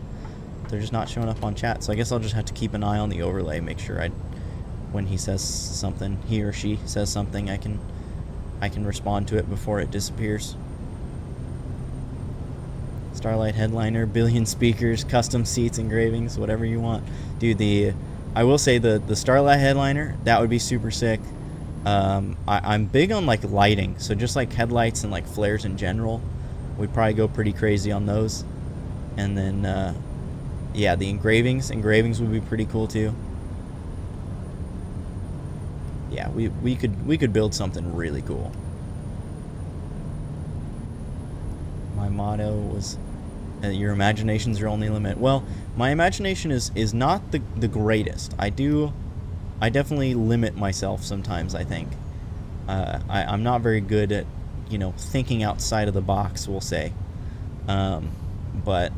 They're just not showing up on chat. So I guess I'll just have to keep an eye on the overlay, make sure when he says something, he or she says something, I can respond to it before it disappears. Starlight headliner, billion speakers, custom seats, engravings, whatever you want. Dude, I will say the Starlight headliner, that would be super sick. I'm big on like lighting, so just like headlights and like flares in general, we'd probably go pretty crazy on those. And then yeah, the engravings would be pretty cool too. Yeah, we could build something really cool. My motto was, your imagination's your only limit. Well, my imagination is not the greatest. I definitely limit myself sometimes, I think. I'm not very good at, you know, thinking outside of the box, we'll say. But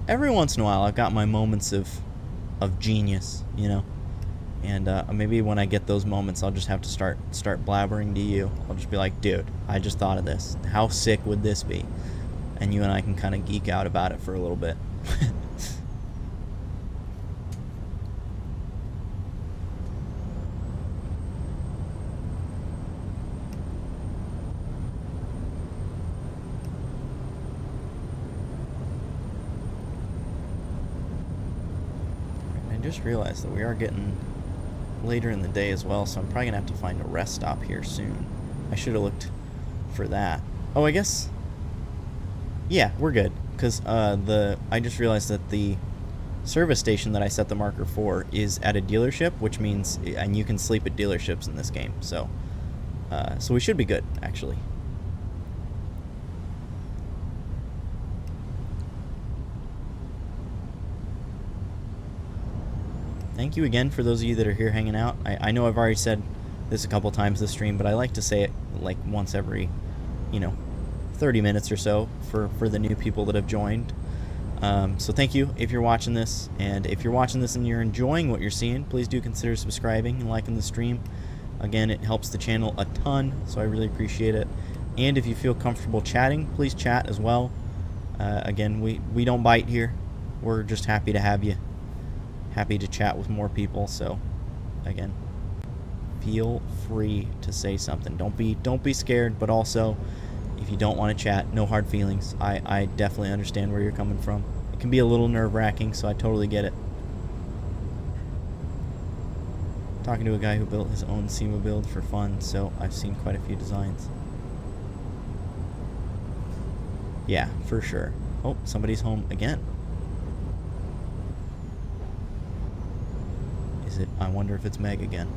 every once in a while, I've got my moments of genius, you know. And maybe when I get those moments, I'll just have to start blabbering to you. I'll just be like, dude, I just thought of this. How sick would this be? And you and I can kind of geek out about it for a little bit. I just realized that we are getting later in the day as well, so I'm probably gonna have to find a rest stop here soon. I should have looked for that. Oh, I guess. Yeah, we're good. Because I just realized that the service station that I set the marker for is at a dealership, which means, and you can sleep at dealerships in this game. So we should be good, actually. Thank you again for those of you that are here hanging out. I know I've already said this a couple times this stream, but I like to say it like once every, 30 minutes or so for the new people that have joined. So thank you if you're watching this, and if you're watching this and you're enjoying what you're seeing, please do consider subscribing and liking the stream. Again, it helps the channel a ton, so I really appreciate it. And if you feel comfortable chatting, please chat as well. Again, we don't bite here. We're just happy to have you. Happy to chat with more people, so again, feel free to say something. Don't be scared, but also if you don't want to chat, no hard feelings. I definitely understand where you're coming from. It can be a little nerve-wracking, so I totally get it. Talking to a guy who built his own SEMA build for fun, so I've seen quite a few designs. Yeah, for sure. Oh, somebody's home again. Is it? I wonder if it's Meg again.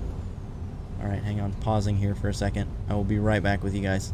Alright, hang on. Pausing here for a second. I will be right back with you guys.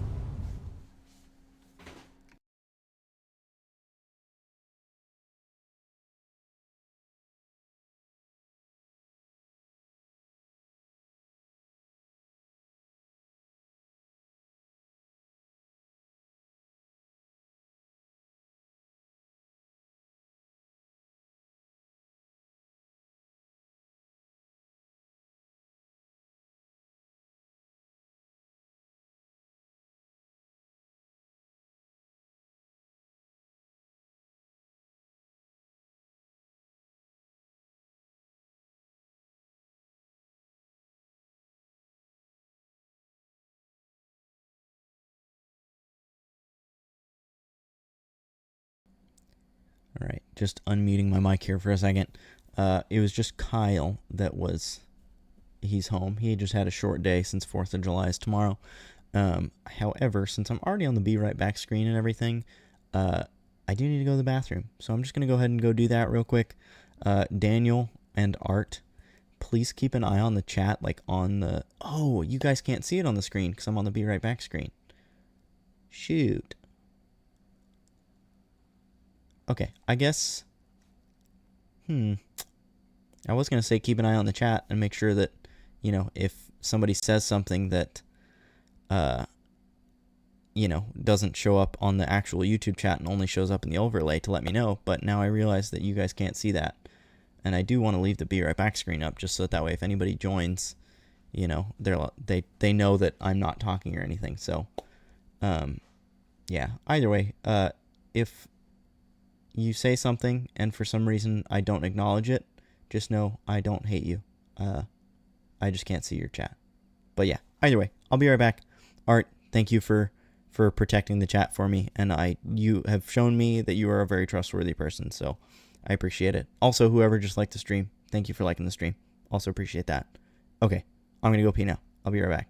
Alright, just unmuting my mic here for a second. It was just Kyle that was... He's home. He just had a short day since 4th of July is tomorrow. However, since I'm already on the Be Right Back screen and everything, I do need to go to the bathroom. So I'm just going to go ahead and go do that real quick. Daniel and Art, please keep an eye on the chat, like on the... Oh, you guys can't see it on the screen because I'm on the Be Right Back screen. Shoot. Okay, I guess... I was going to say keep an eye on the chat and make sure that, if somebody says something that, doesn't show up on the actual YouTube chat and only shows up in the overlay to let me know. But now I realize that you guys can't see that. And I do want to leave the Be Right Back screen up just so that way if anybody joins, they know that I'm not talking or anything. So, yeah, either way, if you say something and for some reason I don't acknowledge it, just know I don't hate you. I just can't see your chat. But yeah, either way, I'll be right back. Art, thank you for protecting the chat for me, and you have shown me that you are a very trustworthy person, so I appreciate it. Also, whoever just liked the stream, thank you for liking the stream. Also appreciate that. Okay, I'm going to go pee now. I'll be right back.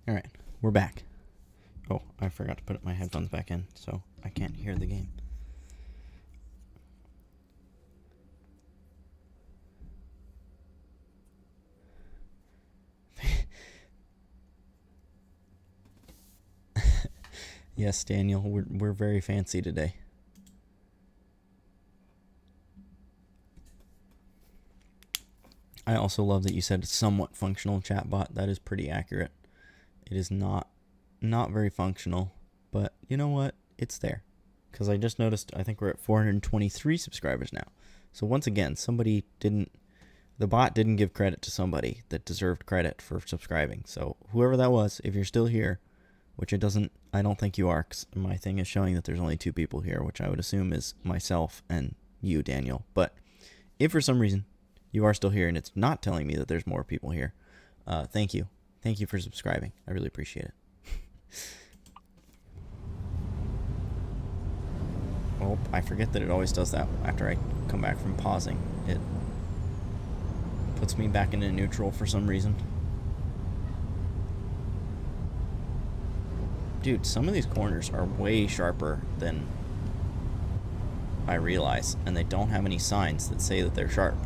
Alright, we're back. Oh, I forgot to put my headphones back in, so I can't hear the game. Yes, Daniel, we're very fancy today. I also love that you said somewhat functional chatbot. That is pretty accurate. It is not very functional, but you know what? It's there. Because I just noticed, I think we're at 423 subscribers now. So once again, the bot didn't give credit to somebody that deserved credit for subscribing. So whoever that was, if you're still here, which I don't think you are, 'cause my thing is showing that there's only 2 people here, which I would assume is myself and you, Daniel. But if for some reason you are still here and it's not telling me that there's more people here, thank you. Thank you for subscribing. I really appreciate it. Oh, I forget that it always does that after I come back from pausing. It puts me back into neutral for some reason. Dude, some of these corners are way sharper than I realize, and they don't have any signs that say that they're sharp.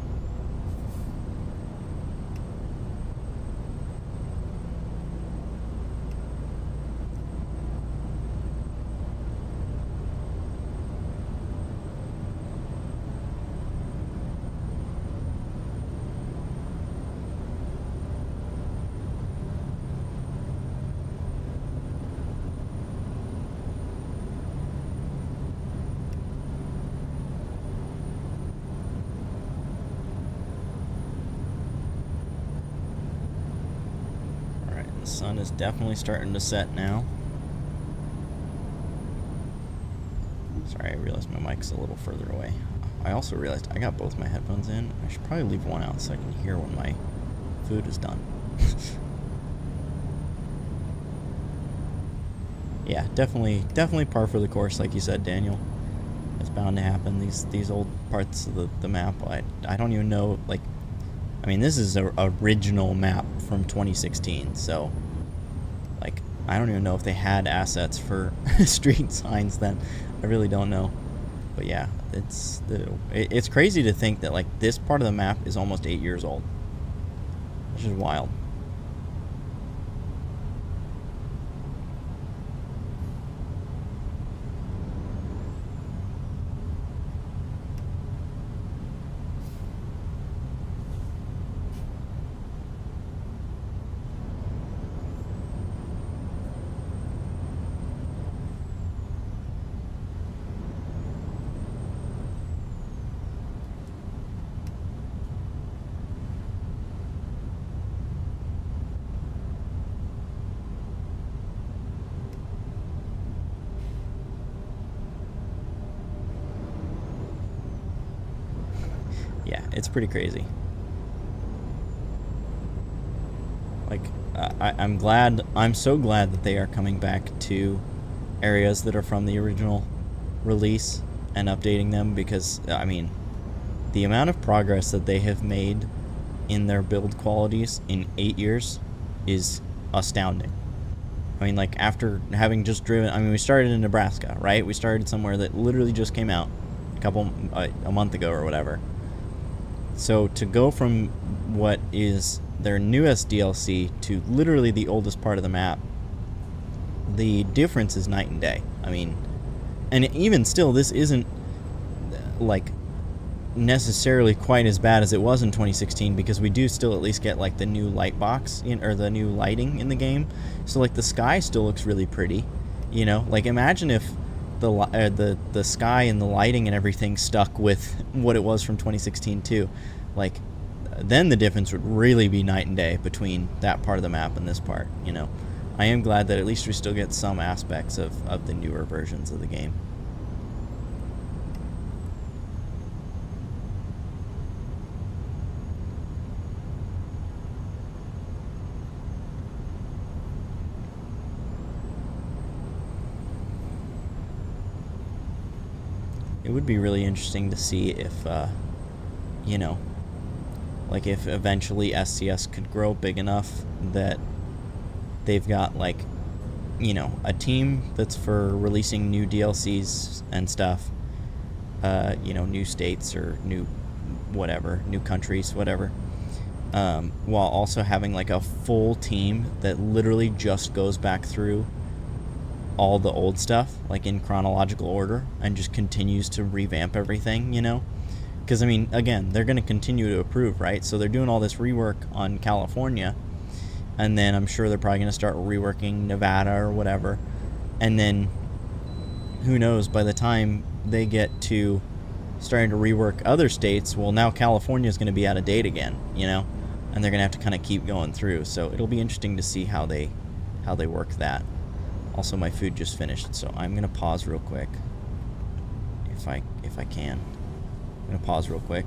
The sun is definitely starting to set now. Sorry, I realized my mic's a little further away. I also realized I got both my headphones in. I should probably leave one out so I can hear when my food is done. Yeah, definitely par for the course, like you said, Daniel. It's bound to happen. These old parts of the map, I don't even know, like, I mean, this is an original map from 2016, so, like, I don't even know if they had assets for street signs then. I really don't know. But yeah, it's crazy to think that, like, this part of the map is almost 8 years old. Which is wild. Yeah, it's pretty crazy. Like, I'm so glad that they are coming back to areas that are from the original release and updating them, because, I mean, the amount of progress that they have made in their build qualities in 8 years is astounding. I mean, like, after having just driven, I mean, we started in Nebraska, right? We started somewhere that literally just came out a month ago or whatever. So to go from what is their newest DLC to literally the oldest part of the map, the difference is night and day. I mean, and even still, this isn't, like, necessarily quite as bad as it was in 2016, because we do still at least get, like, the new light box or the new lighting in the game. So, like, the sky still looks really pretty, you know? Like, imagine if the sky and the lighting and everything stuck with what it was from 2016 too. Like, then the difference would really be night and day between that part of the map and this part, you know? I am glad that at least we still get some aspects of the newer versions of the game. It would be really interesting to see if, you know, like if eventually SCS could grow big enough that they've got like, you know, a team that's for releasing new DLCs and stuff, you know, new states or new whatever, new countries, whatever, while also having like a full team that literally just goes back through all the old stuff, like in chronological order, and just continues to revamp everything, you know? Because, I mean, again, they're going to continue to approve, right? So they're doing all this rework on California, and then I'm sure they're probably going to start reworking Nevada or whatever. And then, who knows, by the time they get to starting to rework other states, well, now California is going to be out of date again, you know? And they're going to have to kind of keep going through. So it'll be interesting to see how they work that. Also, my food just finished, so I'm going to pause real quick. If I can. I'm going to pause real quick.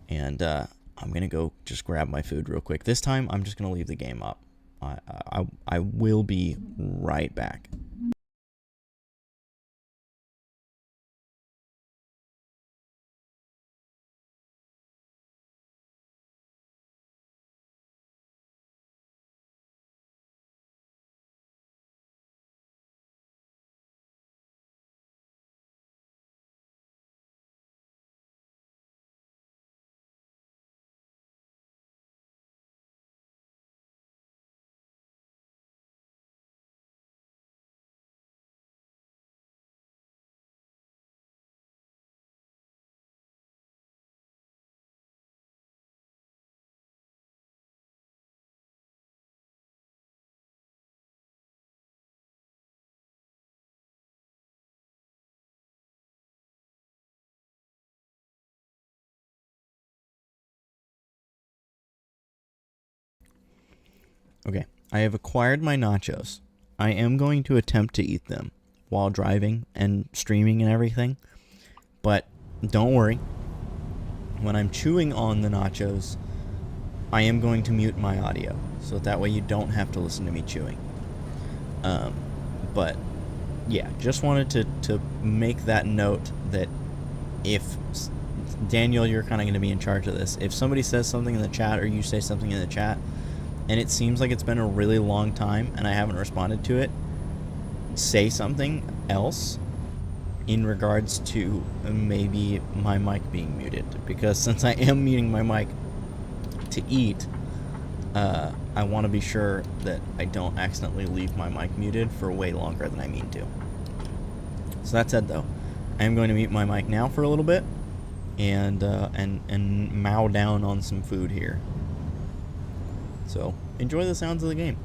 And I'm going to go just grab my food real quick. This time, I'm just going to leave the game up. I will be right back. Okay, I have acquired my nachos. I am going to attempt to eat them while driving and streaming and everything. But don't worry. When I'm chewing on the nachos, I am going to mute my audio. So that way you don't have to listen to me chewing. But yeah, just wanted to make that note that if Daniel, you're kind of going to be in charge of this. If somebody says something in the chat or you say something in the chat, and it seems like it's been a really long time and I haven't responded to it, say something else in regards to maybe my mic being muted. Because since I am muting my mic to eat, I want to be sure that I don't accidentally leave my mic muted for way longer than I mean to. So that said, though, I am going to mute my mic now for a little bit and mow down on some food here. So, enjoy the sounds of the game.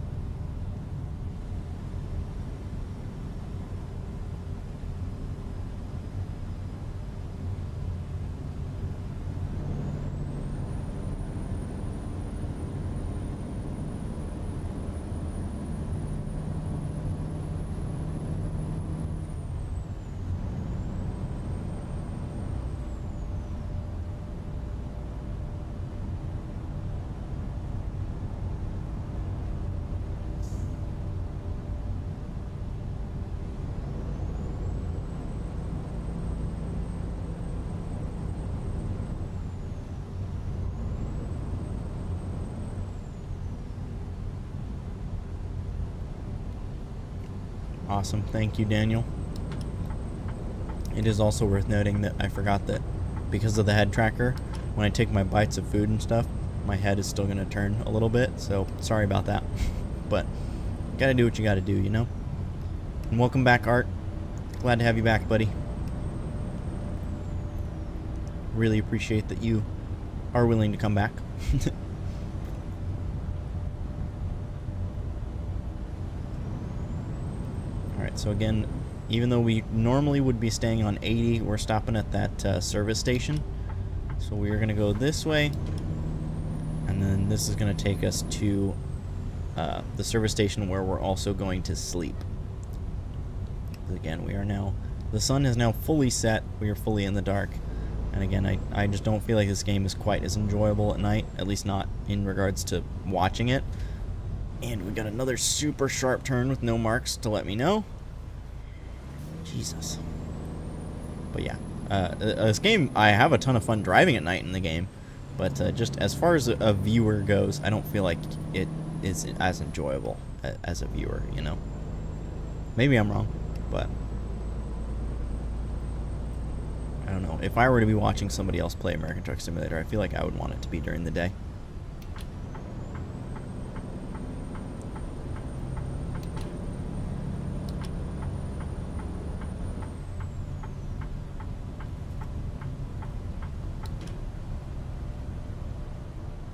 Awesome. Thank you, Daniel. It is also worth noting that I forgot that because of the head tracker, when I take my bites of food and stuff, my head is still going to turn a little bit, so sorry about that. But gotta do what you gotta do, you know? And welcome back, Art. Glad to have you back, buddy. Really appreciate that you are willing to come back. Alright, so again, even though we normally would be staying on 80, we're stopping at that service station. So we are going to go this way, and then this is going to take us to the service station where we're also going to sleep. Again, we are now, the sun is now fully set, we are fully in the dark, and again, I just don't feel like this game is quite as enjoyable at night, at least not in regards to watching it. And we got another super sharp turn with no marks to let me know. Jesus. But yeah, this game, I have a ton of fun driving at night in the game, but just as far as a viewer goes, I don't feel like it is as enjoyable. as a viewer, you know. Maybe I'm wrong, but I don't know. If I were to be watching somebody else play American Truck Simulator, I feel like I would want it to be during the day.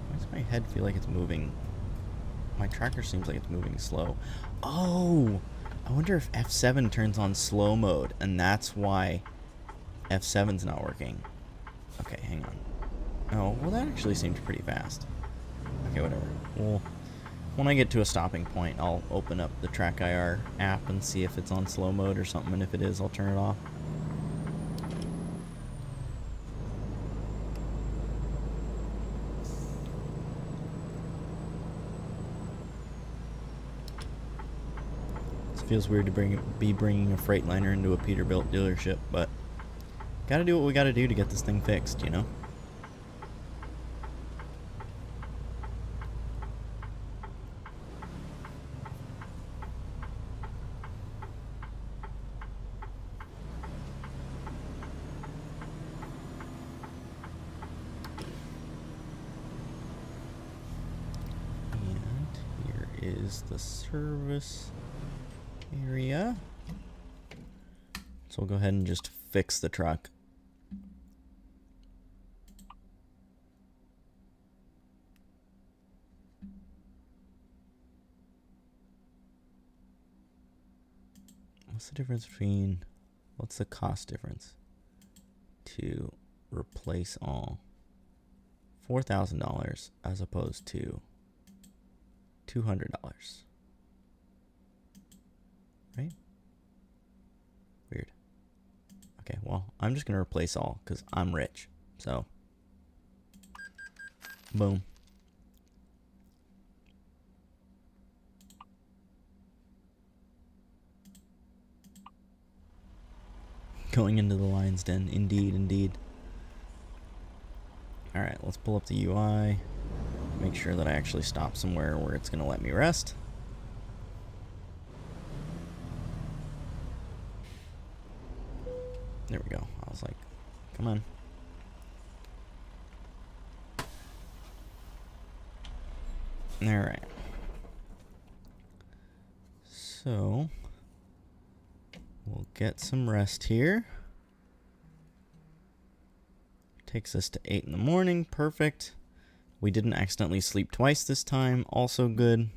Why does my head feel like it's moving? My tracker seems like it's moving slow. Oh! I wonder if F7 turns on slow mode, and that's why F7's not working. Okay, hang on. Oh, well that actually seemed pretty fast. Okay, whatever. Well, when I get to a stopping point, I'll open up the Track IR app and see if it's on slow mode or something, and if it is, I'll turn it off. Feels weird to be bringing a Freightliner into a Peterbilt dealership, but gotta do what we gotta do to get this thing fixed, you know? And here is the service area. So we'll go ahead and just fix the truck. What's the difference between, what's the cost difference to replace all? $4,000 as opposed to $200. Right? Weird. Okay, well, I'm just going to replace all because I'm rich. So, boom. Going into the lion's den. Indeed, indeed. Alright, let's pull up the UI. Make sure that I actually stop somewhere where it's going to let me rest. There we go. I was like, come on. Alright. So, we'll get some rest here. Takes us to 8 in the morning. Perfect. We didn't accidentally sleep twice this time. Also good.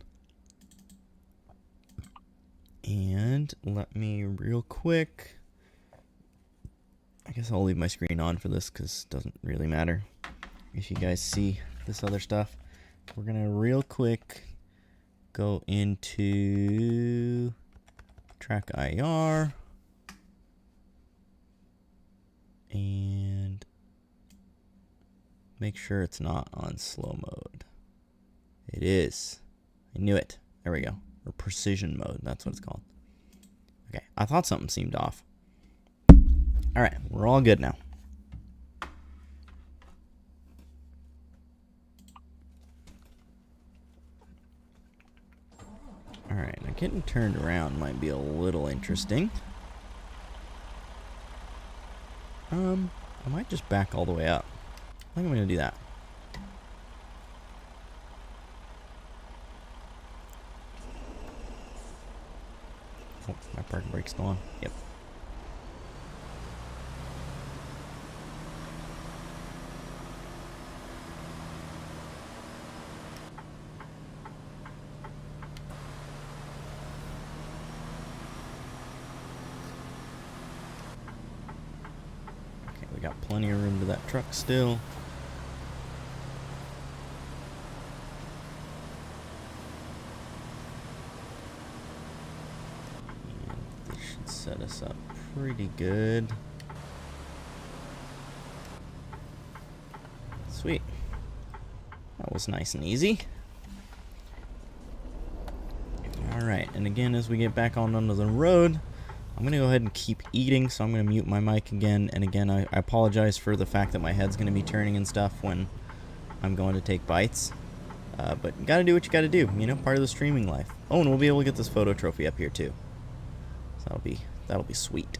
And let me real quick... I guess I'll leave my screen on for this because it doesn't really matter if you guys see this other stuff. We're going to real quick go into Track IR and make sure it's not on slow mode. It is. I knew it. There we go. Or precision mode. That's what it's called. Okay. I thought something seemed off. Alright, we're all good now. Alright, now getting turned around might be a little interesting. I might just back all the way up. I think I'm going to do that. Oh, my parking brake's still on. Yep. We got plenty of room to that truck still. And this should set us up pretty good. Sweet. That was nice and easy. Alright, and again, as we get back on onto the road, I'm going to go ahead and keep eating, so I'm going to mute my mic again. And again, I apologize for the fact that my head's going to be turning and stuff when I'm going to take bites. But you gotta do what you gotta do, you know, part of the streaming life. Oh, and we'll be able to get this photo trophy up here too. So that'll be sweet.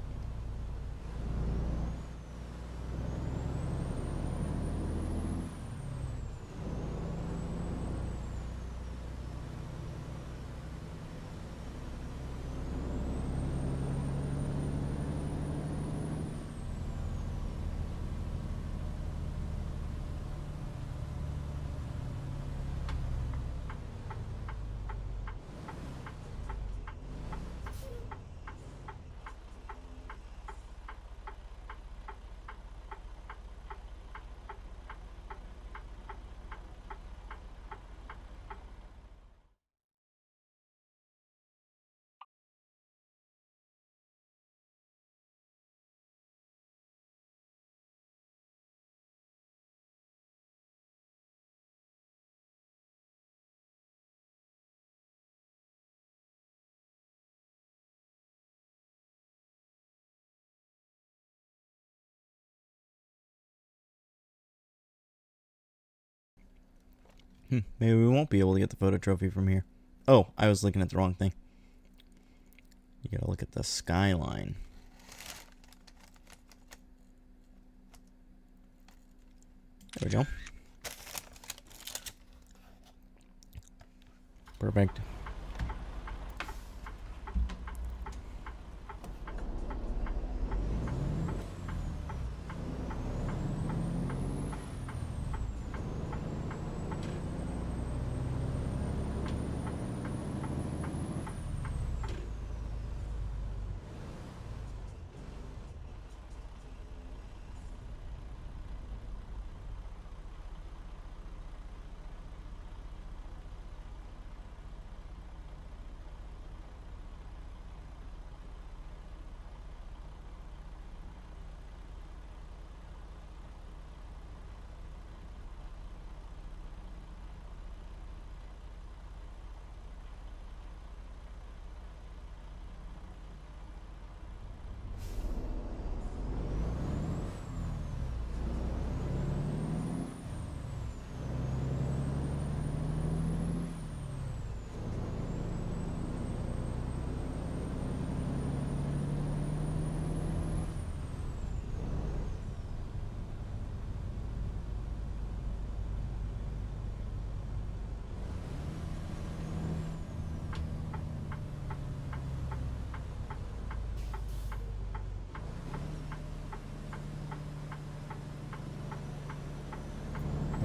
Maybe we won't be able to get the photo trophy from here. Oh, I was looking at the wrong thing. You gotta look at the skyline. There we go. Perfect.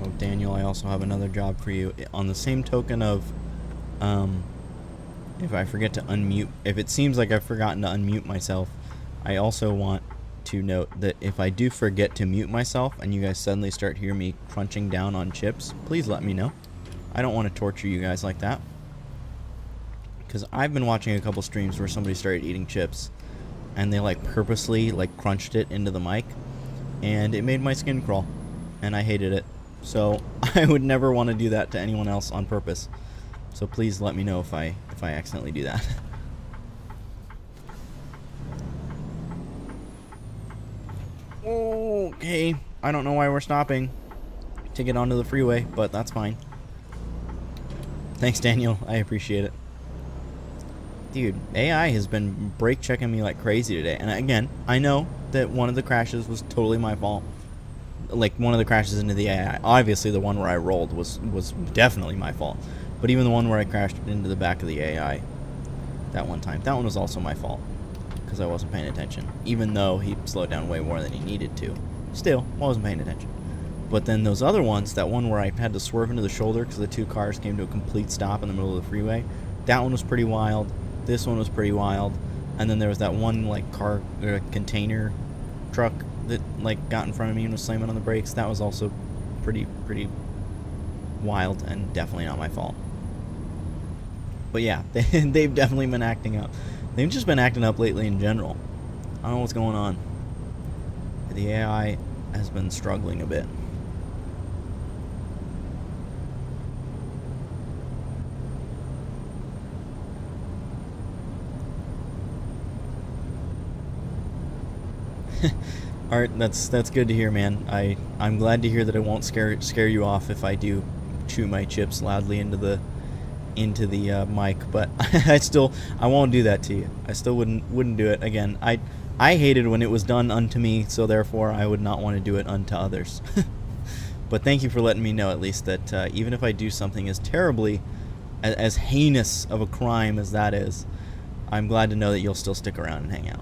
Oh, Daniel, I also have another job for you. On the same token of, if I forget to unmute, if it seems like I've forgotten to unmute myself, I also want to note that if I do forget to mute myself and you guys suddenly start hearing me crunching down on chips, please let me know. I don't want to torture you guys like that. Because I've been watching a couple streams where somebody started eating chips and they like purposely like crunched it into the mic and it made my skin crawl and I hated it. So I would never want to do that to anyone else on purpose. So please let me know if I accidentally do that. Okay, I don't know why we're stopping to get onto the freeway, but that's fine. Thanks, Daniel. I appreciate it. Dude, AI has been brake checking me like crazy today. And again, I know that one of the crashes was totally my fault. Like, one of the crashes into the AI. Obviously, the one where I rolled was definitely my fault. But even the one where I crashed into the back of the AI that one time, that one was also my fault. Because I wasn't paying attention. Even though he slowed down way more than he needed to. Still, wasn't paying attention. But then those other ones, that one where I had to swerve into the shoulder because the two cars came to a complete stop in the middle of the freeway, that one was pretty wild. This one was pretty wild. And then there was that one, like, car, container truck that, like, got in front of me and was slamming on the brakes. That was also pretty wild and definitely not my fault. But yeah, they've definitely been acting up. They've just been acting up lately in general. I don't know what's going on. The AI has been struggling a bit. Alright, that's good to hear, man. I'm glad to hear that it won't scare you off if I do chew my chips loudly into the mic, but I won't do that to you. I still wouldn't do it again. I hated when it was done unto me, so therefore I would not want to do it unto others. But thank you for letting me know at least that even if I do something as terribly, as heinous of a crime as that is, I'm glad to know that you'll still stick around and hang out.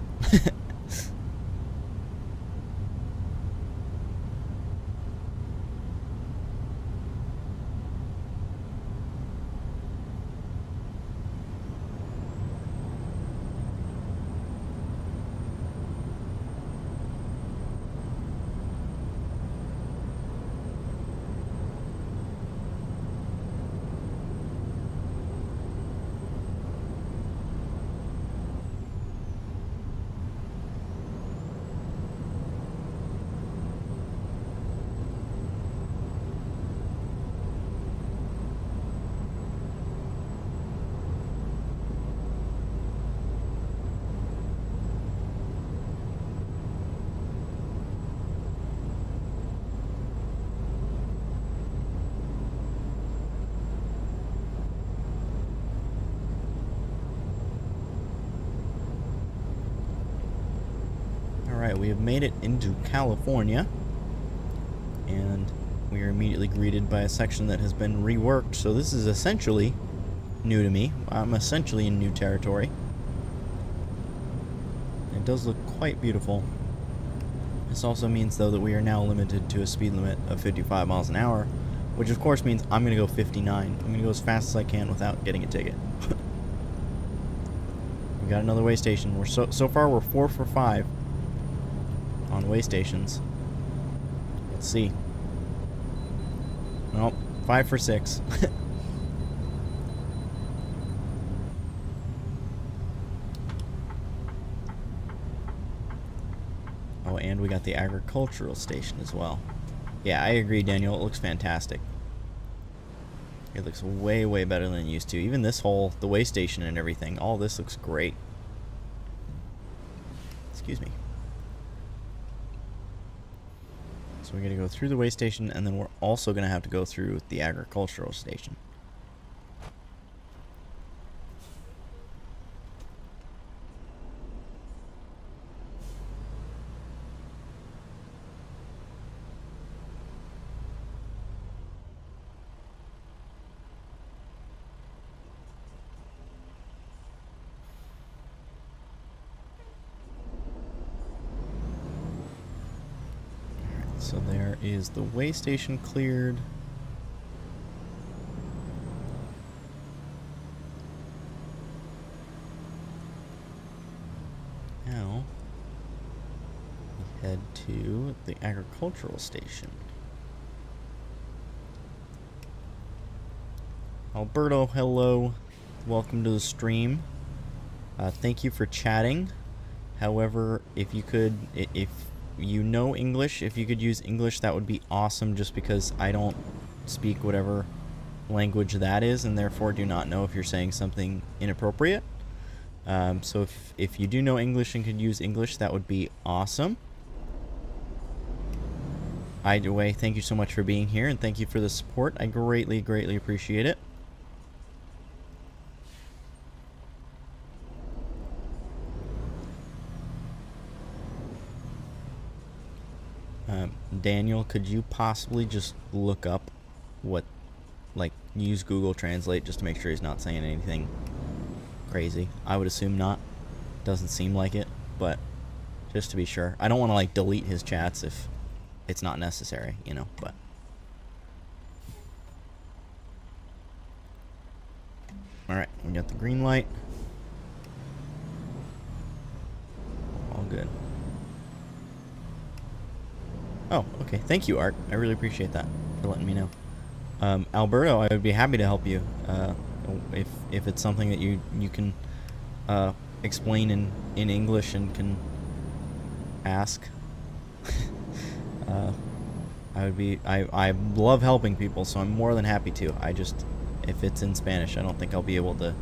Alright, we have made it into California, and we are immediately greeted by a section that has been reworked, so this is essentially new to me. I'm essentially in new territory. It does look quite beautiful. This also means, though, that we are now limited to a speed limit of 55 miles an hour, which of course means I'm going to go 59. I'm going to go as fast as I can without getting a ticket. We got another way station. We're so far we're 4 for 5 on way stations. Let's see. Nope, 5 for 6. Oh, and we got the agricultural station as well. Yeah, I agree, Daniel. It looks fantastic. It looks way, way better than it used to. Even this whole, the way station and everything, all this looks great. Excuse me. So we're going to go through the way station, and then we're also going to have to go through the agricultural station. So there is the way station cleared. Now we head to the agricultural station. Alberto, hello. Welcome to the stream. Thank you for chatting. However, if you could, if you know English, if you could use English, that would be awesome, just because I don't speak whatever language that is, and therefore do not know if you're saying something inappropriate. So if you do know English and could use English, that would be awesome. Either way, thank you so much for being here, and thank you for the support. I greatly, greatly appreciate it. Daniel, could you possibly just look up what, like, use Google Translate just to make sure he's not saying anything crazy? I would assume not. Doesn't seem like it, but just to be sure. I don't want to, like, delete his chats if it's not necessary, you know, but. Alright, we got the green light. All good. Oh, okay. Thank you, Art. I really appreciate that for letting me know. Alberto, I would be happy to help you if it's something that you can explain in English and can ask. I love helping people, so I'm more than happy to. If it's in Spanish, I don't think I'll be able to.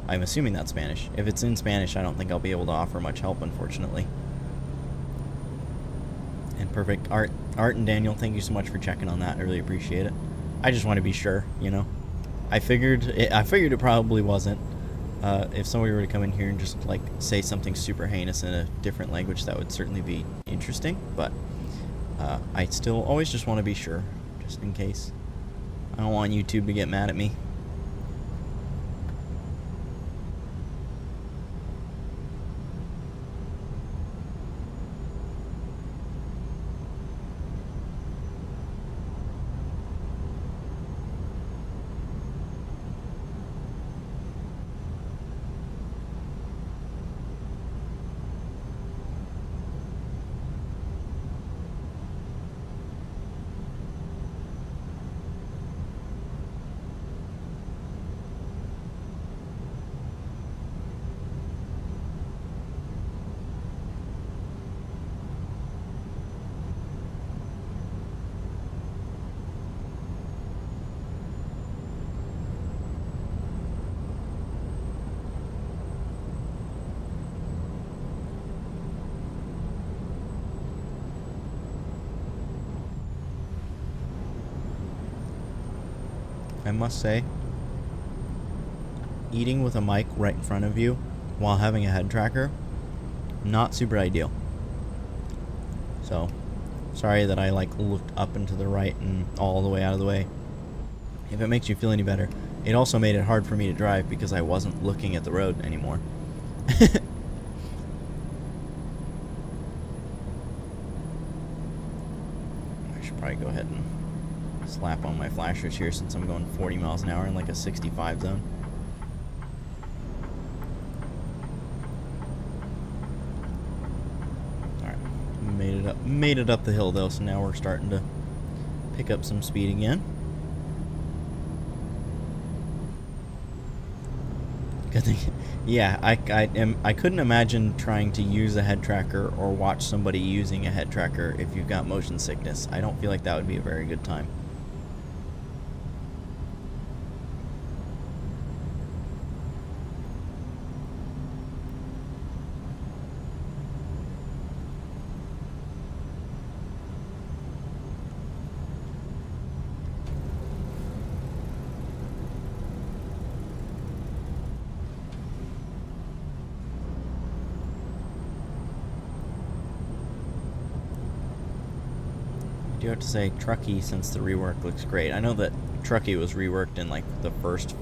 I'm assuming that's Spanish. If it's in Spanish, I don't think I'll be able to offer much help, unfortunately. And perfect. Art and Daniel, thank you so much for checking on that. I really appreciate it. I just want to be sure, you know. I figured it probably wasn't. If somebody were to come in here and just like say something super heinous in a different language, that would certainly be interesting. But I still always just want to be sure, just in case. I don't want YouTube to get mad at me. I must say, eating with a mic right in front of you while having a head tracker, not super ideal. So, sorry that I like looked up and to the right and all the way out of the way. If it makes you feel any better, it also made it hard for me to drive because I wasn't looking at the road anymore. I should probably go ahead and slap on my flashers here since I'm going 40 miles an hour in like a 65 zone. Alright, made it up the hill though, so now we're starting to pick up some speed again. Good thing. Yeah, I couldn't imagine trying to use a head tracker or watch somebody using a head tracker if you've got motion sickness. I don't feel like that would be a very good time. I do have to say, Truckee, since the rework looks great. I know that Truckee was reworked in like the first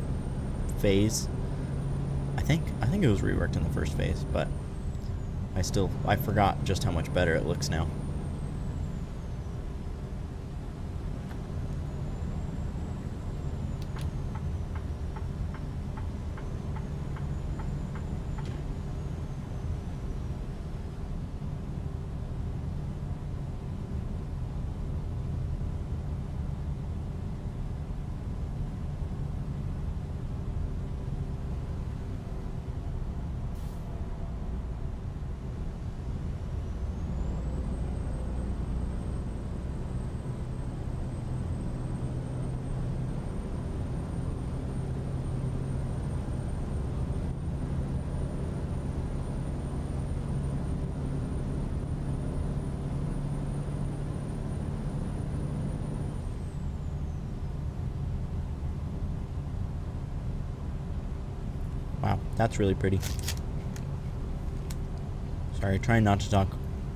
phase. I think it was reworked in the first phase, but I forgot just how much better it looks now. Wow, that's really pretty. Sorry, trying not to talk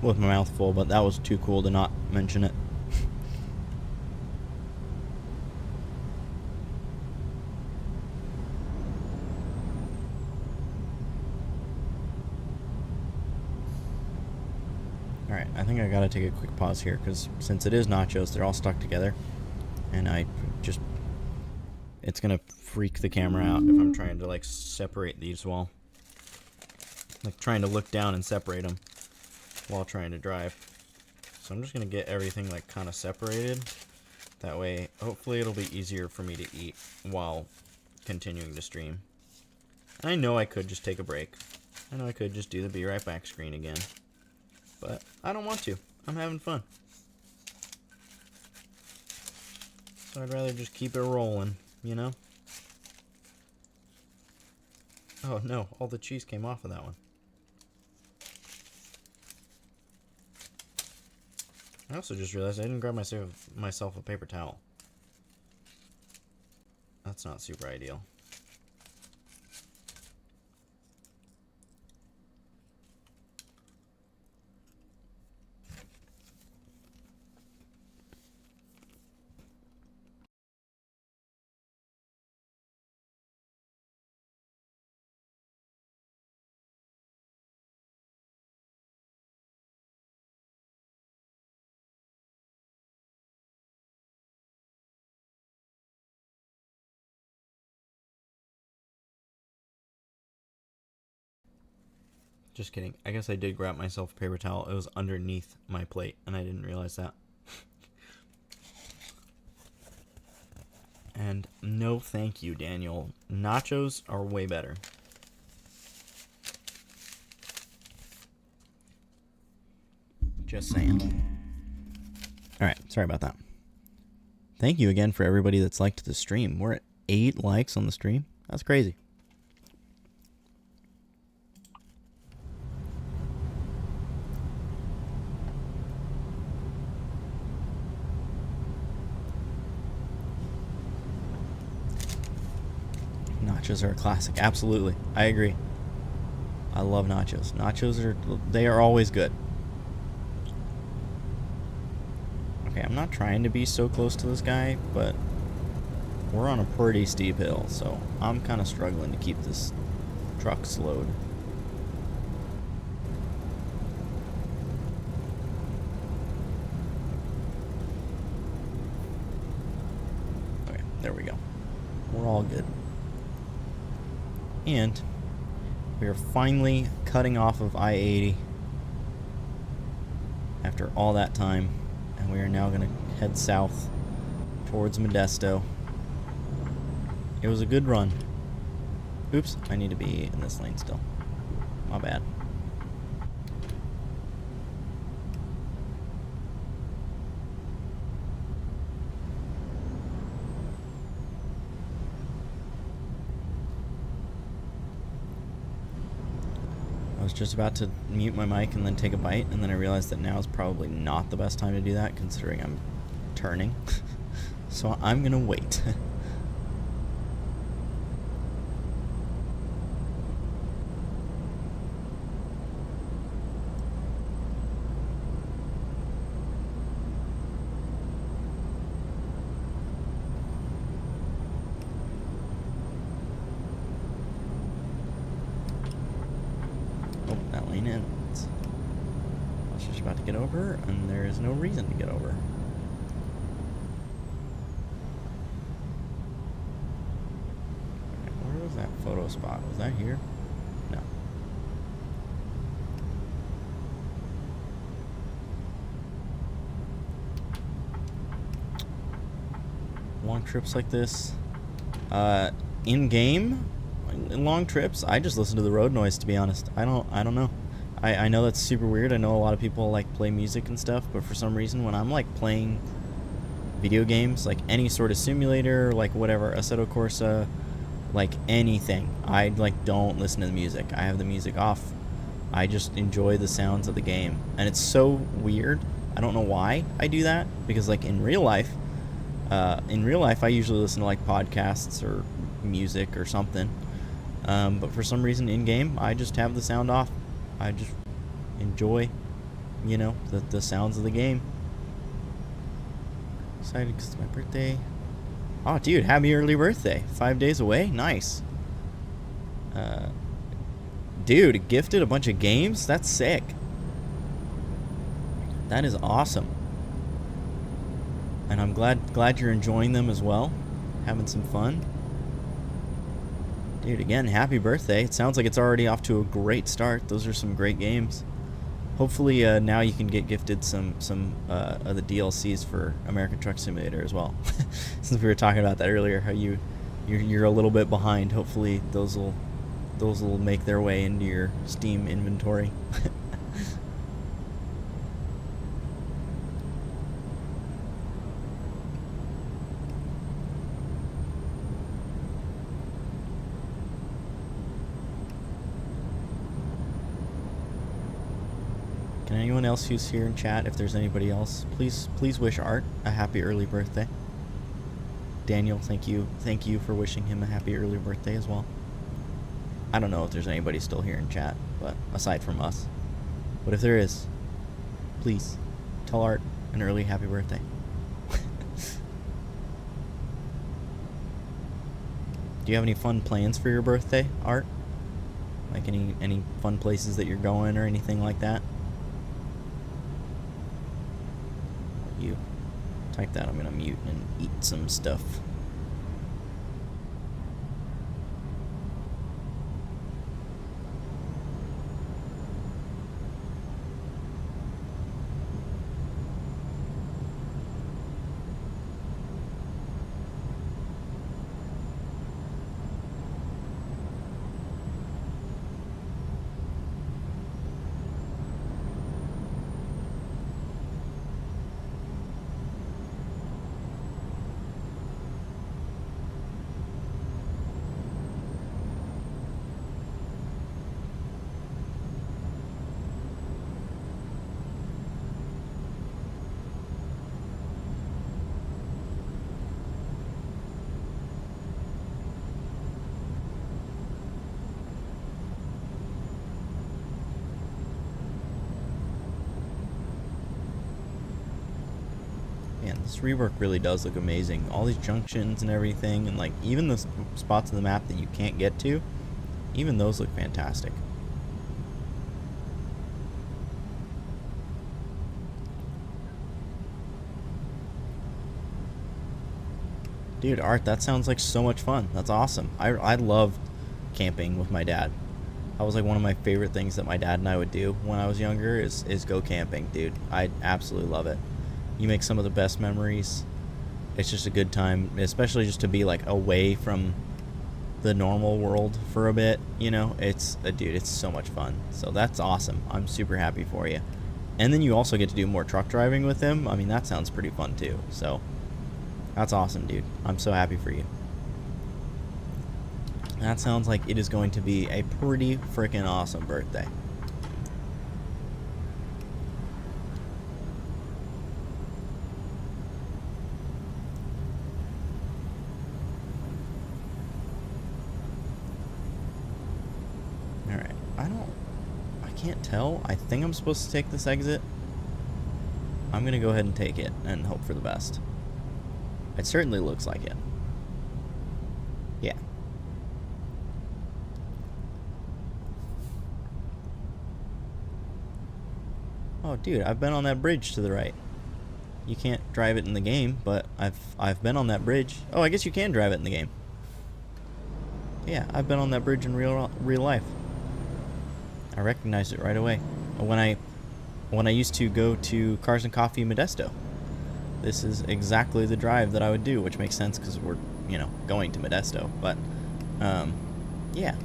with my mouth full, but that was too cool to not mention it. Alright, I think I gotta take a quick pause here, because since it is nachos, they're all stuck together. And it's gonna freak the camera out if I'm trying to like separate these while, like trying to look down and separate them while trying to drive. So I'm just gonna get everything like kind of separated. That way, hopefully it'll be easier for me to eat while continuing to stream. And I know I could just take a break. I know I could just do the be right back screen again. But I don't want to. I'm having fun. So I'd rather just keep it rolling, you know? Oh no, all the cheese came off of that one. I also just realized I didn't grab myself a paper towel. that's not super ideal. Just kidding. I guess I did grab myself a paper towel. It was underneath my plate, and I didn't realize that. And no thank you, Daniel. Nachos are way better. Just saying. Alright, sorry about that. Thank you again for everybody that's liked the stream. We're at 8 likes on the stream. That's crazy. Nachos are a classic. Absolutely. I agree. I love nachos. They are always good. Okay, I'm not trying to be so close to this guy, but we're on a pretty steep hill, so I'm kind of struggling to keep this truck slowed. Okay, there we go. We're all good. And we are finally cutting off of I-80 after all that time, and we are now going to head south towards Modesto. It was a good run. Oops, I need to be in this lane still. My bad. I was just about to mute my mic and then take a bite, and then I realized that now is probably not the best time to do that, considering I'm turning. So I'm gonna wait. That lane ends. I was just about to get over, and there is no reason to get over. Where was that photo spot? Was that here? No. Long trips like this, in game. In long trips, I just listen to the road noise, to be honest. I don't know. I know that's super weird. I know a lot of people like play music and stuff, but for some reason when I'm like playing video games, like any sort of simulator, like whatever, Assetto Corsa, like anything, I like don't listen to the music. I have the music off. I just enjoy the sounds of the game. And it's so weird. I don't know why I do that, because like in real life I usually listen to like podcasts or music or something. But for some reason in-game, I just have the sound off. I just enjoy, you know, the sounds of the game. Excited because it's my birthday. Oh, dude, happy early birthday. 5 days away? Nice. Dude, gifted a bunch of games? That's sick. That is awesome. And I'm glad you're enjoying them as well. Having some fun. Dude, again, happy birthday. It sounds like it's already off to a great start. Those are some great games. Hopefully now you can get gifted some of the DLCs for American Truck Simulator as well. Since we were talking about that earlier, how you're a little bit behind. Hopefully those will make their way into your Steam inventory. Can anyone else who's here in chat, if there's anybody else, please wish Art a happy early birthday. Daniel, thank you for wishing him a happy early birthday as well. I don't know if there's anybody still here in chat, but aside from us. But if there is, please tell Art an early happy birthday. Do you have any fun plans for your birthday, Art? Like any fun places that you're going or anything like that? You type that, I'm gonna mute and eat some stuff. Man, this rework really does look amazing. All these junctions and everything, and like even the spots of the map that you can't get to, even those look fantastic. Dude, Art, that sounds like so much fun. That's awesome. I love camping with my dad. That was like one of my favorite things that my dad and I would do when I was younger is go camping, dude. I absolutely love it. You make some of the best memories. It's just a good time, especially just to be like away from the normal world for a bit, you know. Dude, it's so much fun. So that's awesome. I'm super happy for you. And then you also get to do more truck driving with him. I mean, that sounds pretty fun too. So that's awesome, dude. I'm so happy for you. That sounds like it is going to be a pretty freaking awesome birthday. Can't tell. I think I'm supposed to take this exit. I'm gonna go ahead and take it and hope for the best. It certainly looks like it. Yeah. Oh, dude, I've been on that bridge to the right. You can't drive it in the game, but I've been on that bridge. Oh, I guess you can drive it in the game. Yeah, I've been on that bridge in real life. I recognized it right away. When I used to go to Cars and Coffee Modesto, this is exactly the drive that I would do, which makes sense because we're, you know, going to Modesto. But, yeah,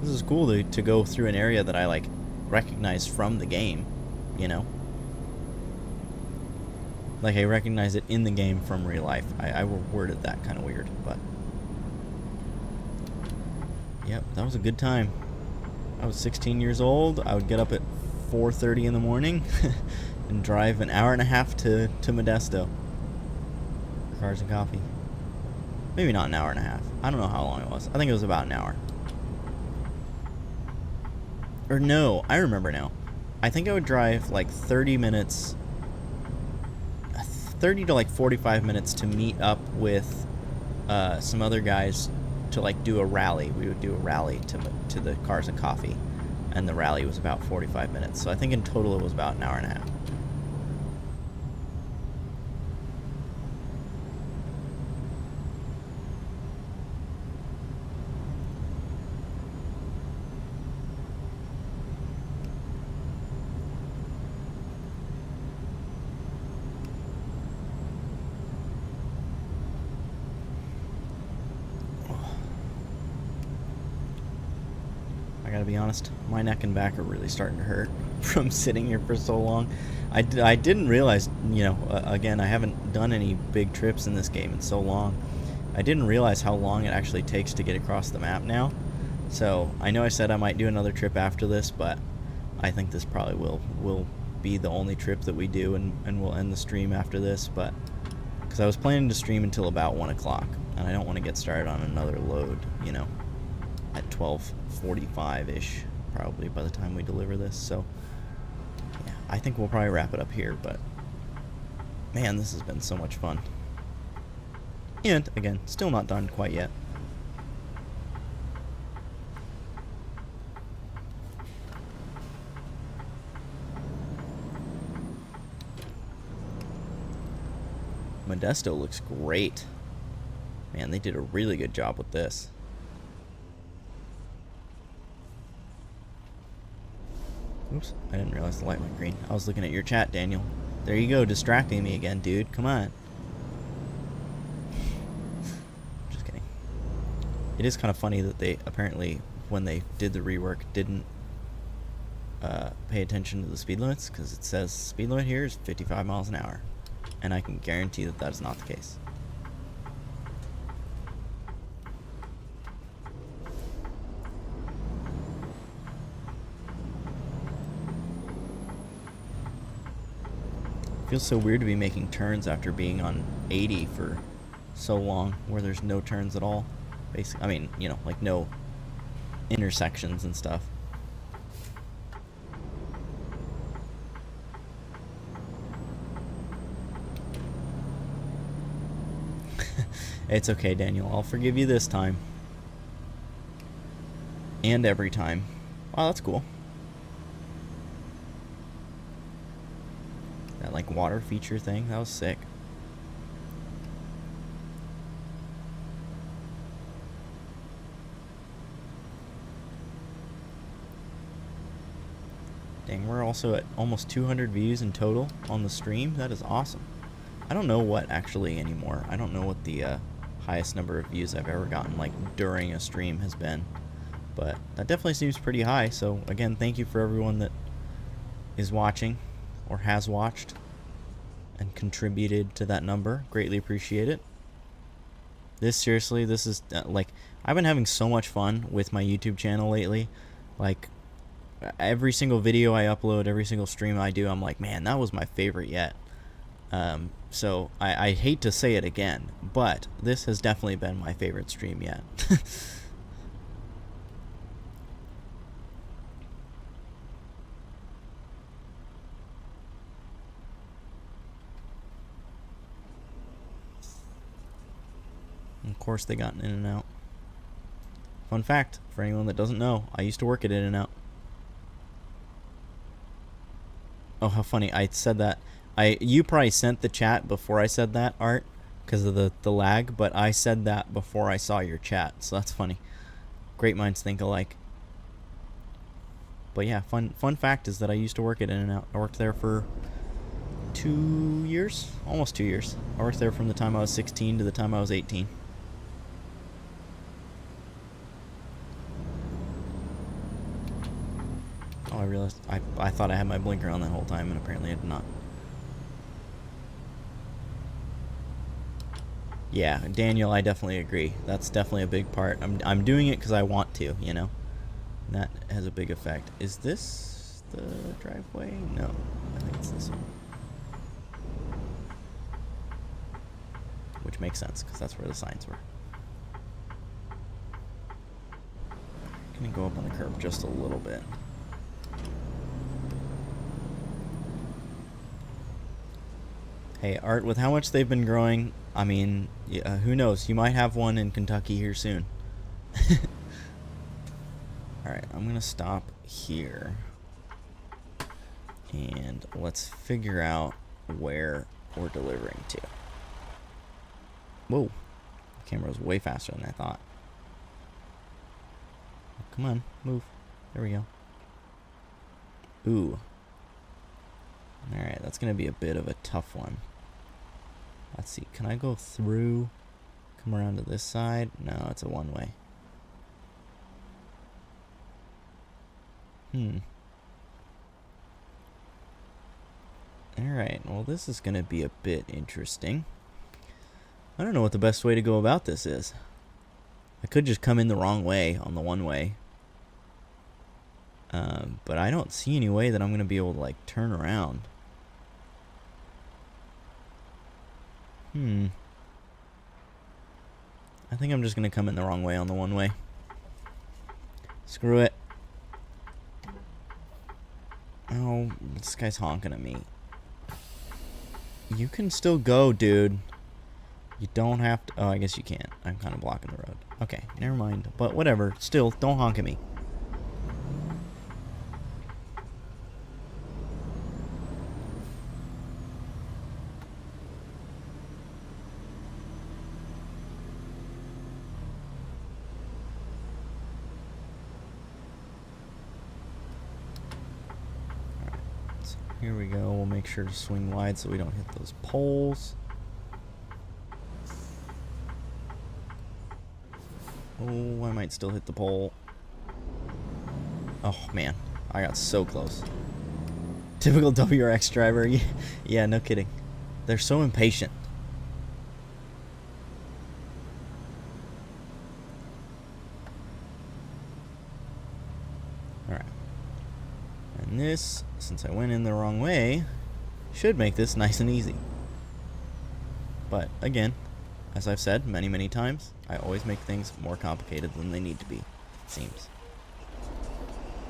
this is cool to go through an area that I like recognize from the game, you know. Like I recognize it in the game from real life. I worded that kind of weird, but yep, that was a good time. I was 16 years old. I would get up at 4:30 in the morning and drive an hour and a half to Modesto. Cars and Coffee. Maybe not an hour and a half. I don't know how long it was. I think it was about an hour. Or no, I remember now. I think I would drive like 30 minutes, 30 to like 45 minutes to meet up with some other guys to like do a rally. We would do a rally to the Cars and Coffee, and the rally was about 45 minutes. So I think in total it was about an hour and a half. I gotta be honest, my neck and back are really starting to hurt from sitting here for so long. I didn't realize, you know, again, I haven't done any big trips in this game in so long. I didn't realize how long it actually takes to get across the map now. So I know I said I might do another trip after this, but I think this probably will be the only trip that we do, and we'll end the stream after this. But because I was planning to stream until about 1 o'clock, and I don't want to get started on another load, you know, at 12:45-ish, probably by the time we deliver this. So yeah, I think we'll probably wrap it up here, but man, this has been so much fun. And again, still not done quite yet. Modesto looks great. Man, they did a really good job with this. Oops, I didn't realize the light went green. I was looking at your chat, Daniel. There you go, distracting me again, dude. Come on. Just kidding. It is kind of funny that they apparently, when they did the rework, didn't pay attention to the speed limits, because it says speed limit here is 55 miles an hour. And I can guarantee that that is not the case. Feels so weird to be making turns after being on 80 for so long, where there's no turns at all. Basically, I mean, you know, like no intersections and stuff. It's okay, Daniel. I'll forgive you this time. And every time. Wow, that's cool. That, like, water feature thing, that was sick. Dang, we're also at almost 200 views in total on the stream. That is awesome. I don't know what actually anymore. I don't know what the highest number of views I've ever gotten, like, during a stream has been. But that definitely seems pretty high. So, again, thank you for everyone that is watching or has watched and contributed to that number. Greatly appreciate it. Seriously, this is, like, I've been having so much fun with my YouTube channel lately. Like, every single video I upload, every single stream I do, I'm like, man, that was my favorite yet. So I hate to say it again, but this has definitely been my favorite stream yet. Of course, they got an In-N-Out. Fun fact, for anyone that doesn't know, I used to work at In-N-Out. Oh, how funny. I said that. You probably sent the chat before I said that, Art, because of the lag, but I said that before I saw your chat, so that's funny. Great minds think alike. But yeah, fun fact is that I used to work at In-N-Out. I worked there for 2 years? Almost 2 years. I worked there from the time I was 16 to the time I was 18. Oh, I realized I thought I had my blinker on that whole time, and apparently I did not. Yeah, Daniel, I definitely agree. That's definitely a big part. I'm doing it because I want to, you know? And that has a big effect. Is this the driveway? No, I think it's this one. Which makes sense, because that's where the signs were. I'm gonna go up on the curb just a little bit. Hey, Art, with how much they've been growing, I mean, who knows? You might have one in Kentucky here soon. Alright, I'm going to stop here. And let's figure out where we're delivering to. Whoa. The camera was way faster than I thought. Come on, move. There we go. Ooh. Alright, that's going to be a bit of a tough one. Let's see, can I go through, come around to this side? No, it's a one-way. Alright, well this is going to be a bit interesting. I don't know what the best way to go about this is. I could just come in the wrong way on the one-way. But I don't see any way that I'm going to be able to, like, turn around. I think I'm just going to come in the wrong way on the one-way. Screw it. Oh, this guy's honking at me. You can still go, dude. You don't have to... Oh, I guess you can't. I'm kind of blocking the road. Okay, never mind. But whatever. Still, don't honk at me. Here we go. We'll make sure to swing wide so we don't hit those poles. Oh, I might still hit the pole. Oh, man. I got so close. Typical WRX driver. Yeah, no kidding. They're so impatient. Alright. And this, since I went in the wrong way, should make this nice and easy. But, again, as I've said many, many times, I always make things more complicated than they need to be, it seems.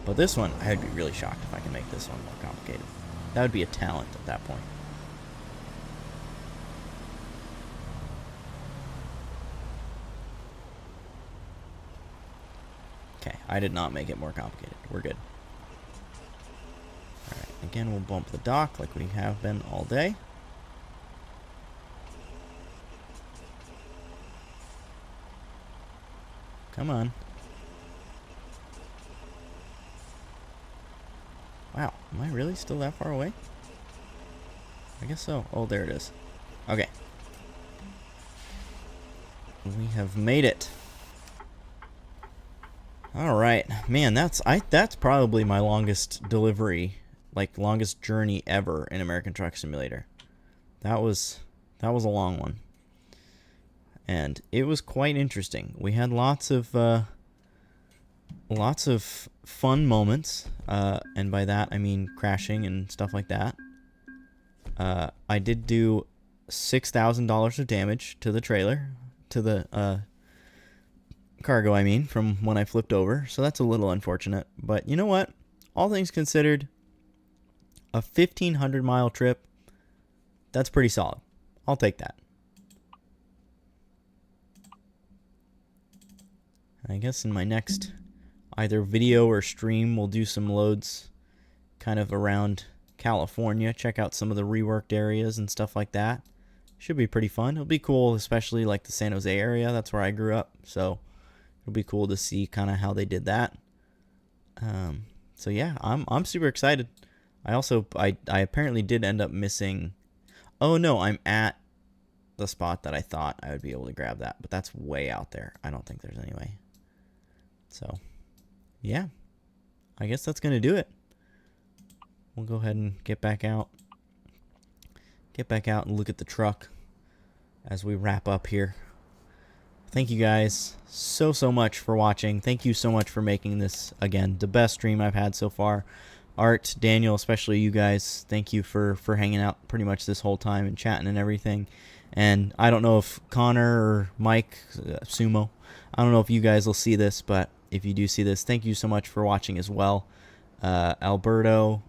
But this one, I'd be really shocked if I can make this one more complicated. That would be a talent at that point. Okay, I did not make it more complicated. We're good. Alright, again, we'll bump the dock like we have been all day. Come on. Wow, am I really still that far away? I guess so. Oh, there it is. Okay. We have made it. Alright. Man, that's probably my longest delivery, like longest journey ever in American Truck Simulator. That was a long one. And it was quite interesting. We had lots of fun moments, and by that I mean crashing and stuff like that. I did do $6,000 of damage to the trailer, to the cargo, I mean, from when I flipped over, so that's a little unfortunate. But you know what? All things considered, a 1,500-mile trip, that's pretty solid. I'll take that. I guess in my next either video or stream, we'll do some loads kind of around California. Check out some of the reworked areas and stuff like that. Should be pretty fun. It'll be cool, especially like the San Jose area. That's where I grew up. So it'll be cool to see kind of how they did that. So yeah, I'm super excited. I apparently did end up missing. Oh no, I'm at the spot that I thought I would be able to grab that, but that's way out there. I don't think there's any way. So, yeah, I guess that's going to do it. We'll go ahead and get back out. Get back out and look at the truck as we wrap up here. Thank you guys so much for watching. Thank you so much for making this, again, the best stream I've had so far. Art, Daniel, especially you guys, thank you for hanging out pretty much this whole time and chatting and everything. And I don't know if Connor or Mike, Sumo, I don't know if you guys will see this, but if you do see this, thank you so much for watching as well. Alberto,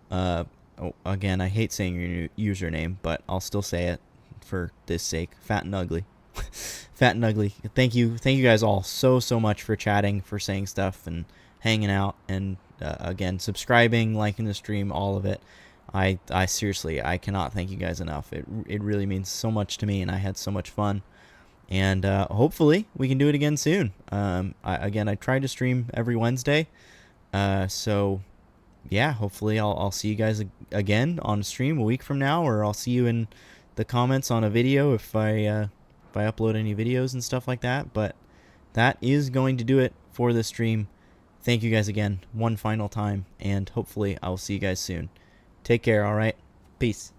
again, I hate saying your username, but I'll still say it for this sake. Fat and Ugly. Fat and Ugly. Thank you guys all so much for chatting, for saying stuff and hanging out, and again, subscribing, liking the stream, all of it. I seriously, I cannot thank you guys enough. It really means so much to me, and I had so much fun. And hopefully we can do it again soon. I try to stream every Wednesday. So yeah, hopefully I'll see you guys again on stream a week from now, or I'll see you in the comments on a video if I upload any videos and stuff like that. But that is going to do it for this stream. Thank you guys again one final time, and hopefully I will see you guys soon. Take care, all right? Peace.